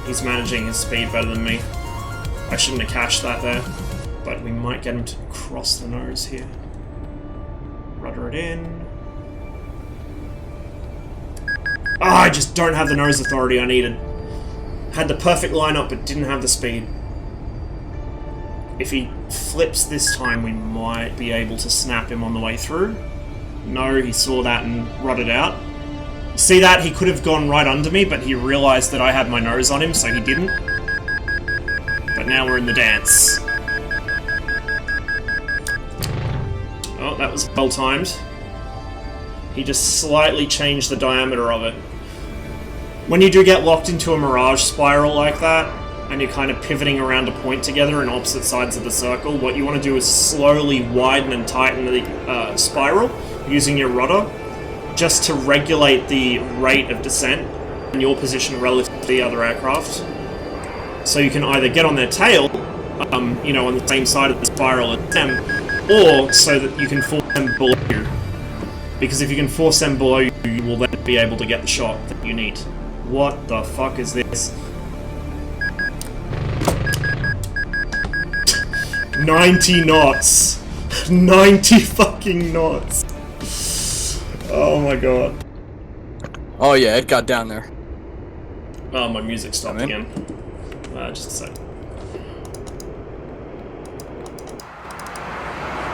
He's managing his speed better than me. I shouldn't have catched that there, but we might get him to cross the nose here. Rudder it in. Ah, I just don't have the nose authority I needed. Had the perfect lineup, but didn't have the speed. If he flips this time, we might be able to snap him on the way through. No, he saw that and ruddered out. See that? He could have gone right under me, but he realized that I had my nose on him, so he didn't. But now we're in the dance. Oh, that was well timed. He just slightly changed the diameter of it. When you do get locked into a Mirage spiral like that, and you're kind of pivoting around a point together in opposite sides of the circle, what you want to do is slowly widen and tighten the spiral using your rudder, just to regulate the rate of descent and your position relative to the other aircraft. So you can either get on their tail, you know, on the same side of the spiral as them, or so that you can force them below you. Because if you can force them below you, you will then be able to get the shot that you need. What the fuck is this? 90 knots! 90 fucking knots! Oh my god. Oh yeah, it got down there. Oh, my music stopped again. Just a sec.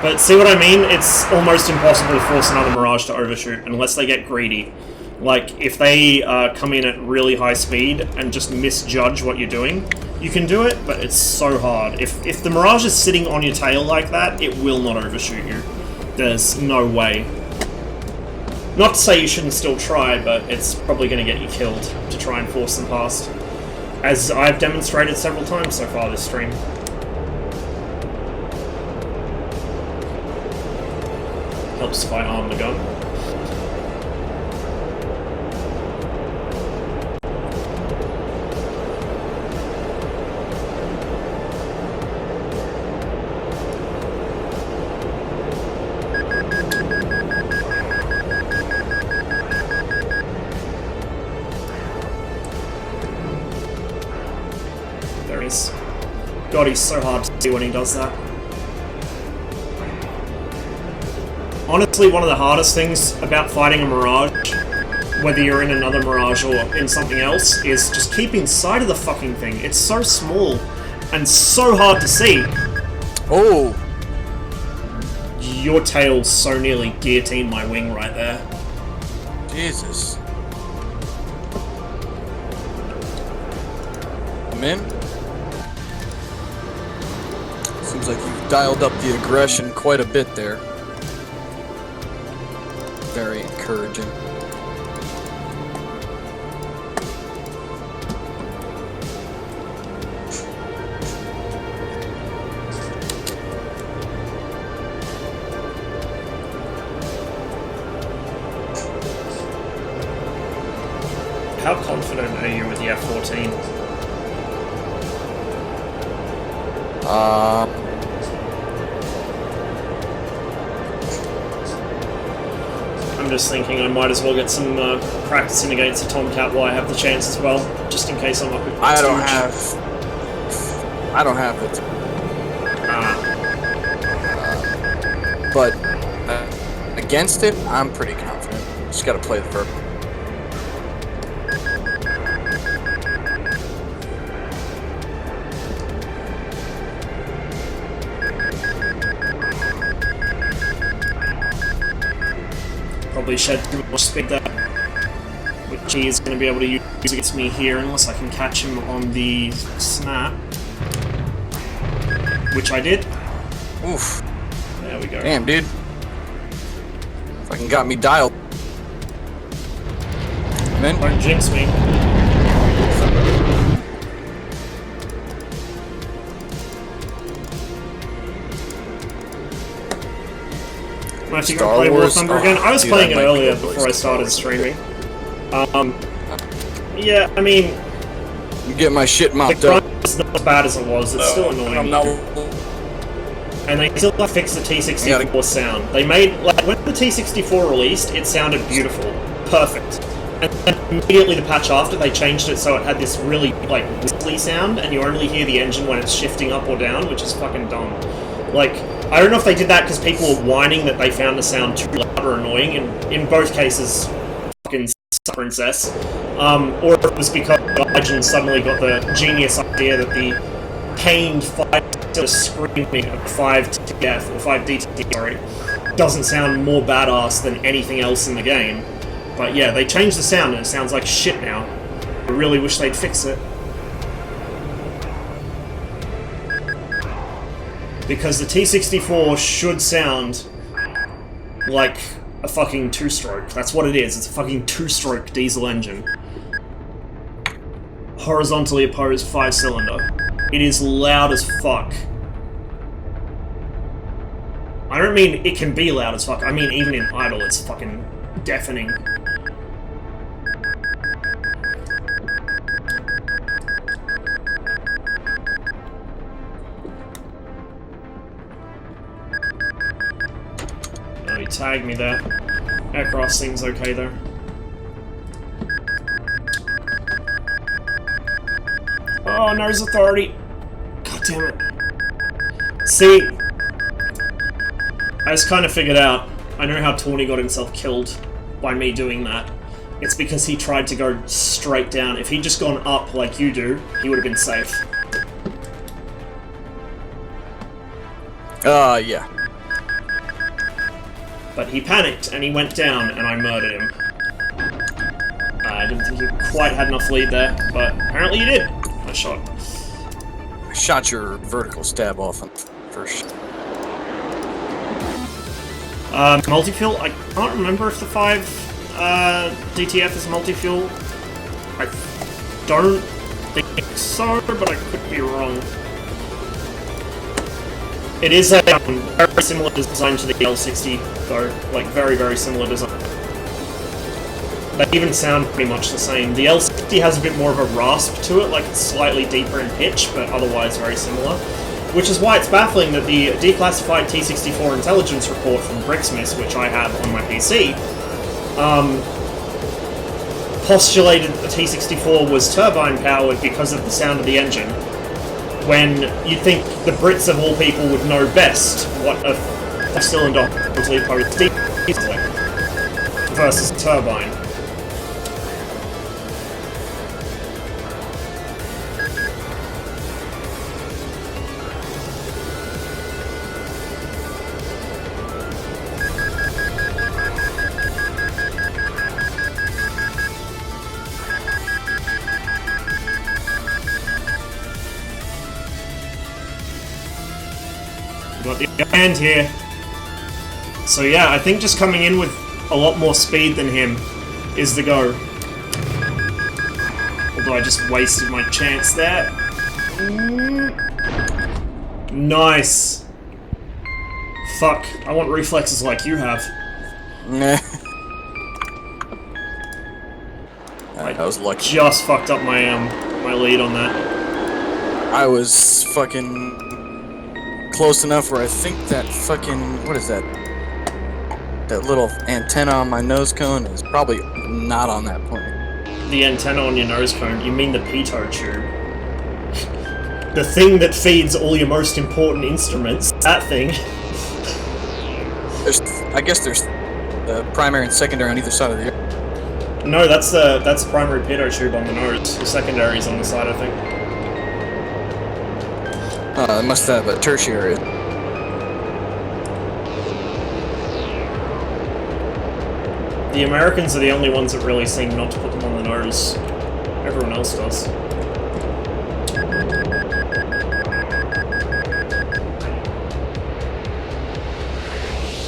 But see what I mean? It's almost impossible to force another Mirage to overshoot unless they get greedy. Like, if they come in at really high speed and just misjudge what you're doing, you can do it, but it's so hard. If the Mirage is sitting on your tail like that, it will not overshoot you. There's no way. Not to say you shouldn't still try, but it's probably going to get you killed to try and force them past. As I've demonstrated several times so far this stream. Helps if I arm the gun. There he is. God, he's so hard to see when he does that. Honestly, one of the hardest things about fighting a Mirage, whether you're in another Mirage or in something else, is just keeping sight of the fucking thing. It's so small and so hard to see. Oh! Your tail so nearly guillotined my wing right there. Jesus. I'm in. Seems like you've dialed up the aggression quite a bit there. Very encouraging. how confident are you with the F-14? I'm just thinking I might as well get some practicing against the Tomcat while I have the chance as well, just in case I'm up against I don't have it. But against it, I'm pretty confident. Just gotta play the verb. Probably shed too much speed there, which he is going to be able to use against me here unless I can catch him on the snap, which I did. Oof. There we go. Damn, dude. Fucking got me dialed. Man. Don't jinx me. I'm actually going to play War Thunder again. I was playing it earlier before I started streaming. Yeah, I mean... You get my shit mopped the up. It's not as bad as it was, it's still annoying. And they still fixed the T64 sound. They made, like, when the T64 released, it sounded beautiful. Perfect. And then immediately the patch after, they changed it so it had this really, like, whistly sound, and you only hear the engine when it's shifting up or down, which is fucking dumb. Like, I don't know if they did that because people were whining that they found the sound too loud or annoying, and in both cases, fucking princess. Or if it was because Gaijin suddenly got the genius idea that the pained 5 screaming of 5TF, or 5DT, sorry, doesn't sound more badass than anything else in the game. But yeah, they changed the sound and it sounds like shit now. I really wish they'd fix it. Because the T64 should sound like a fucking two-stroke. That's what it is. It's a fucking two-stroke diesel engine. Horizontally opposed 5-cylinder. It is loud as fuck. I don't mean it can be loud as fuck. I mean even in idle, it's fucking deafening. Oh, he tagged me there. Aircraft seems okay though. Oh, nose authority. God damn it. See, I just kind of figured out, I know how Tawny got himself killed by me doing that. It's because he tried to go straight down. If he'd just gone up like you do, he would have been safe. Yeah. But he panicked, and he went down, and I murdered him. I didn't think you quite had enough lead there, but apparently you did. Nice shot. I shot your vertical stab off on first. Multi-fuel? I can't remember if the 5 DTF is multi-fuel. I don't think so, but I could be wrong. It is a very similar design to the L60, though. Like, very, very similar design. They even sound pretty much the same. The L60 has a bit more of a rasp to it, like it's slightly deeper in pitch, but otherwise very similar. Which is why it's baffling that the declassified T64 intelligence report from Bricksmith, which I have on my PC, postulated that the T64 was turbine-powered because of the sound of the engine, when you'd think the Brits of all people would know best what a cylinder diesel versus a turbine. Got the upper hand here. So yeah, I think just coming in with a lot more speed than him is the go. Although I just wasted my chance there. Nice. Fuck, I want reflexes like you have. Nah. I I was lucky. Just fucked up my my lead on that. I was fucking close enough where I think that fucking, what is that? That little antenna on my nose cone is probably not on that point. The antenna on your nose cone? You mean the pitot tube? The thing that feeds all your most important instruments. That thing. I guess there's the primary and secondary on either side of the ear. No, that's the primary pitot tube on the nose. The secondary's on the side, I think. It must have a tertiary. The Americans are the only ones that really seem not to put them on the nose. Everyone else does.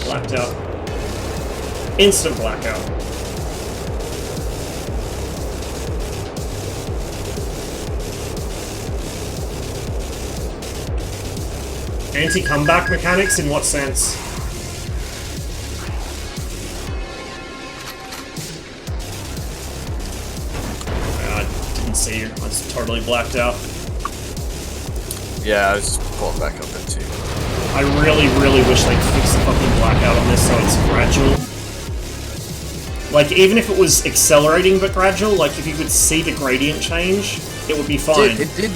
Blacked out. Instant blackout. Anti-comeback mechanics in what sense? I didn't see you. I was totally blacked out. Yeah, I was just pulling back up there too. I really, really wish they'd fix the fucking blackout on this so it's gradual. Like, even if it was accelerating but gradual, like, if you could see the gradient change, it would be fine. It did.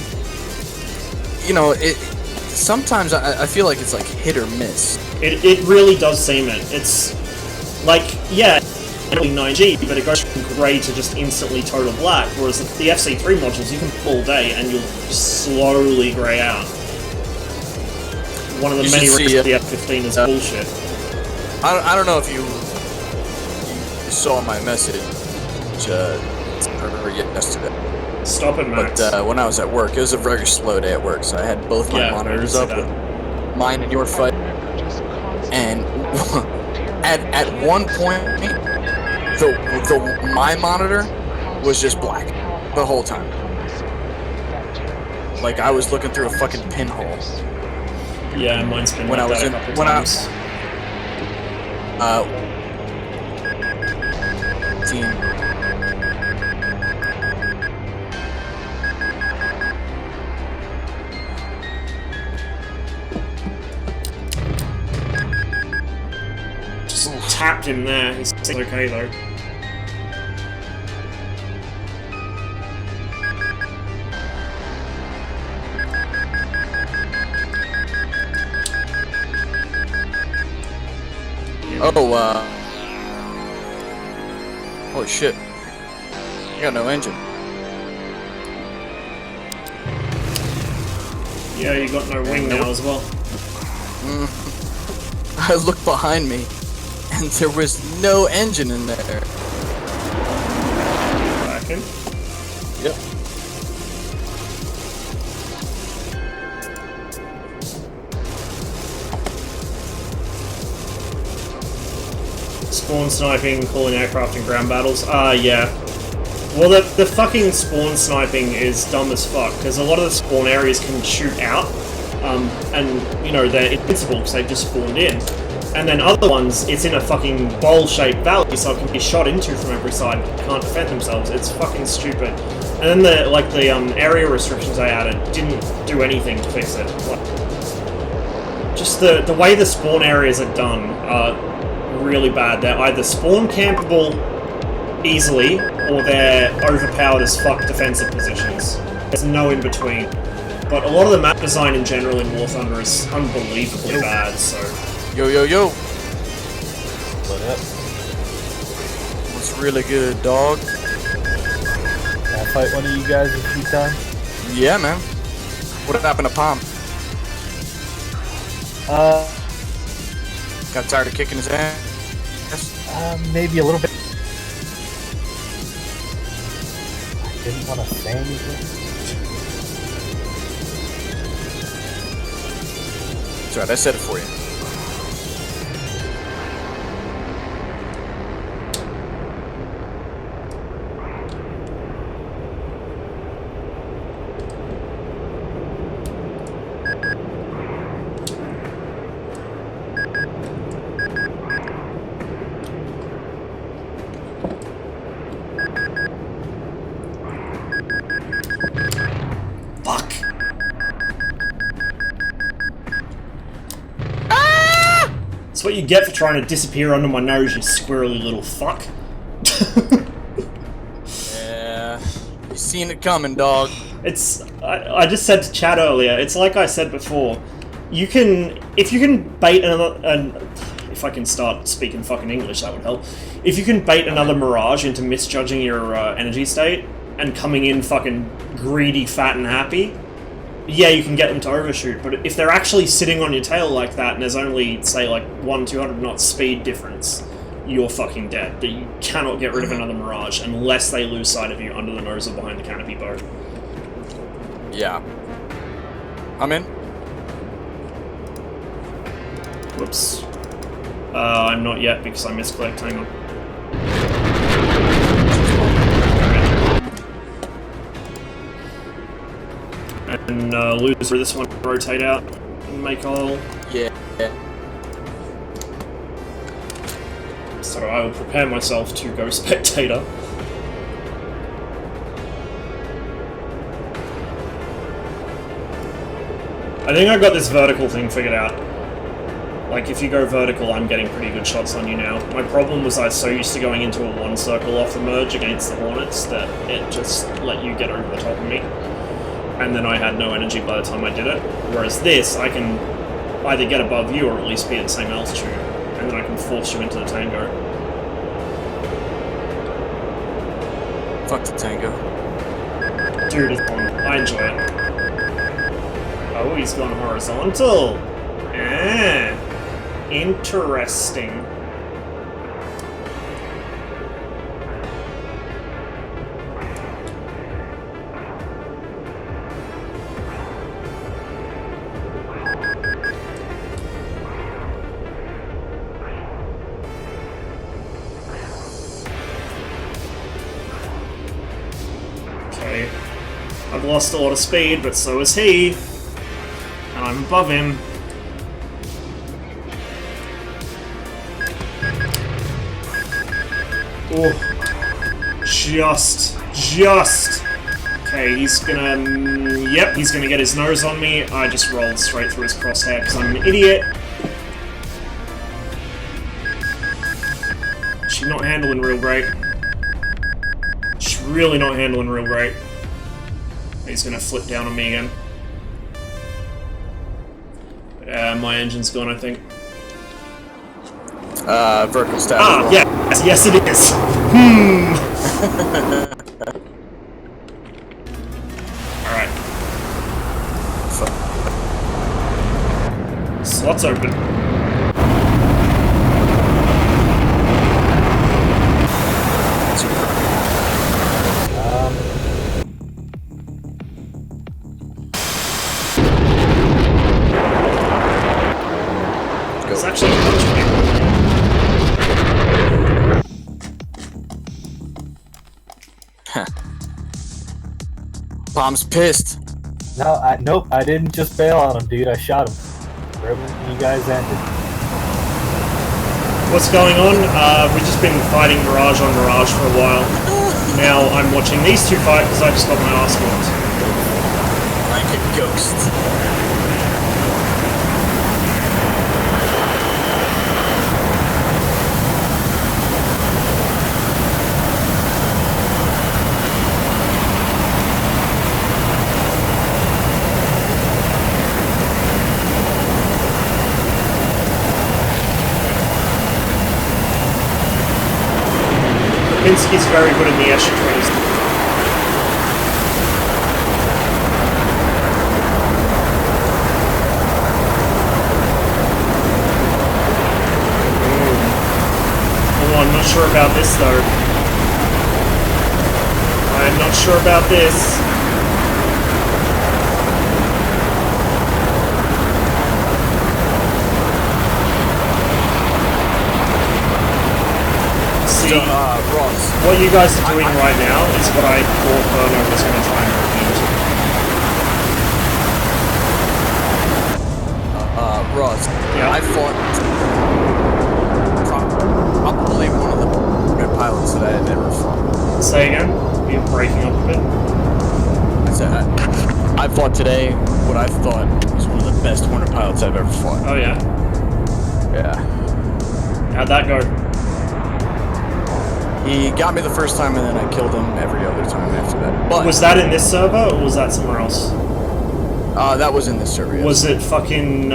You know, sometimes I feel like it's like hit or miss. It really does seem it. It's like, yeah, 9G, but it goes from grey to just instantly total black, whereas the FC3 modules you can pull all day and you'll slowly grey out. One of the many reasons the F15 is bullshit. I don't know if you saw my message yesterday. Stop it, Max. But when I was at work, it was a very slow day at work, so I had both my monitors up, with mine and your fight. And at one point, my monitor was just black the whole time. Like I was looking through a fucking pinhole. Yeah, mine's been when like I was that in a couple when times. Just tapped him there. He's okay though. Oh, holy shit. I got no engine. Yeah, you got no wing now as well. I looked behind me, and there was no engine in there. Back in. Yep. Spawn sniping, calling aircraft in ground battles. Yeah. Well, the fucking spawn sniping is dumb as fuck, because a lot of the spawn areas can shoot out, and, you know, they're invincible because they've just spawned in. And then other ones, it's in a fucking bowl-shaped valley, so it can be shot into from every side, can't defend themselves. It's fucking stupid. And then the area restrictions I added didn't do anything to fix it. Like, just the way the spawn areas are done are really bad. They're either spawn campable easily, or they're overpowered as fuck defensive positions. There's no in between. But a lot of the map design in general in War Thunder is unbelievably bad, so... Yo. What up? What's really good, dog? Can I fight one of you guys a few times? Yeah, man. What happened to Palm? Got tired of kicking his ass? Maybe a little bit. I didn't want to say anything. That's right, I said it for you. what you get for trying to disappear under my nose, you squirrely little fuck. Yeah, you seen it coming, dog. It's... I just said to Chad earlier, it's like I said before, you can... If you can bait another... if I can start speaking fucking English, that would help. If you can bait another Mirage into misjudging your energy state, and coming in fucking greedy, fat, and happy, yeah, you can get them to overshoot, but if they're actually sitting on your tail like that, and there's only, say, like 100-200 knots speed difference, you're fucking dead. But you cannot get rid of another Mirage unless they lose sight of you under the nose or behind the canopy bow. Yeah. I'm in. Whoops. I'm not yet because I misclicked. Hang on. And lose for this one, rotate out and make all. Yeah. So I will prepare myself to go spectator. I think I've got this vertical thing figured out. Like, if you go vertical, I'm getting pretty good shots on you now. My problem was I was so used to going into a one circle off the merge against the Hornets that it just let you get over the top of me. And then I had no energy by the time I did it. Whereas this, I can either get above you or at least be at the same altitude. And then I can force you into the tango. Fuck the tango. Dude, it's fun. I enjoy it. Oh, he's gone horizontal. Ah, interesting. Okay, I've lost a lot of speed, but so has he. And I'm above him. Oh, just. Okay, he's gonna, yep, he's gonna get his nose on me. I just rolled straight through his crosshair because I'm an idiot. She's not handling real great. She's really not handling real great. He's gonna flip down on me again. My engine's gone, I think. Vertical stab. Ah, yes it is. Alright. Slot's open. It's actually a bunch of people. Bomb's pissed. Nope, I didn't just bail on him, dude. I shot him. Wherever you guys ended. What's going on? We've just been fighting Mirage on Mirage for a while. Now I'm watching these two fight because I just got my ass whooped. Like a ghost. Pinsky's very good in the estuaries. Oh, I'm not sure about this though. I'm not sure about this. See, Ross. what you guys are doing right now is what I thought Burno was going to try and repeat. Ross. Yeah. I fought probably one of the good pilots that I had ever fought. Say again? You're breaking up a bit. I said I fought today what I thought was one of the best Hornet pilots I've ever fought. Oh yeah? Yeah. How'd that go? He got me the first time, and then I killed him every other time after that. But Was that in this server, or was that somewhere else? that was in this server. Yes. Was it fucking,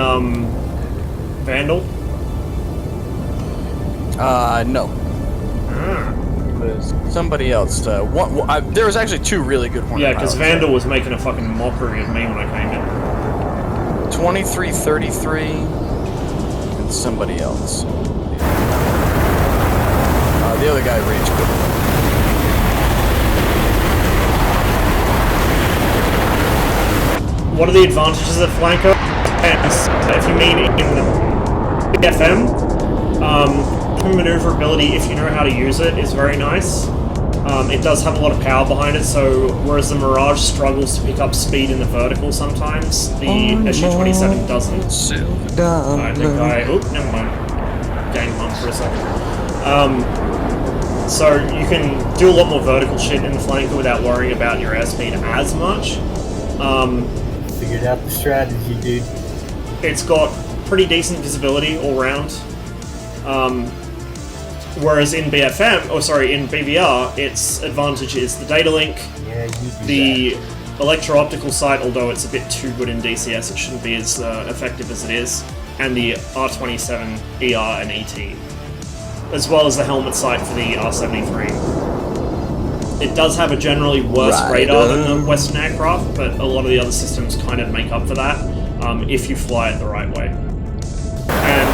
Vandal? No. It was somebody else. There was actually two really good Hornet Yeah, because pilots. Vandal was making a fucking mockery of me when I came in. 2333 and somebody else. The other guy rage quit. What are the advantages of flanker? If you mean in the BFM, maneuverability, if you know how to use it, is very nice. It does have a lot of power behind it, so whereas the Mirage struggles to pick up speed in the vertical sometimes, the SU-27 doesn't. I think never mind. Game pump for a second. So you can do a lot more vertical shit in the flanker without worrying about your airspeed as much. Figured out the strategy, dude. It's got pretty decent visibility all round. Whereas in in BVR, its advantage is the data link, Yeah, you do the electro-optical sight, although it's a bit too good in DCS, it shouldn't be as effective as it is, and the R27 ER and ET, as well as the helmet sight for the R73. It does have a generally worse radar than the Western aircraft, but a lot of the other systems kind of make up for that if you fly it the right way. And,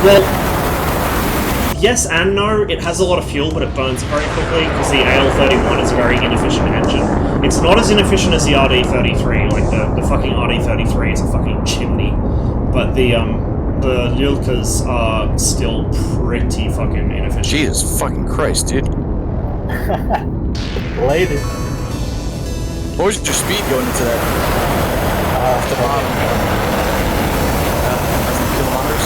well, yes and no, it has a lot of fuel, but it burns very quickly because the AL-31 is a very inefficient engine. It's not as inefficient as the RD-33, like the fucking RD-33 is a fucking chimney, but the Lilkas are still pretty fucking inefficient. Jesus fucking Christ, dude. Later. What was your speed going into that? Off the bottom. Kilometers.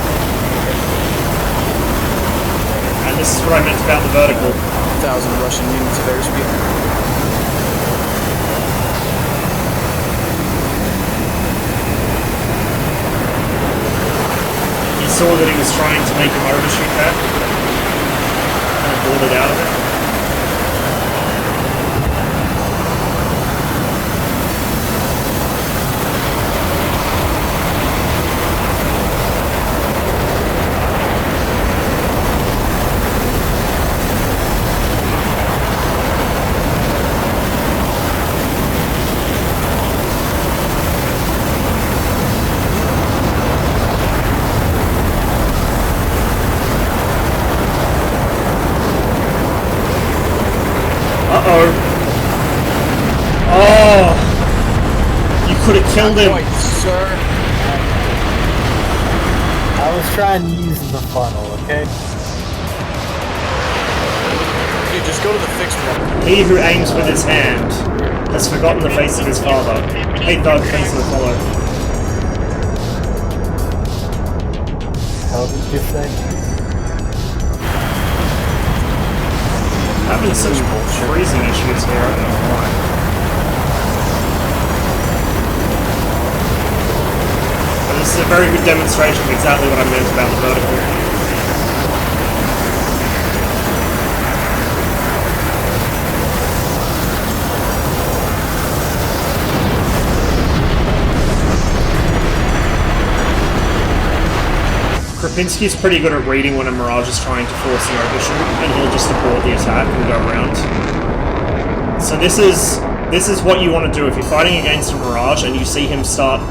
And this is what I meant about the vertical. 1,000 Russian units of airspeed. He saw that he was trying to make him overshoot that, and boarded out of it. Oh! You could have killed him! Quite, sir. I was trying to use the funnel, okay? Dude, just go to the fixed one. He who aims with his hand has forgotten the face of his father. Hey Doug, thanks for the follow. How did you say? Having such freezing issues here, I don't know why. But this is a very good demonstration of exactly what I meant about the vertical. Krapinski's pretty good at reading when a Mirage is trying to force an overshoot, and he'll just abort the attack and go around. So this is what you want to do if you're fighting against a Mirage and you see him start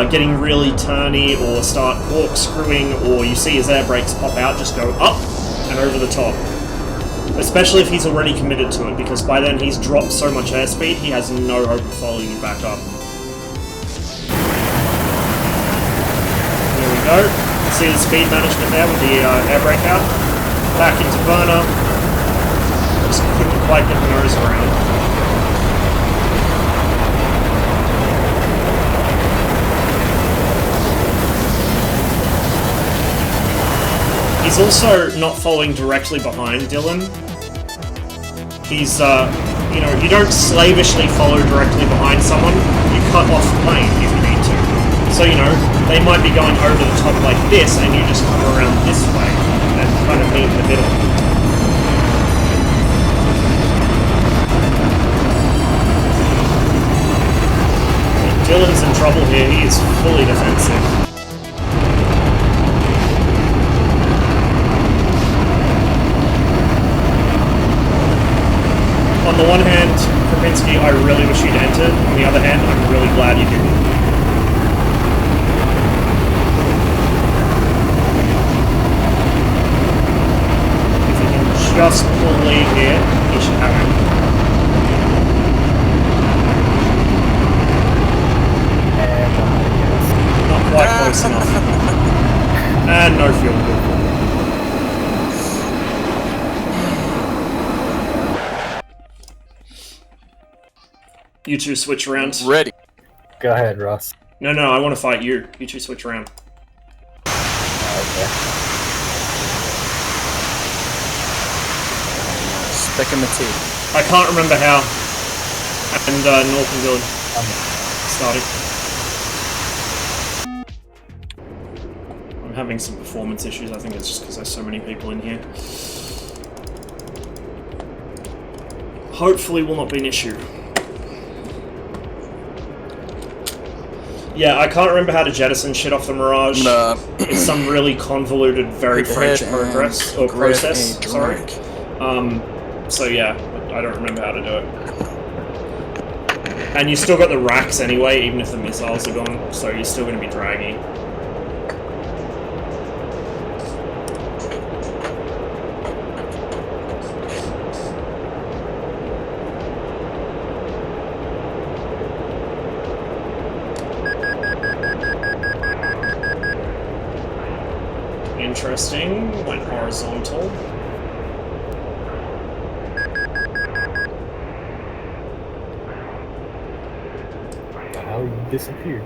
getting really turny or start corkscrewing, or you see his air brakes pop out, just go up and over the top. Especially if he's already committed to it, because by then he's dropped so much airspeed, he has no hope of following you back up. There we go. See the speed management there with the air brake out. Back into burner. Just couldn't quite get the nose around. He's also not following directly behind Dillon. He's, you don't slavishly follow directly behind someone. You cut off plane if you need to. So, they might be going over the top like this, and you just come around this way, and kind of meet in the middle. Dillon's in trouble here, he is fully defensive. On the one hand, Kropinski, I really wish you'd entered. On the other hand, I'm really glad you didn't. If he can just pull lead here, he should have it. Not quite close enough. And no fuel. You two switch around. Ready. Go ahead, Ross. No, I want to fight you. You two switch around. Okay. Stick in the teeth. I can't remember how. And North and Dillon started. I'm having some performance issues. I think it's just because there's so many people in here. Hopefully will not be an issue. Yeah, I can't remember how to jettison shit off the Mirage. Nah. It's some really convoluted, very French process. Sorry. So yeah, I don't remember how to do it. And you still got the racks anyway, even if the missiles are gone. So you're still going to be draggy. Interesting. Went horizontal. How you disappeared?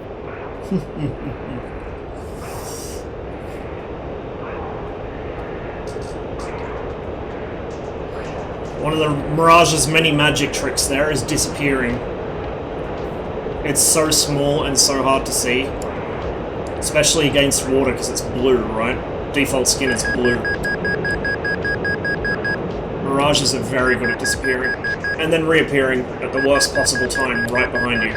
One of the Mirage's many magic tricks there is disappearing. It's so small and so hard to see. Especially against water because it's blue, right? Default skin is blue. Mirages are very good at disappearing. And then reappearing at the worst possible time right behind you.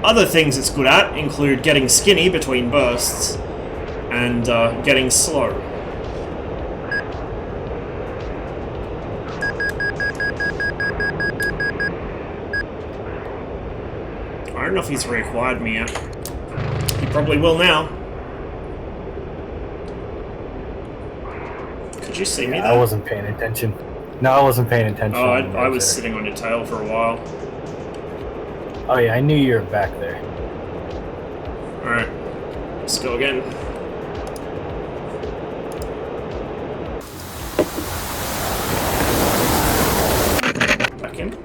Other things it's good at include getting skinny between bursts and getting slow. I don't know if he's reacquired me yet. He probably will now. Could you see me there? I wasn't paying attention. No, I wasn't paying attention. Oh, I was sitting on your tail for a while. Oh yeah, I knew you were back there. Alright. Let's go again. Back in.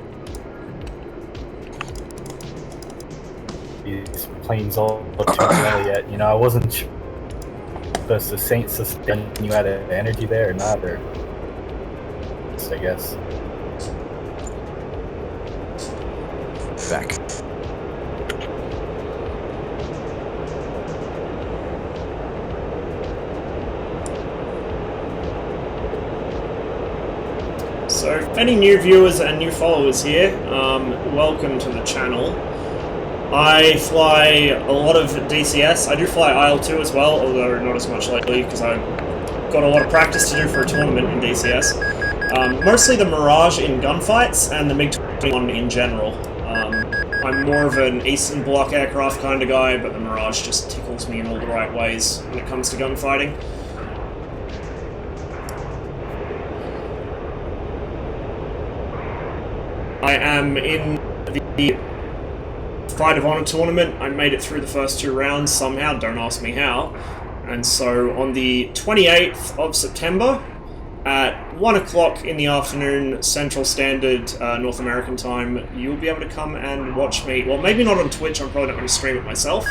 These planes all look too well yet. You know, I wasn't sure if the Saint sustain you had energy there or not, or I guess. Back. So, any new viewers and new followers here, welcome to the channel. I fly a lot of DCS. I do fly IL-2 as well, although not as much lately because I've got a lot of practice to do for a tournament in DCS. Mostly the Mirage in gunfights and the MiG-21 in general. I'm more of an Eastern Bloc aircraft kind of guy, but the Mirage just tickles me in all the right ways when it comes to gunfighting. I am in the Fight of Honor tournament. I made it through the first 2 rounds somehow, don't ask me how. And so on the 28th of September, at 1 o'clock in the afternoon, Central Standard North American time, you'll be able to come and watch me. Well, maybe not on Twitch, I'm probably not going to stream it myself.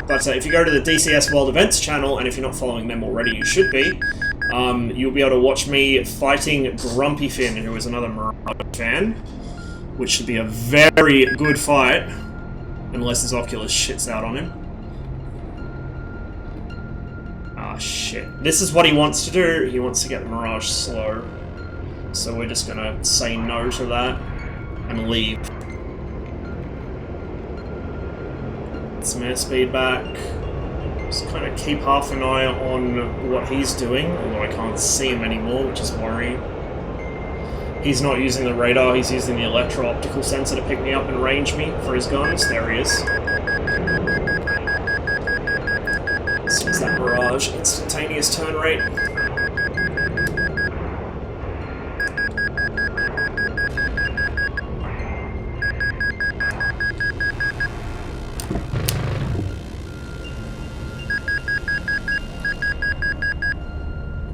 But if you go to the DCS World Events channel, and if you're not following them already, you should be, you'll be able to watch me fighting Grumpy Finn, who is another Mirage fan, which should be a very good fight, unless his Oculus shits out on him. Oh shit. This is what he wants to do. He wants to get the Mirage slow. So we're just gonna say no to that and leave. Some airspeed back. Just kind of keep half an eye on what he's doing, although I can't see him anymore, which is worrying. He's not using the radar, he's using the electro-optical sensor to pick me up and range me for his guns. There he is. This is that Mirage, instantaneous turn rate.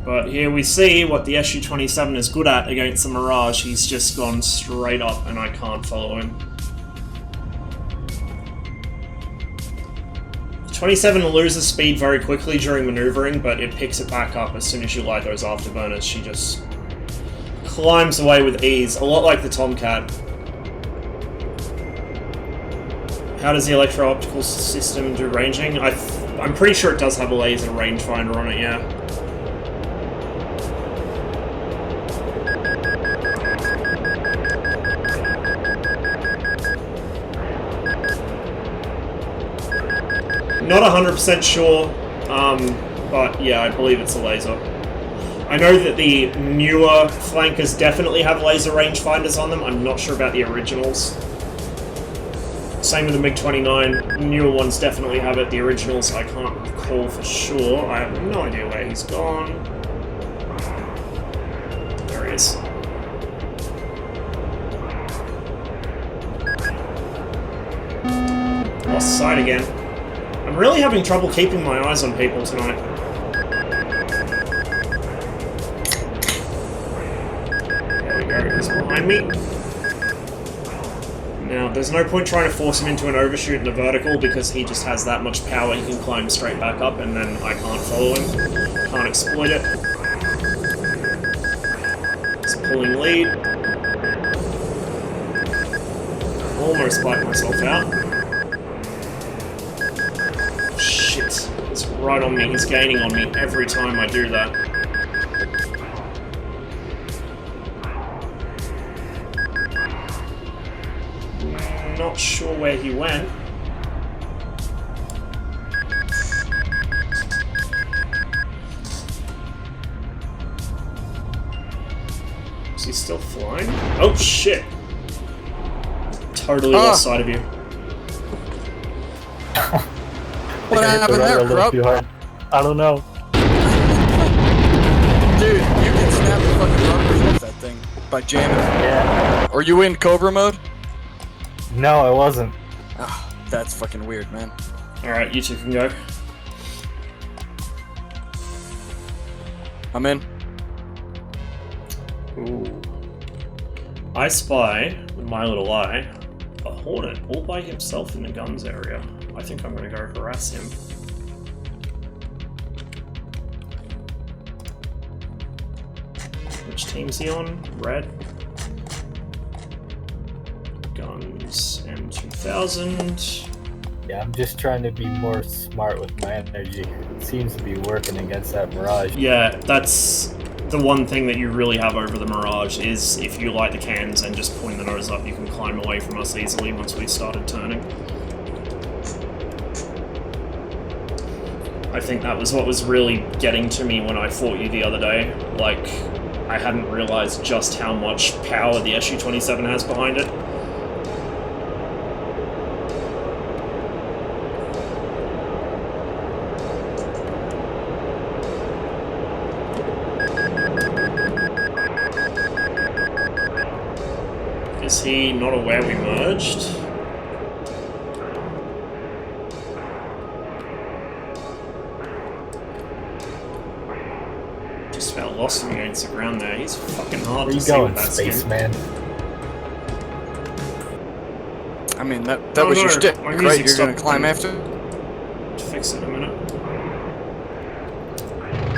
But here we see what the SU-27 is good at against the Mirage. He's just gone straight up and I can't follow him. The 27 loses speed very quickly during maneuvering, but it picks it back up as soon as you light those afterburners. She just climbs away with ease, a lot like the Tomcat. How does the electro-optical system do ranging? I'm pretty sure it does have a laser rangefinder on it, yeah. Not 100% sure, but yeah, I believe it's a laser. I know that the newer flankers definitely have laser rangefinders on them. I'm not sure about the originals. Same with the MiG-29. Newer ones definitely have it. The originals I can't recall for sure. I have no idea where he's gone. There he is. Lost sight again. I'm really having trouble keeping my eyes on people tonight. There we go, he's behind me. Now, there's no point trying to force him into an overshoot in the vertical because he just has that much power, he can climb straight back up and then I can't follow him. Can't exploit it. He's pulling lead. Almost blacked myself out. Shit, he's right on me, he's gaining on me every time I do that. Not sure where he went. Is he still flying? Oh shit! Totally lost sight of you. What happened there, bro? I don't know. Dude, you can snap the fucking rubbers off that thing by jamming. Yeah. Are you in Cobra mode? No, I wasn't. Oh, that's fucking weird, man. Alright, you two can go. I'm in. Ooh. I spy, with my little eye, a Hornet all by himself in the guns area. I think I'm gonna go harass him. Which team's he on? Red. Guns M2000. Yeah, I'm just trying to be more smart with my energy. It seems to be working against that Mirage. Yeah, that's the one thing that you really have over the Mirage is if you light the cans and just point the nose up, you can climb away from us easily once we started turning. I think that was what was really getting to me when I fought you the other day. Like, I hadn't realized just how much power the SU-27 has behind it. Is he not aware we merged? Just about lost him against the ground there. He's fucking hard Where to you see going, with that spaceman? I mean, that was your stick, my right? music You're gonna stopped climb playing. after? Fix it in a minute.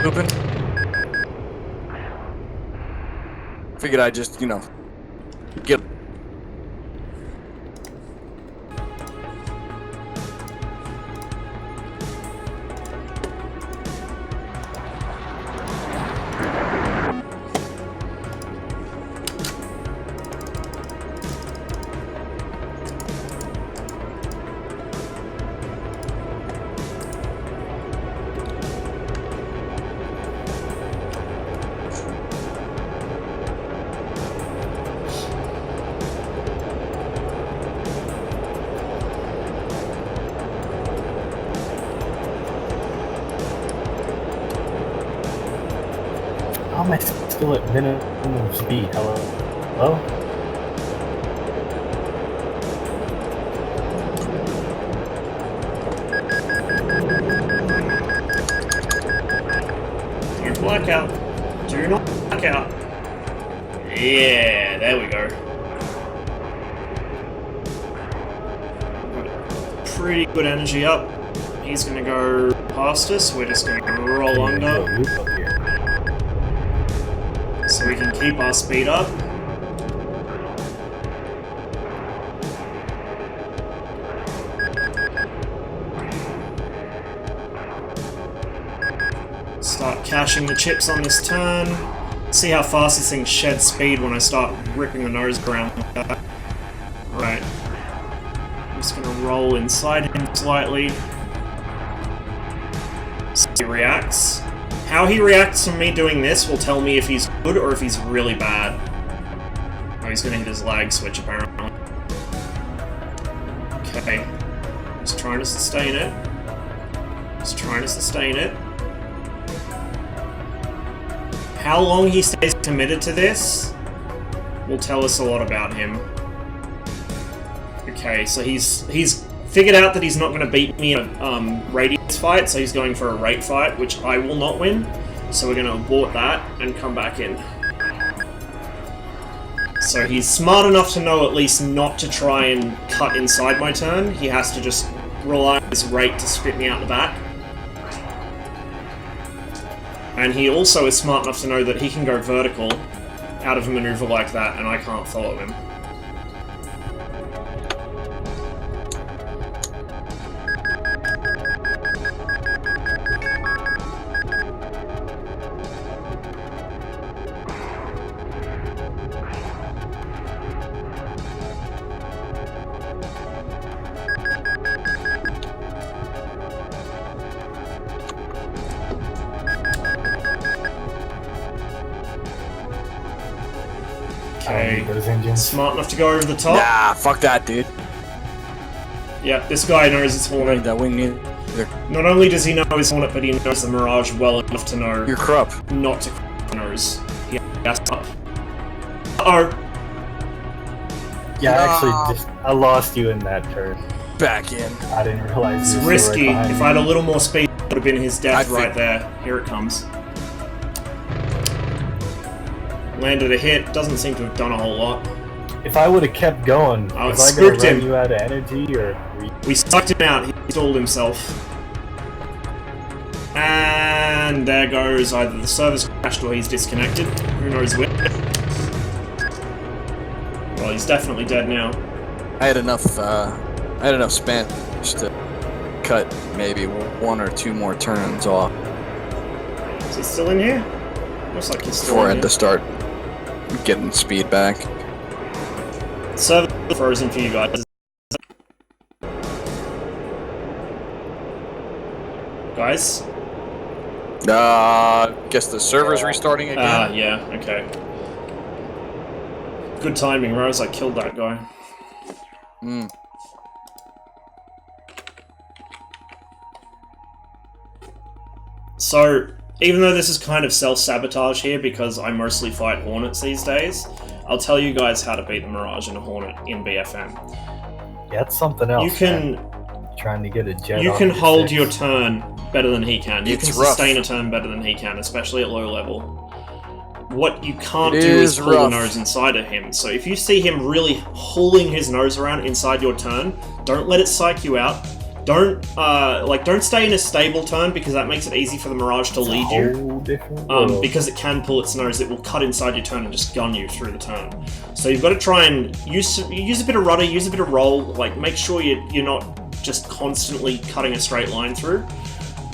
Open. Figured I'd just, you know, get. am I still at minimum speed? Hello? Hello? Don't black out. Do not black out. Yeah, there we go. Got pretty good energy up. He's gonna go past us. We're just gonna roll under so we can keep our speed up. Start caching the chips on this turn. See how fast this thing sheds speed when I start ripping the nose around like that. Right. I'm just gonna roll inside him slightly. See how he reacts. How he reacts to me doing this will tell me if he's good or if he's really bad. Oh, he's gonna hit his lag switch apparently. Okay. Just trying to sustain it. Just trying to sustain it. How long he stays committed to this will tell us a lot about him. Okay, so he's figured out that he's not going to beat me in a radius fight, so he's going for a rate fight, which I will not win. So we're going to abort that and come back in. So he's smart enough to know at least not to try and cut inside my turn. He has to just rely on his rate to spit me out the back. And he also is smart enough to know that he can go vertical out of a maneuver like that, and I can't follow him. Okay, those engines. smart enough to go over the top. Nah, fuck that, dude. Yeah, this guy knows it's I need Hornet. that wing neither. Not only does he know his Hornet, but he knows the Mirage well enough to know You're corrupt. not to nose. He has up. Uh-oh. Yeah, I Nah. actually I lost you in that turn. Back in. I didn't realize It's you were risky. Right behind If me. I had a little more speed, it would have been his death I right think- there. Here it comes. Landed a hit. Doesn't seem to have done a whole lot. If I would have kept going, Oh, it was I gonna spooked run him. you out of energy or? We sucked him out. He stalled himself. And there goes either the server's crashed or he's disconnected. Who knows which. Well, he's definitely dead now. I had enough Spanish to cut maybe one or two more turns off Is he still in here? Looks like he's still before I in had to here. start getting speed back. Server frozen for you guys. Guys? Guess the server's restarting again. Ah, yeah, okay. Good timing, Rose. I killed that guy. Hmm. So, even though this is kind of self-sabotage here because I mostly fight Hornets these days, I'll tell you guys how to beat the Mirage and a Hornet in BFM. Yeah, that's something else. You can man. Trying to get a jet. you off can your hold six. your turn better than he can. You It's can rough. sustain a turn better than he can, especially at low level. What you can't It do is is pull the rough. nose inside of him. So if you see him really hauling his nose around inside your turn, don't let it psych you out. Don't stay in a stable turn because that makes it easy for the Mirage to lead you. Whole different world. Because it can pull its nose, it will cut inside your turn and just gun you through the turn. So you've got to try and use a bit of rudder, use a bit of roll, like make sure you're not just constantly cutting a straight line through.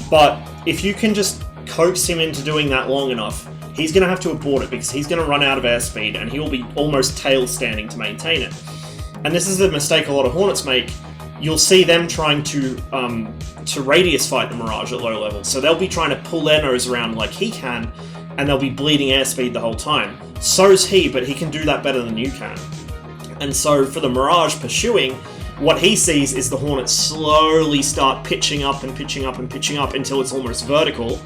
But if you can just coax him into doing that long enough, he's going to have to abort it because he's going to run out of airspeed and he will be almost tail standing to maintain it. And this is a mistake a lot of Hornets make. You'll see them trying to radius fight the Mirage at low level. So they'll be trying to pull their nose around like he can, and they'll be bleeding airspeed the whole time. So's he, but he can do that better than you can. And so for the Mirage pursuing, what he sees is the Hornet slowly start pitching up and pitching up and pitching up until it's almost vertical.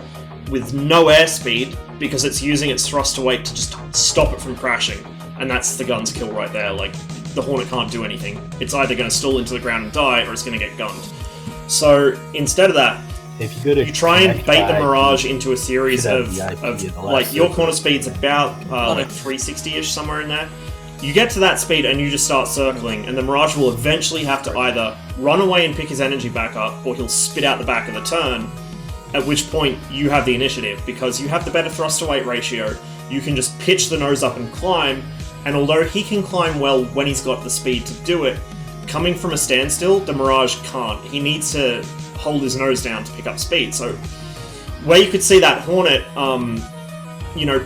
with no airspeed because it's using its thruster weight to just stop it from crashing. And that's the gun's kill right there. Like, the Hornet can't do anything. It's either going to stall into the ground and die, or it's going to get gunned. So, instead of that, If you go to you try and bait the connect Mirage into a series should have of, the IP in the last like, your circle. corner speed's about, like, 360-ish, somewhere in there. You get to that speed and you just start circling, and the Mirage will eventually have to either run away and pick his energy back up, or he'll spit out the back of the turn, at which point you have the initiative, because you have the better thruster-weight ratio. You can just pitch the nose up and climb, and although he can climb well when he's got the speed to do it, coming from a standstill, the Mirage can't. He needs to hold his nose down to pick up speed. So, where you could see that Hornet,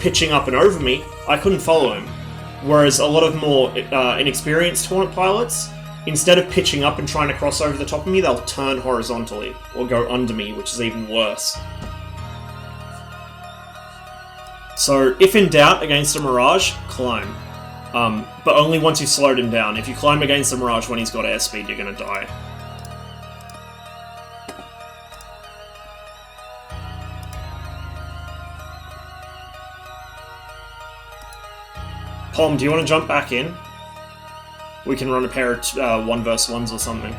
pitching up and over me, I couldn't follow him. Whereas a lot of more inexperienced Hornet pilots, instead of pitching up and trying to cross over the top of me, they'll turn horizontally, or go under me, which is even worse. So, if in doubt against a Mirage, climb. But only once you've slowed him down. If you climb against the Mirage when he's got airspeed, you're gonna die. Pom, do you want to jump back in? We can run a pair of 1v1s or something.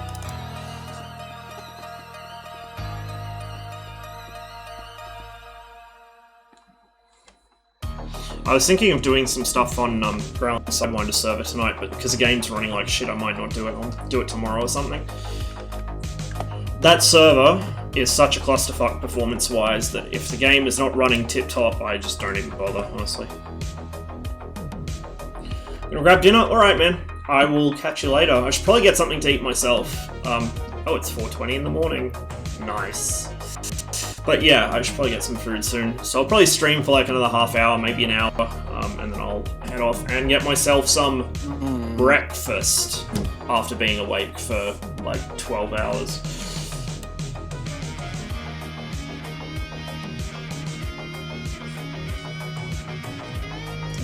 I was thinking of doing some stuff on Ground Sidewinder server tonight, but because the game's running like shit, I might not do it. I'll do it tomorrow or something. That server is such a clusterfuck performance-wise that if the game is not running tip-top, I just don't even bother, honestly. Gonna grab dinner? Alright, man. I will catch you later. I should probably get something to eat myself. Oh, it's 4:20 in the morning. Nice. But yeah, I should probably get some food soon. So I'll probably stream for like another half hour, maybe an hour, and then I'll head off and get myself some breakfast after being awake for like 12 hours.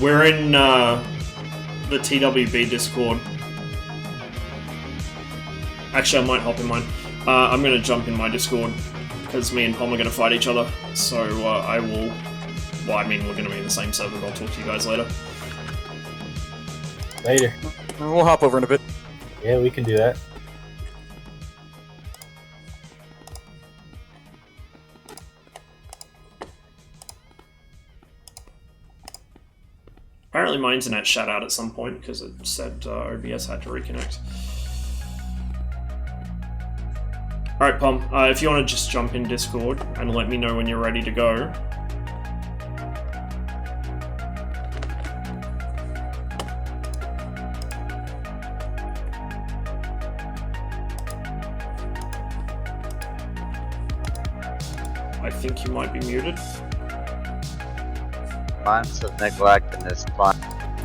We're in the TWB Discord. Actually, I might hop in mine. I'm gonna jump in my Discord because me and Pom are gonna fight each other. So I will. Well, I mean, we're gonna be in the same server. But I'll talk to you guys later. Later. We'll hop over in a bit. Yeah, we can do that. Apparently my internet shut out at some point because it said OBS had to reconnect. Alright, Pom, if you want to just jump in Discord and let me know when you're ready to go. I think you might be muted. Months of neglect in this fun.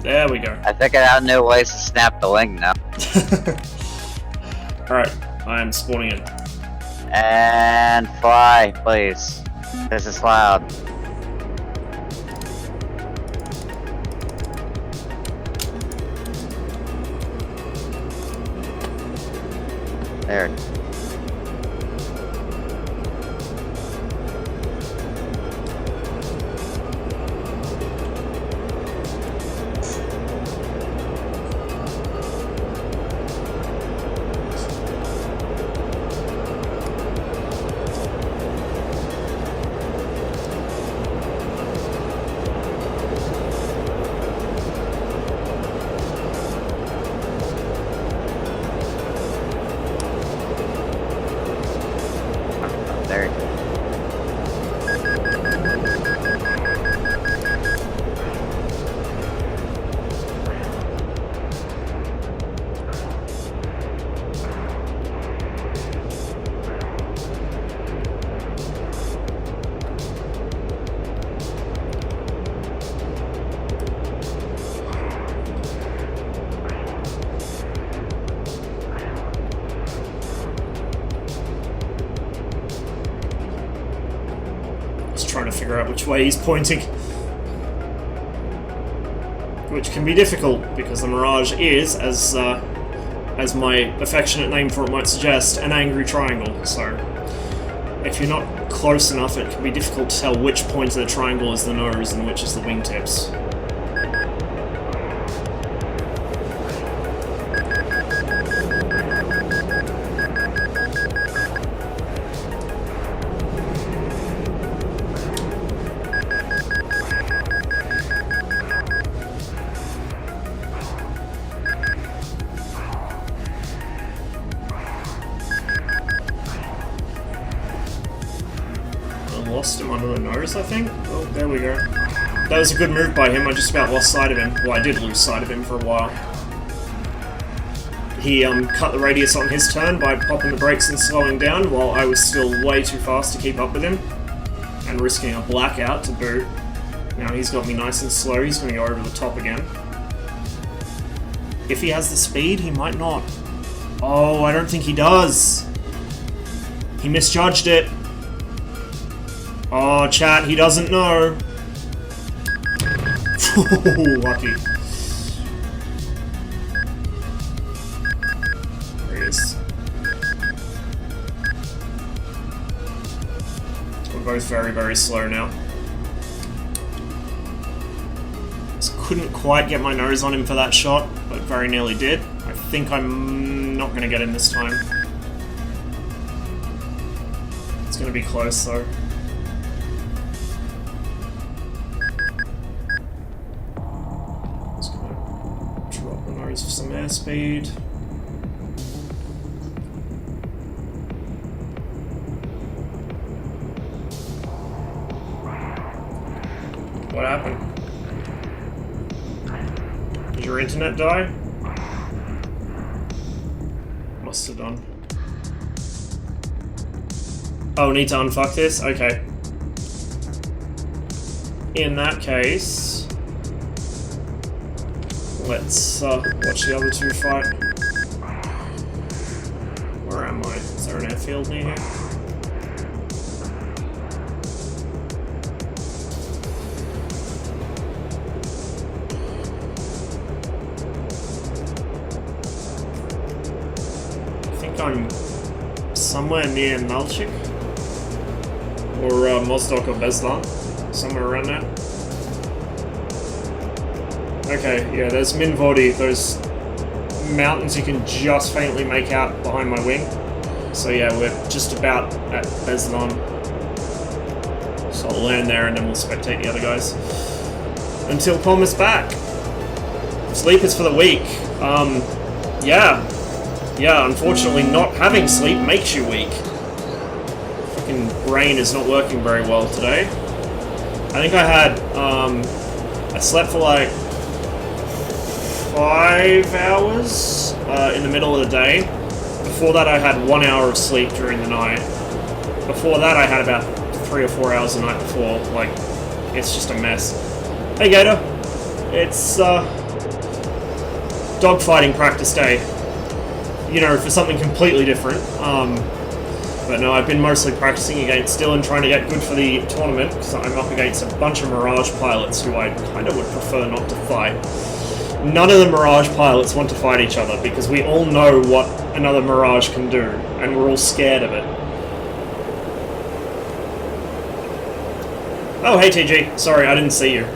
There we go. I think I have new ways to snap the link now. Alright, I am spawning in. And fly, please. This is loud. There. There. Just trying to figure out which way he's pointing. Which can be difficult, because the Mirage is, as my affectionate name for it might suggest, an angry triangle, so if you're not close enough, it can be difficult to tell which point of the triangle is the nose and which is the wingtips. Lost him under the nose, I think. Oh, there we go. That was a good move by him. I just about lost sight of him. Well, I did lose sight of him for a while. He cut the radius on his turn by popping the brakes and slowing down, while I was still way too fast to keep up with him. And risking a blackout to boot. Now he's got me nice and slow. He's going to go over the top again. If he has the speed, he might not. Oh, I don't think he does. He misjudged it. Oh, chat, he doesn't know. Lucky. There he is. We're both very, very slow now. Just couldn't quite get my nose on him for that shot, but very nearly did. I think I'm not going to get him this time. It's going to be close, though. For some airspeed. What happened? Did your internet die? Must have done. Oh, need to unfuck this? Okay. In that case... let's watch the other two fight. Where am I? Is there an airfield near here? I think I'm somewhere near Nalchik. Or Mozdok or Beslan. Somewhere around there. Okay, yeah, there's Minvodi, those mountains you can just faintly make out behind my wing. So yeah, we're just about at Beslan. So I'll land there and then we'll spectate the other guys. Until Palm is back. Sleep is for the weak. Yeah, unfortunately not having sleep makes you weak. Fucking brain is not working very well today. I think I had, I slept for like 5 hours in the middle of the day. Before that I had 1 hour of sleep during the night. Before that I had about 3 or 4 hours the night before. Like, it's just a mess. Hey Gator, it's dogfighting practice day. You know, for something completely different. But no, I've been mostly practicing against Dillon, trying to get good for the tournament, because I'm up against a bunch of Mirage pilots who I kind of would prefer not to fight. None of the Mirage pilots want to fight each other, because we all know what another Mirage can do, and we're all scared of it. Oh, hey TG. Sorry, I didn't see you.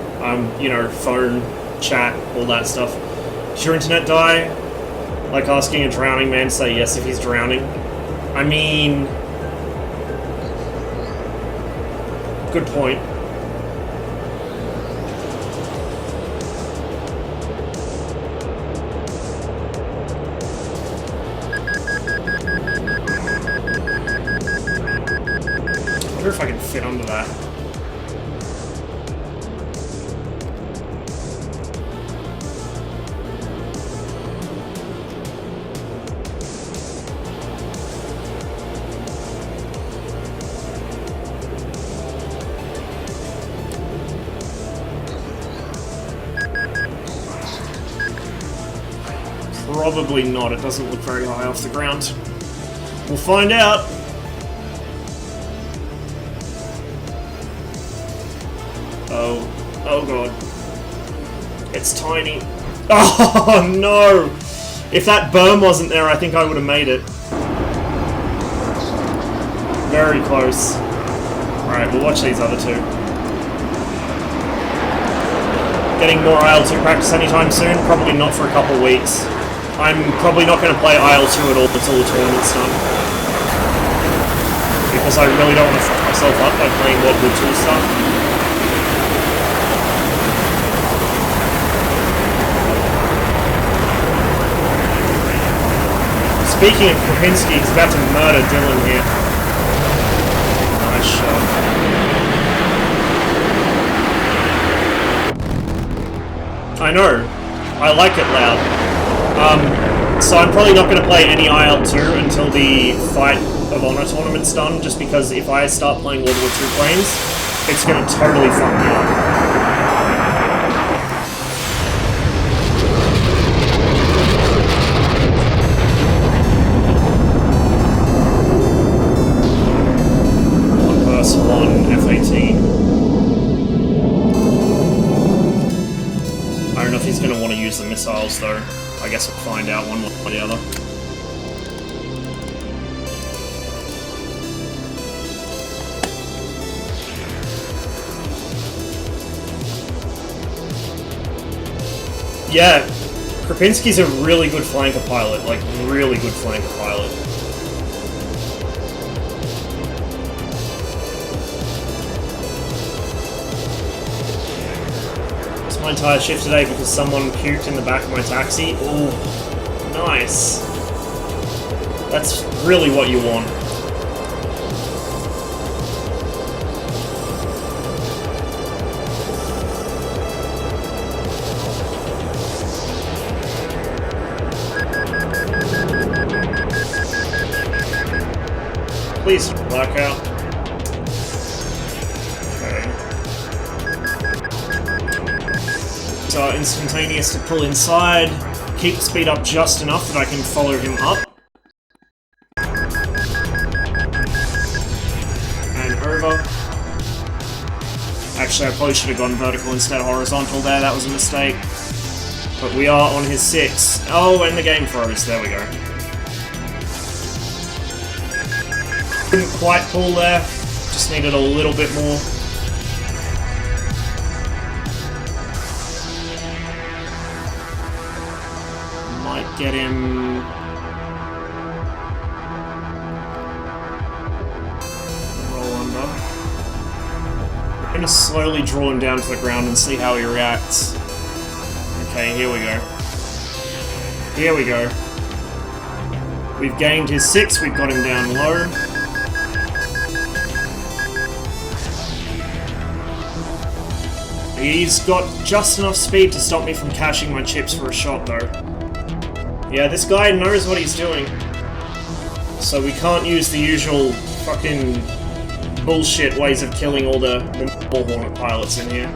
You know, phone, chat, all that stuff. Does your internet die? Like asking a drowning man to say yes if he's drowning. I mean... good point. I wonder if I can fit under that. Probably not, it doesn't look very high off the ground. We'll find out. Oh god. It's tiny. Oh no! If that berm wasn't there, I think I would have made it. Very close. Alright, we'll watch these other two. Getting more IL-2 practice anytime soon? Probably not for a couple weeks. I'm probably not going to play IL-2 at all until the tournament's done. Because I really don't want to fuck myself up by playing World War II stuff. Speaking of Krapinski, he's about to murder Dillon here. Nice shot. I know. I like it loud. So I'm probably not going to play any IL-2 until the Fight of Honor tournament's done, just because if I start playing World War II planes, it's going to totally fuck me up. F-18. I don't know if he's going to want to use the missiles though. I guess we'll find out one way or the other. Yeah, Krapinski's a really good flanker pilot, like really good flanker pilot. My entire shift today because someone puked in the back of my taxi. Ooh, nice. That's really what you want. Please, blackout. Instantaneous to pull inside, keep the speed up just enough that I can follow him up. And over. Actually, I probably should have gone vertical instead of horizontal there, that was a mistake. But we are on his 6. Oh, and the game froze, there we go. Couldn't quite pull there, just needed a little bit more. Get him... roll under. We're gonna slowly draw him down to the ground and see how he reacts. Okay, here we go. Here we go. We've gained his 6, we've got him down low. He's got just enough speed to stop me from cashing my chips for a shot though. Yeah, this guy knows what he's doing. So we can't use the usual fucking bullshit ways of killing all the Hornet pilots in here.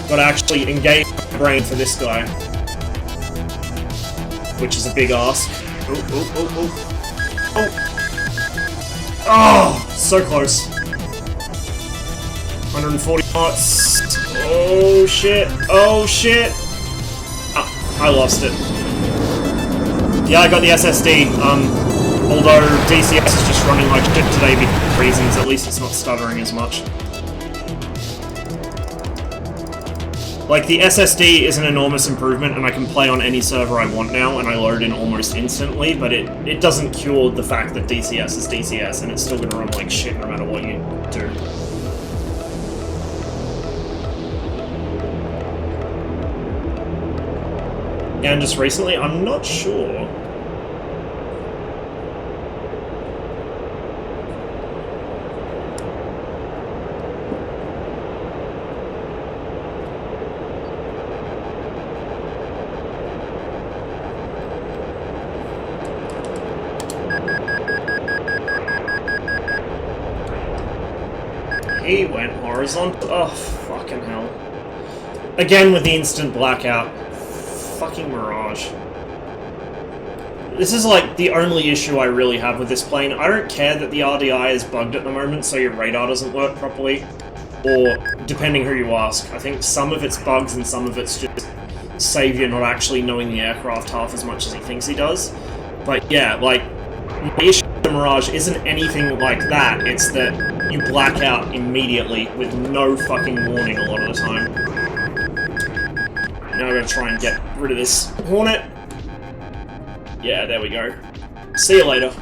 Gotta actually engage my brain for this guy. Which is a big ask. Oh, oh, oh, oh. Oh! Oh! So close. 140 knots. Oh shit. Oh shit. I lost it. Yeah, I got the SSD, although DCS is just running like shit today because of reasons, at least it's not stuttering as much. Like, the SSD is an enormous improvement, and I can play on any server I want now, and I load in almost instantly, but it doesn't cure the fact that DCS is DCS, and it's still gonna run like shit no matter what you do. And just recently, I'm not sure. He went horizontal. Oh, fucking hell. Again with the instant blackout. Fucking Mirage. This is like the only issue I really have with this plane. I don't care that the RDI is bugged at the moment, so your radar doesn't work properly. Or, depending who you ask. I think some of it's bugs and some of it's just Savior not actually knowing the aircraft half as much as he thinks he does. But yeah, like, The issue with the Mirage isn't anything like that, it's that you black out immediately with no fucking warning a lot of the time. Now I'm gonna try and get rid of this Hornet. Yeah, there we go. See you later.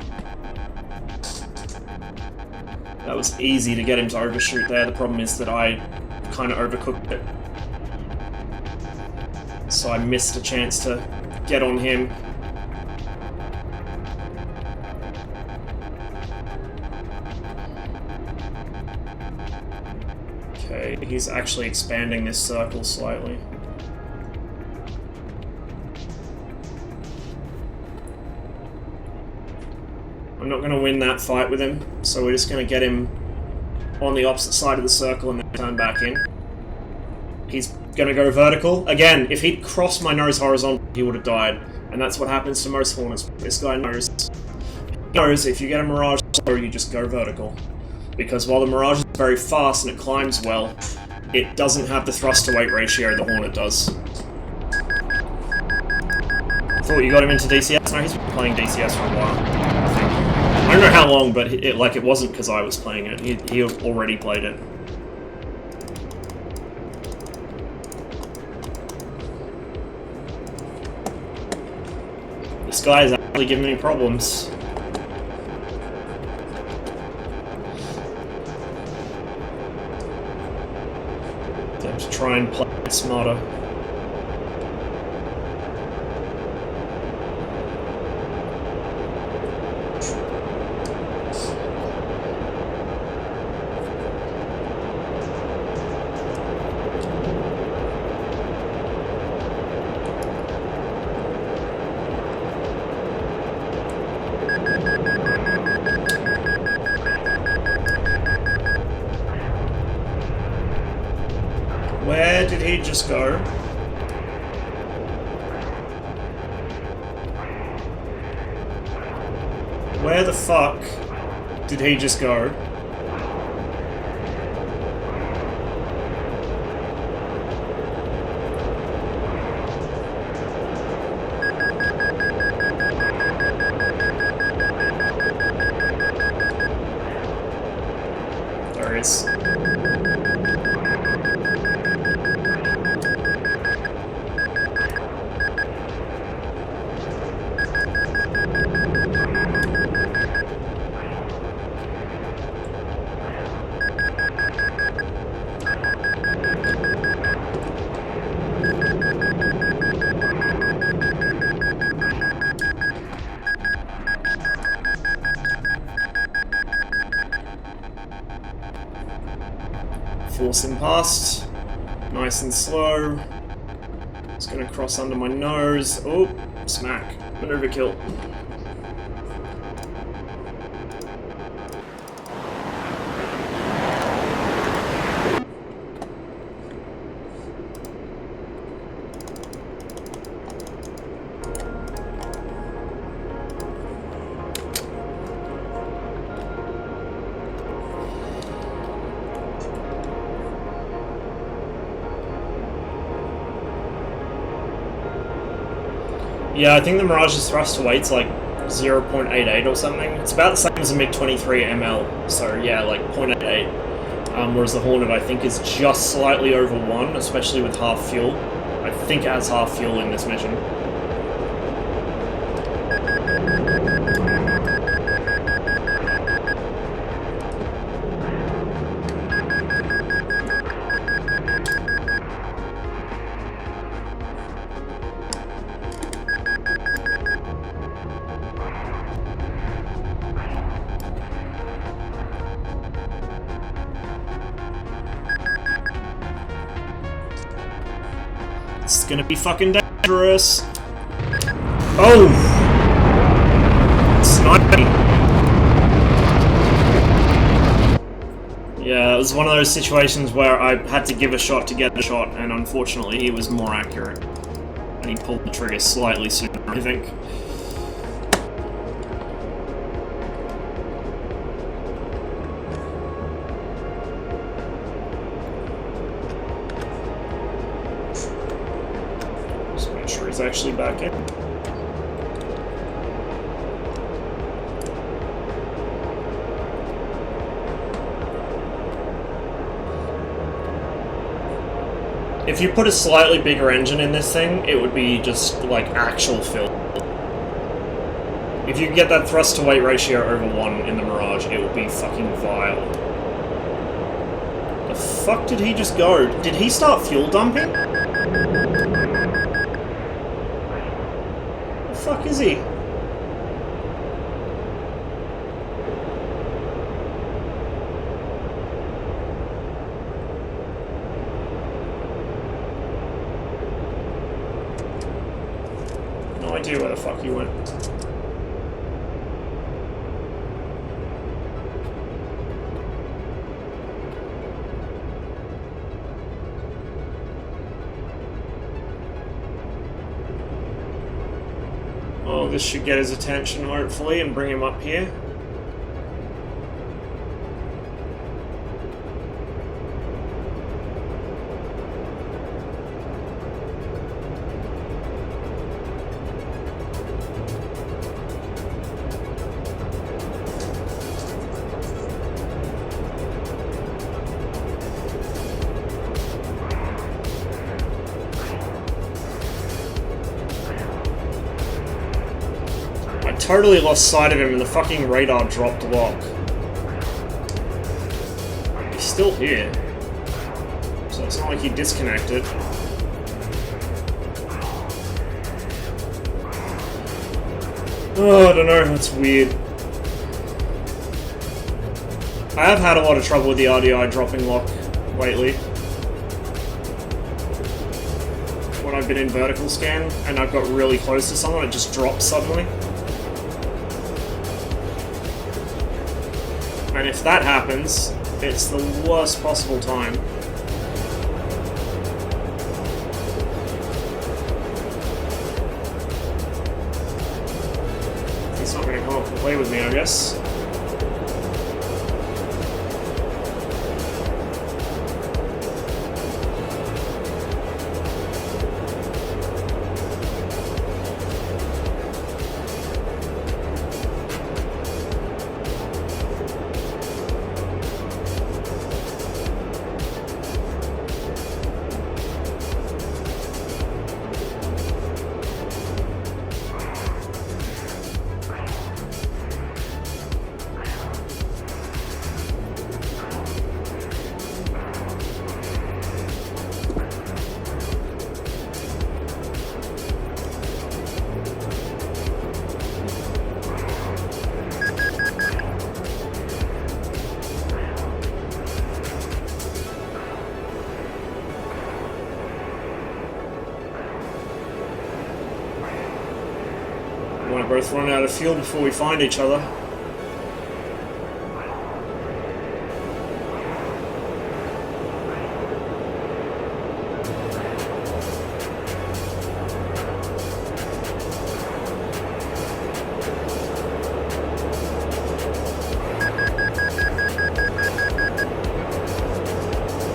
That was easy to get him to overshoot there. The problem is that I kind of overcooked it. So I missed a chance to get on him. Okay, he's actually expanding this circle slightly. I'm not going to win that fight with him, so we're just going to get him on the opposite side of the circle and then turn back in. He's going to go vertical. Again, if he'd crossed my nose horizontal, he would have died. And that's what happens to most Hornets. This guy knows. He knows if you get a Mirage slow, you just go vertical. Because while the Mirage is very fast and it climbs well, it doesn't have the thrust-to-weight ratio the Hornet does. Thought you got him into DCS? No, he's been playing DCS for a while, I think. I don't know how long, but it wasn't because I was playing it. He already played it. This guy is actually giving me problems. Time to try and play it smarter. Where did he just go? Where the fuck did he just go? There he is. Force him past. Nice and slow. It's gonna cross under my nose. Oh, smack. Maneuver kill. Yeah, I think the Mirage's thrust to weight's like 0.88 or something. It's about the same as a MiG-23 ML, so yeah, like 0.88. Whereas the Hornet, I think, is just slightly over 1, especially with half fuel. I think it has half fuel in this mission. It's gonna be fucking dangerous. Oh! Sniping! Yeah, it was one of those situations where I had to give a shot to get the shot, and unfortunately he was more accurate. And he pulled the trigger slightly sooner, I think. Just make sure he's actually back in. If you put a slightly bigger engine in this thing, it would be just, like, actual filth. If you could get that thrust-to-weight ratio over 1 in the Mirage, it would be fucking vile. The fuck did he just go? Did he start fuel dumping? The fuck is he? No idea where the fuck he went. Oh, this should get his attention, hopefully, and bring him up here. Totally lost sight of him and the fucking radar dropped lock. He's still here. So it's not like he disconnected. Oh, I don't know, that's weird. I have had a lot of trouble with the RDI dropping lock lately. When I've been in vertical scan and I've got really close to someone, it just drops suddenly. And if that happens, it's the worst possible time. He's not going to come up and play with me, I guess. We might both run out of fuel before we find each other.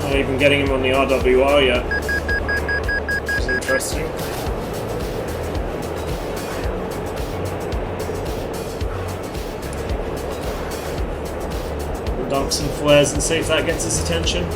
Not even getting him on the RWR yet. Which is interesting. Dump some flares and see if that gets his attention.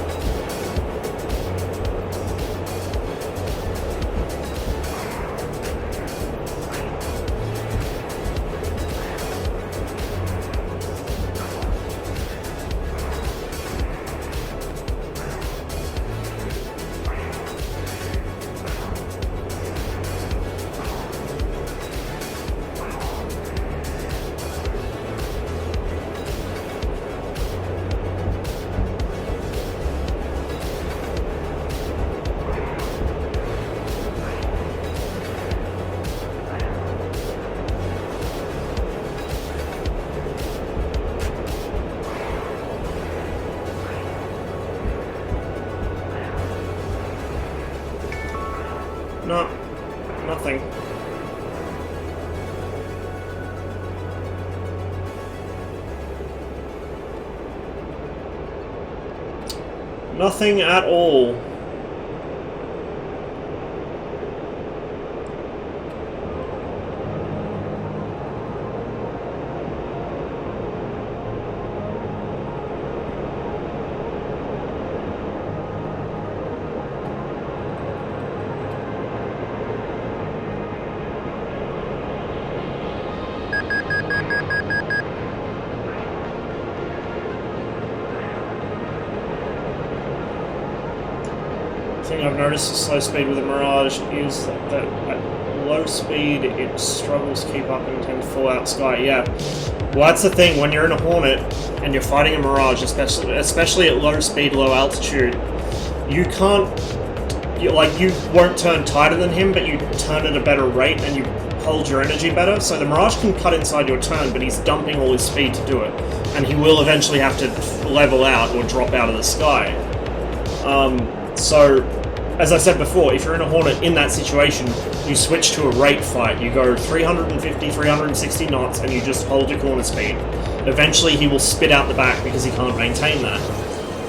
No, nothing. Nothing at all. thing I've noticed with slow speed with the Mirage is that at low speed it struggles to keep up and tend to fall out sky. Yeah, well that's the thing, when you're in a Hornet and you're fighting a Mirage, especially at low speed, low altitude, you can't, you won't turn tighter than him, but you turn at a better rate and you hold your energy better. So the Mirage can cut inside your turn, but he's dumping all his speed to do it, and he will eventually have to level out or drop out of the sky. So, as I said before, if you're in a Hornet in that situation, you switch to a rate fight. You go 350, 360 knots, and you just hold your corner speed. Eventually he will spit out the back because he can't maintain that.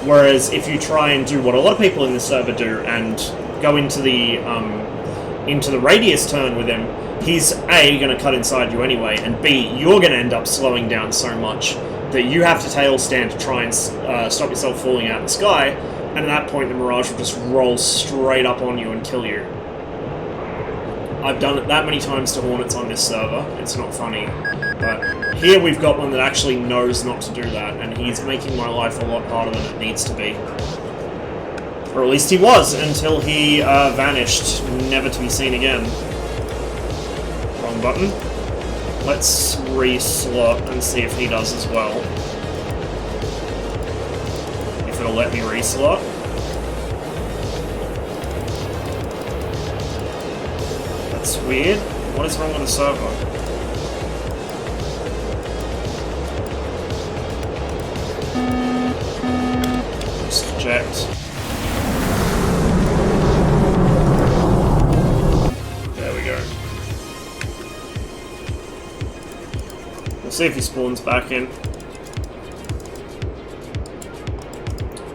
Whereas if you try and do what a lot of people in this server do and go into the radius turn with him, he's A, going to cut inside you anyway, and B, you're going to end up slowing down so much that you have to tail stand to try and stop yourself falling out in the sky, and at that point the Mirage will just roll straight up on you and kill you. I've done it that many times to Hornets on this server, it's not funny, but here we've got one that actually knows not to do that, and he's making my life a lot harder than it needs to be. Or at least he was, until he vanished, never to be seen again. Wrong button. Let's re-slot and see if he does as well. If it'll let me re-slot. That's weird. What is wrong with the server? Just eject. There we go. We'll see if he spawns back in.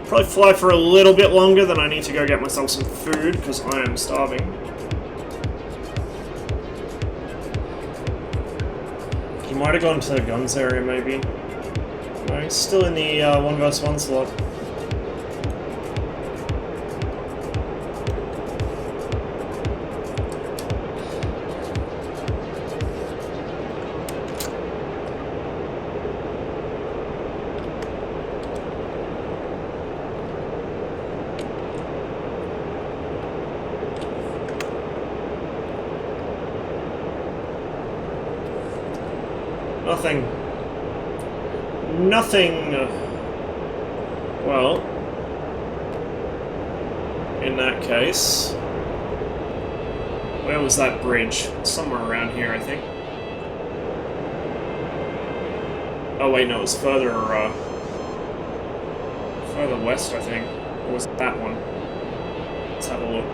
Probably fly for a little bit longer, then I need to go get myself some food, because I am starving. He might have gone to the guns area, maybe. No, he's still in the 1 vs 1 slot. Nothing, well, in that case, where was that bridge? Somewhere around here, I think. Oh wait, no, it was further west, I think. Or was it that one? Let's have a look.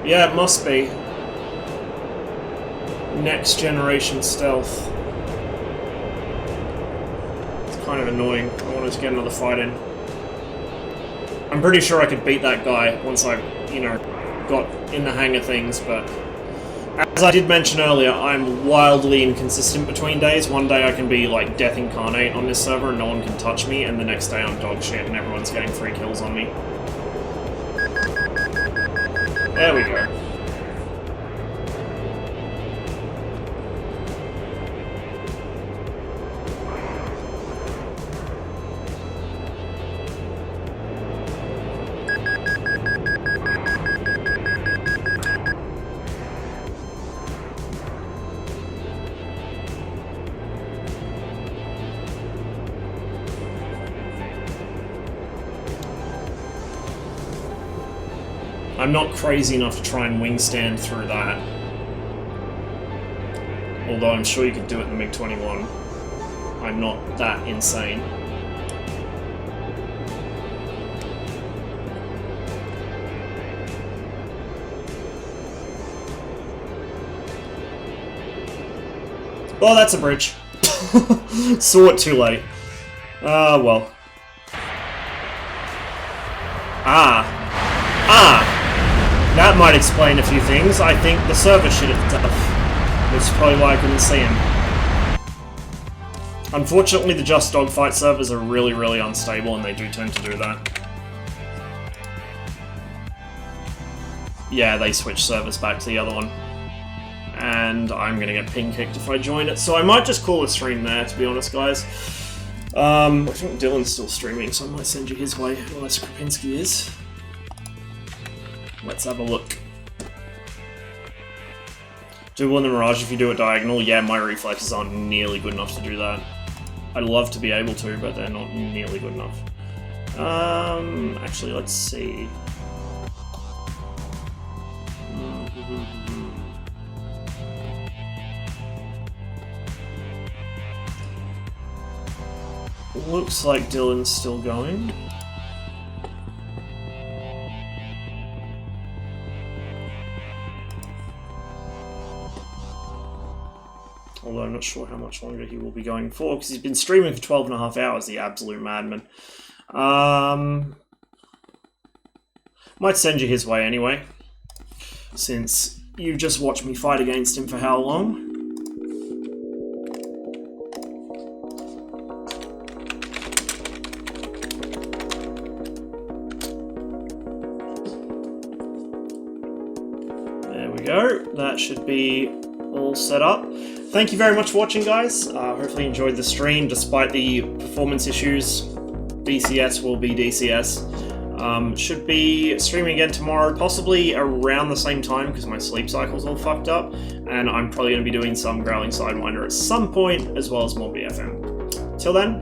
Yeah, it must be. Next generation stealth. It's kind of annoying. I wanted to get another fight in. I'm pretty sure I could beat that guy once I, got in the hang of things, but as I did mention earlier, I'm wildly inconsistent between days. One day I can be like Death Incarnate on this server and no one can touch me, and the next day I'm dog shit and everyone's getting 3 kills on me. There we go. I'm not crazy enough to try and wing stand through that. Although I'm sure you could do it in the MiG-21. I'm not that insane. Oh, that's a bridge. Saw it too late. Well. That might explain a few things. I think the server shit itself. That's probably why I couldn't see him. Unfortunately, the Just Dogfight servers are really, really unstable, and they do tend to do that. Yeah, they switch servers back to the other one. And I'm gonna get ping kicked if I join it, so I might just call the stream there, to be honest, guys. I think Dillon's still streaming, so I might send you his way, unless Krapinski is. Let's have a look. Do in the Mirage if you do it diagonal. Yeah, my reflexes aren't nearly good enough to do that. I'd love to be able to, but they're not nearly good enough. Actually, let's see. Looks like Dillon's still going. Although I'm not sure how much longer he will be going for, because he's been streaming for 12.5 hours, the absolute madman. Might send you his way anyway, since you've just watched me fight against him for how long? There we go, that should be all set up. Thank you very much for watching, guys. Hopefully you enjoyed the stream despite the performance issues. DCS will be DCS. Should be streaming again tomorrow, possibly around the same time because my sleep cycle's all fucked up, and I'm probably going to be doing some Growling Sidewinder at some point, as well as more BFM. Till then,